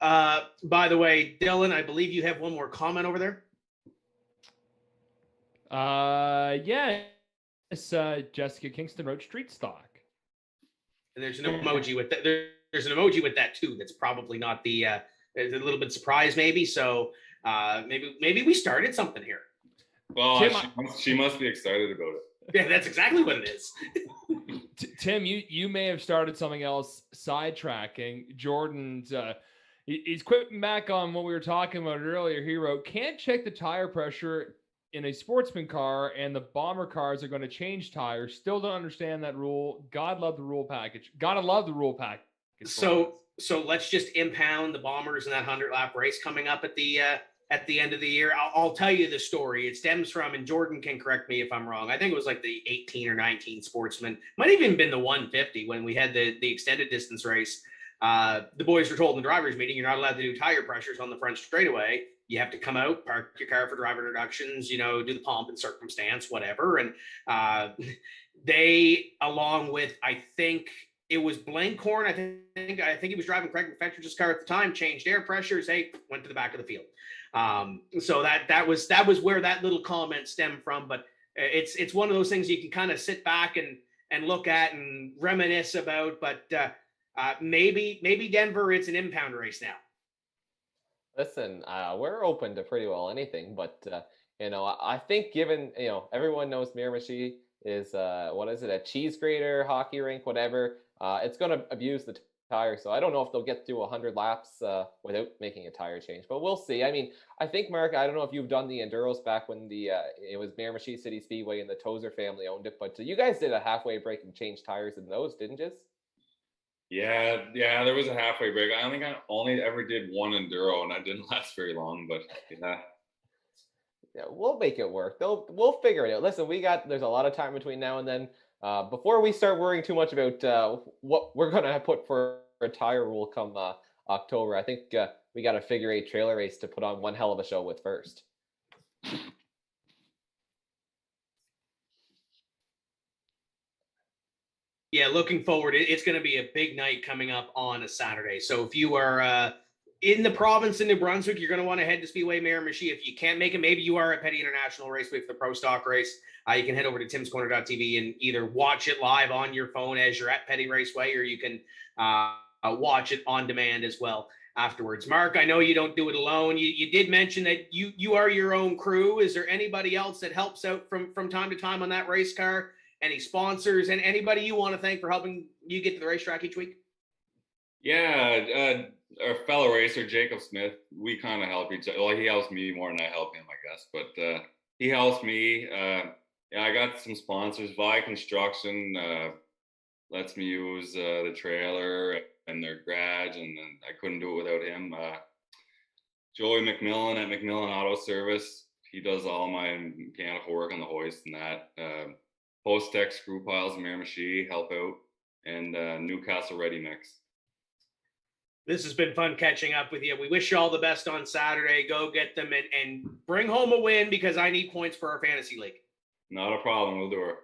Speaker 2: By the way, Dylan, I believe you have one more comment over there.
Speaker 4: Yeah. It's Jessica Kingston wrote street stock.
Speaker 2: And there's an emoji with that. There's an emoji with that too. That's probably not the. There's a little bit surprised maybe. So maybe we started something here.
Speaker 7: Well,
Speaker 4: Tim,
Speaker 7: she must be excited about it.
Speaker 2: Yeah, that's exactly what it is.
Speaker 4: Tim, you may have started something else. Sidetracking Jordan's. He's quipping back on what we were talking about earlier. He wrote, "Can't check the tire pressure in a sportsman car, and the bomber cars are going to change tires. Still don't understand that rule. God love the rule package. Gotta love the rule package."
Speaker 2: So let's just impound the bombers in that 100-lap race coming up at the end of the year. I'll tell you the story. It stems from, and Jordan can correct me if I'm wrong, I think it was like the 18 or 19 Sportsman. Might have even been the 150 when we had the extended distance race. The boys were told in the drivers' meeting, you're not allowed to do tire pressures on the front straightaway. You have to come out, park your car for driver introductions, do the pomp and circumstance, whatever. And they, along with, I think it was Blankhorn, I think he was driving Craig McFetridge's car at the time, changed air pressures, went to the back of the field. So that was where that little comment stemmed from. But it's one of those things you can kind of sit back and look at and reminisce about. But maybe Denver, it's an impound race now.
Speaker 3: Listen, we're open to pretty well anything, but I think given everyone knows Miramichi is a cheese grater, hockey rink, whatever. It's going to abuse the tire, so I don't know if they'll get through 100 laps without making a tire change, but we'll see. I mean, I think, Mark, I don't know if you've done the Enduros back when it was Miramichi City Speedway and the Tozer family owned it, but you guys did a halfway break and changed tires in those, didn't you?
Speaker 7: Yeah, there was a halfway break. I think I only ever did one enduro, and that didn't last very long. But
Speaker 3: yeah, we'll make it work. We'll figure it out. Listen, there's a lot of time between now and then. Before we start worrying too much about what we're gonna put for a tire rule come October, I think we got a figure 8 trailer race to put on one hell of a show with first.
Speaker 2: Yeah, looking forward. It's going to be a big night coming up on a Saturday. So if you are in the province in New Brunswick, you're going to want to head to Speedway Miramichi. If you can't make it, maybe you are at Petty International Raceway for the Pro Stock race. You can head over to timscorner.tv and either watch it live on your phone as you're at Petty Raceway, or you can watch it on demand as well afterwards. Mark, I know you don't do it alone. You did mention that you are your own crew. Is there anybody else that helps out from time to time on that race car? Any sponsors and anybody you want to thank for helping you get to the racetrack each week?
Speaker 7: Yeah, our fellow racer, Jacob Smith, we kind of help each other. Well, he helps me more than I help him, I guess. But he helps me. I got some sponsors. Vi Construction lets me use the trailer and their garage, and I couldn't do it without him. Joey McMillan at McMillan Auto Service. He does all my mechanical work on the hoist and that. Post-Tech Screw Piles in Miramichi help out, and Newcastle Ready Mix.
Speaker 2: This has been fun catching up with you. We wish you all the best on Saturday. Go get them and bring home a win, because I need points for our fantasy league.
Speaker 7: Not a problem. We'll do it.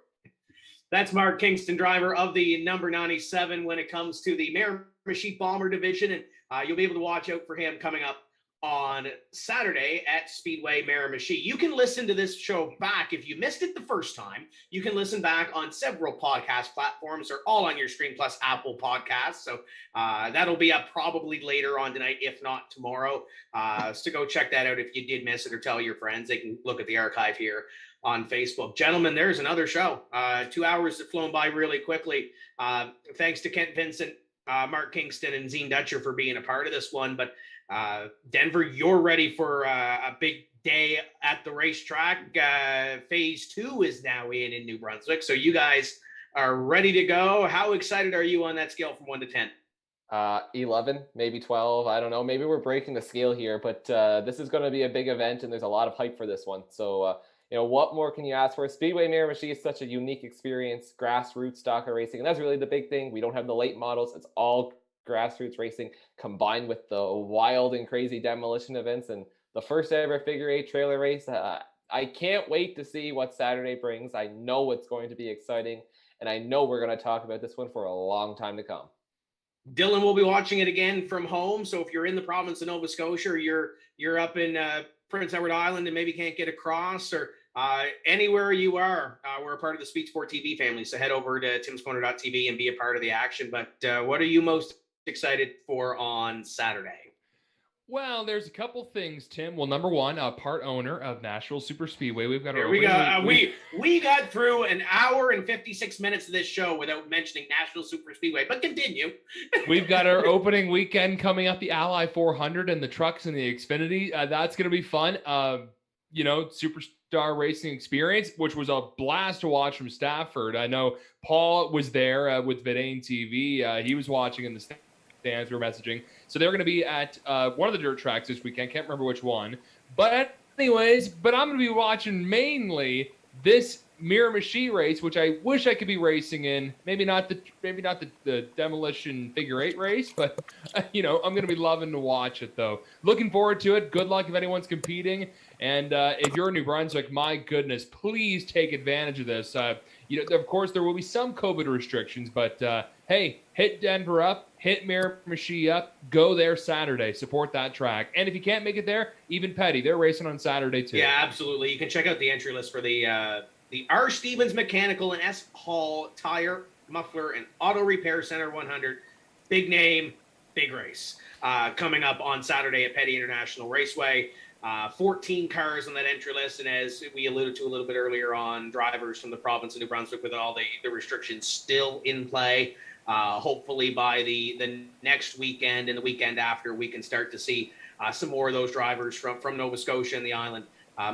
Speaker 2: That's Mark Kingston, driver of the number 97 when it comes to the Miramichi Bomber division. And you'll be able to watch out for him coming up on Saturday at Speedway Miramichi. You can listen to this show back if you missed it the first time. You can listen back on several podcast platforms. They're all on your Stream Plus Apple Podcasts. So that'll be up probably later on tonight, if not tomorrow. So go check that out if you did miss it, or tell your friends. They can look at the archive here on Facebook. Gentlemen, there's another show. 2 hours have flown by really quickly. Thanks to Kent Vincent, Mark Kingston, and Zean Dutcher for being a part of this one. But Denver, you're ready for a big day at the racetrack. Phase 2 is now in New Brunswick. So you guys are ready to go. How excited are you on that scale from 1 to 10?
Speaker 3: 11, maybe 12. I don't know. Maybe we're breaking the scale here, but this is going to be a big event, and there's a lot of hype for this one. So what more can you ask for? Speedway Miramichi is such a unique experience, grassroots stock car racing, and that's really the big thing. We don't have the late models. It's all grassroots racing combined with the wild and crazy demolition events and the first ever figure eight trailer race. I can't wait to see what Saturday brings. I know it's going to be exciting, and I know we're going to talk about this one for a long time to come.
Speaker 2: Dylan will be watching it again from home. So if you're in the province of Nova Scotia, or you're up in Prince Edward Island and maybe can't get across, or anywhere you are, we're a part of the Speed Sport TV family. So head over to timscorner.tv and be a part of the action. But what are you most excited for on Saturday?
Speaker 4: Well, there's a couple things, Tim. Well, number one, part owner of Nashville Super Speedway. We've got
Speaker 2: Here we go. We got through an hour and 56 minutes of this show without mentioning Nashville Super Speedway, but continue.
Speaker 4: We've got our opening weekend coming up, the Ally 400 and the trucks and the Xfinity. That's going to be fun. Superstar racing experience, which was a blast to watch from Stafford. I know Paul was there with Vidane TV. He was watching in the stands. We were messaging. So they're going to be at one of the dirt tracks this weekend. Can't remember which one. But anyways, I'm going to be watching mainly this Miramichi race, which I wish I could be racing in. Maybe not the demolition figure eight race, but I'm going to be loving to watch it though. Looking forward to it. Good luck if anyone's competing. And if you're in New Brunswick, my goodness, please take advantage of this. Of course, there will be some COVID restrictions, but hey, hit Denver up, hit Miramichi up, go there Saturday, support that track. And if you can't make it there, even Petty, they're racing on Saturday too.
Speaker 2: Yeah, absolutely. You can check out the entry list for the R. Stevens Mechanical and S. Hall Tire, Muffler, and Auto Repair Center 100. Big name, big race. Coming up on Saturday at Petty International Raceway. 14 cars on that entry list, and as we alluded to a little bit earlier on, drivers from the province of New Brunswick with all the restrictions still in play. Hopefully by the next weekend and the weekend after, we can start to see some more of those drivers from Nova Scotia and the island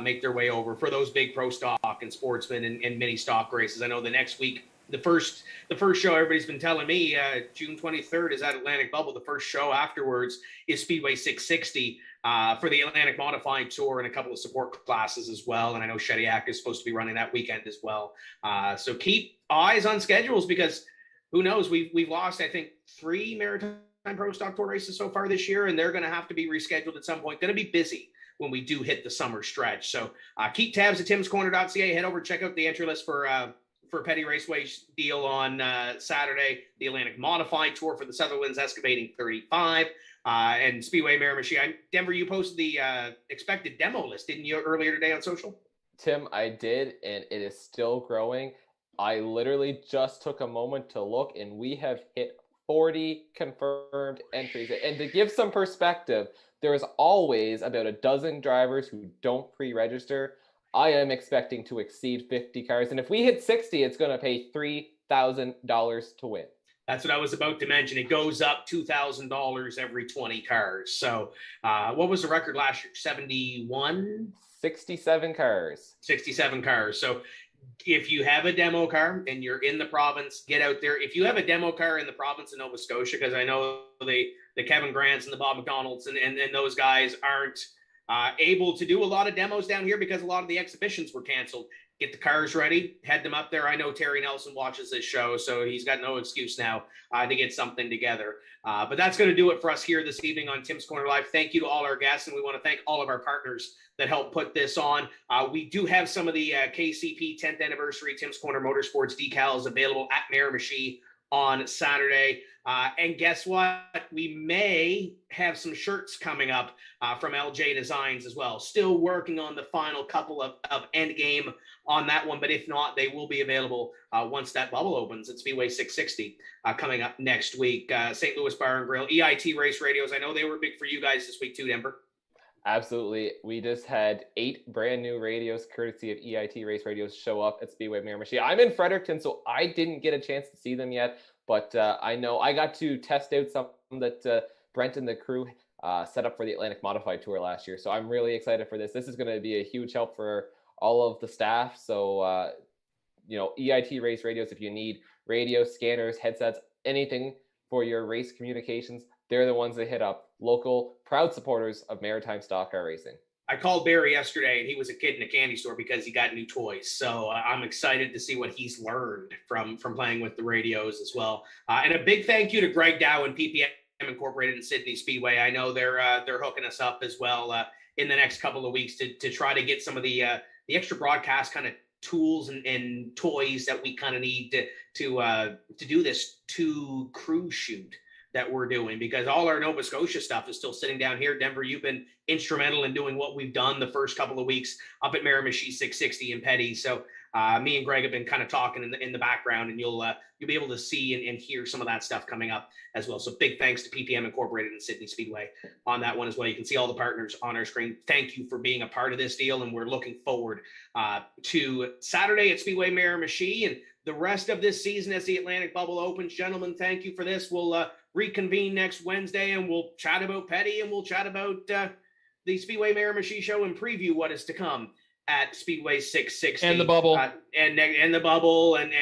Speaker 2: make their way over for those big pro stock and sportsman and mini stock races. I know the next week, the first show everybody's been telling me, June 23rd is at Atlantic Bubble. The first show afterwards is Speedway 660 for the Atlantic Modified Tour and a couple of support classes as well. And I know Shediac is supposed to be running that weekend as well. So keep eyes on schedules, because who knows? We've lost, I think, 3 Maritime Pro Stock Tour races so far this year, and they're going to have to be rescheduled at some point. Going to be busy when we do hit the summer stretch. So keep tabs at timscorner.ca. Head over, check out the entry list for Petty Raceway's deal on Saturday, the Atlantic Modified Tour for the Sutherland's Excavating 35, and Speedway Miramichi. Denver, you posted the expected demo list, didn't you, earlier today on social?
Speaker 3: Tim, I did, and it is still growing. I literally just took a moment to look, and we have hit 40 confirmed entries. And to give some perspective, there is always about a dozen drivers who don't pre-register. I am expecting to exceed 50 cars. And if we hit 60, it's going to pay $3,000 to win.
Speaker 2: That's what I was about to mention. It goes up $2,000 every 20 cars. So what was the record last year? 71?
Speaker 3: 67 cars.
Speaker 2: 67 cars. So if you have a demo car and you're in the province, get out there. If you have a demo car in the province of Nova Scotia, because I know the Kevin Grants and the Bob McDonalds and those guys aren't able to do a lot of demos down here because a lot of the exhibitions were canceled. Get the cars ready, head them up there. I know Terry Nelson watches this show, so he's got no excuse now to get something together. But that's going to do it for us here this evening on Tim's Corner Live. Thank you to all our guests, and we want to thank all of our partners that helped put this on. We do have some of the KCP 10th anniversary Tim's Corner Motorsports decals available at Miramichi on Saturday. And guess what? We may have some shirts coming up from LJ Designs as well. Still working on the final couple of end game on that one, but if not, they will be available once that bubble opens at Speedway 660 coming up next week. St. Louis Bar and Grill, EIT Race Radios. I know they were big for you guys this week too, Denver.
Speaker 3: Absolutely. We just had 8 brand new radios, courtesy of EIT Race Radios, show up at Speedway Miramichi. I'm in Fredericton, so I didn't get a chance to see them yet, but I know I got to test out some that Brent and the crew set up for the Atlantic Modified Tour last year. So I'm really excited for this. This is going to be a huge help for all of the staff. So, EIT Race Radios, if you need radio, scanners, headsets, anything for your race communications, they're the ones that hit up. Local, proud supporters of maritime stock car racing.
Speaker 2: I called Barry yesterday, and he was a kid in a candy store because he got new toys. So I'm excited to see what he's learned from playing with the radios as well. And a big thank you to Greg Dow and PPM Incorporated in Sydney Speedway. I know they're hooking us up as well in the next couple of weeks to try to get some of the extra broadcast kind of tools and toys that we kind of need to do this 2 crew shoot that we're doing, because all our Nova Scotia stuff is still sitting down here. Denver, you've been instrumental in doing what we've done the first couple of weeks up at Miramichi 660 and Petty. So me and Greg have been kind of talking in the background, and you'll be able to see and hear some of that stuff coming up as well. So big thanks to PPM Incorporated and Sydney Speedway on that one as well. You can see all the partners on our screen. Thank you for being a part of this deal, and we're looking forward to Saturday at Speedway Miramichi and the rest of this season as the Atlantic Bubble opens. Gentlemen, thank you for this. We'll reconvene next Wednesday, and we'll chat about Petty, and we'll chat about the Speedway Miramichi show and preview what is to come at Speedway 660
Speaker 4: and the bubble
Speaker 2: and the bubble, and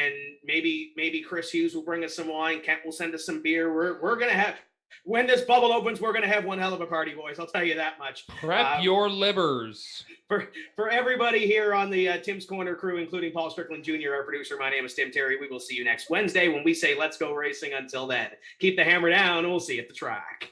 Speaker 2: maybe Chris Hughes will bring us some wine. Kent will send us some beer. We're gonna have, when this bubble opens, we're gonna have one hell of a party, boys. I'll tell you that much.
Speaker 4: Prep your livers.
Speaker 2: For everybody here on the Tim's Corner crew, including Paul Strickland Jr., our producer, my name is Tim Terry. We will see you next Wednesday when we say let's go racing. Until then, keep the hammer down, and we'll see you at the track.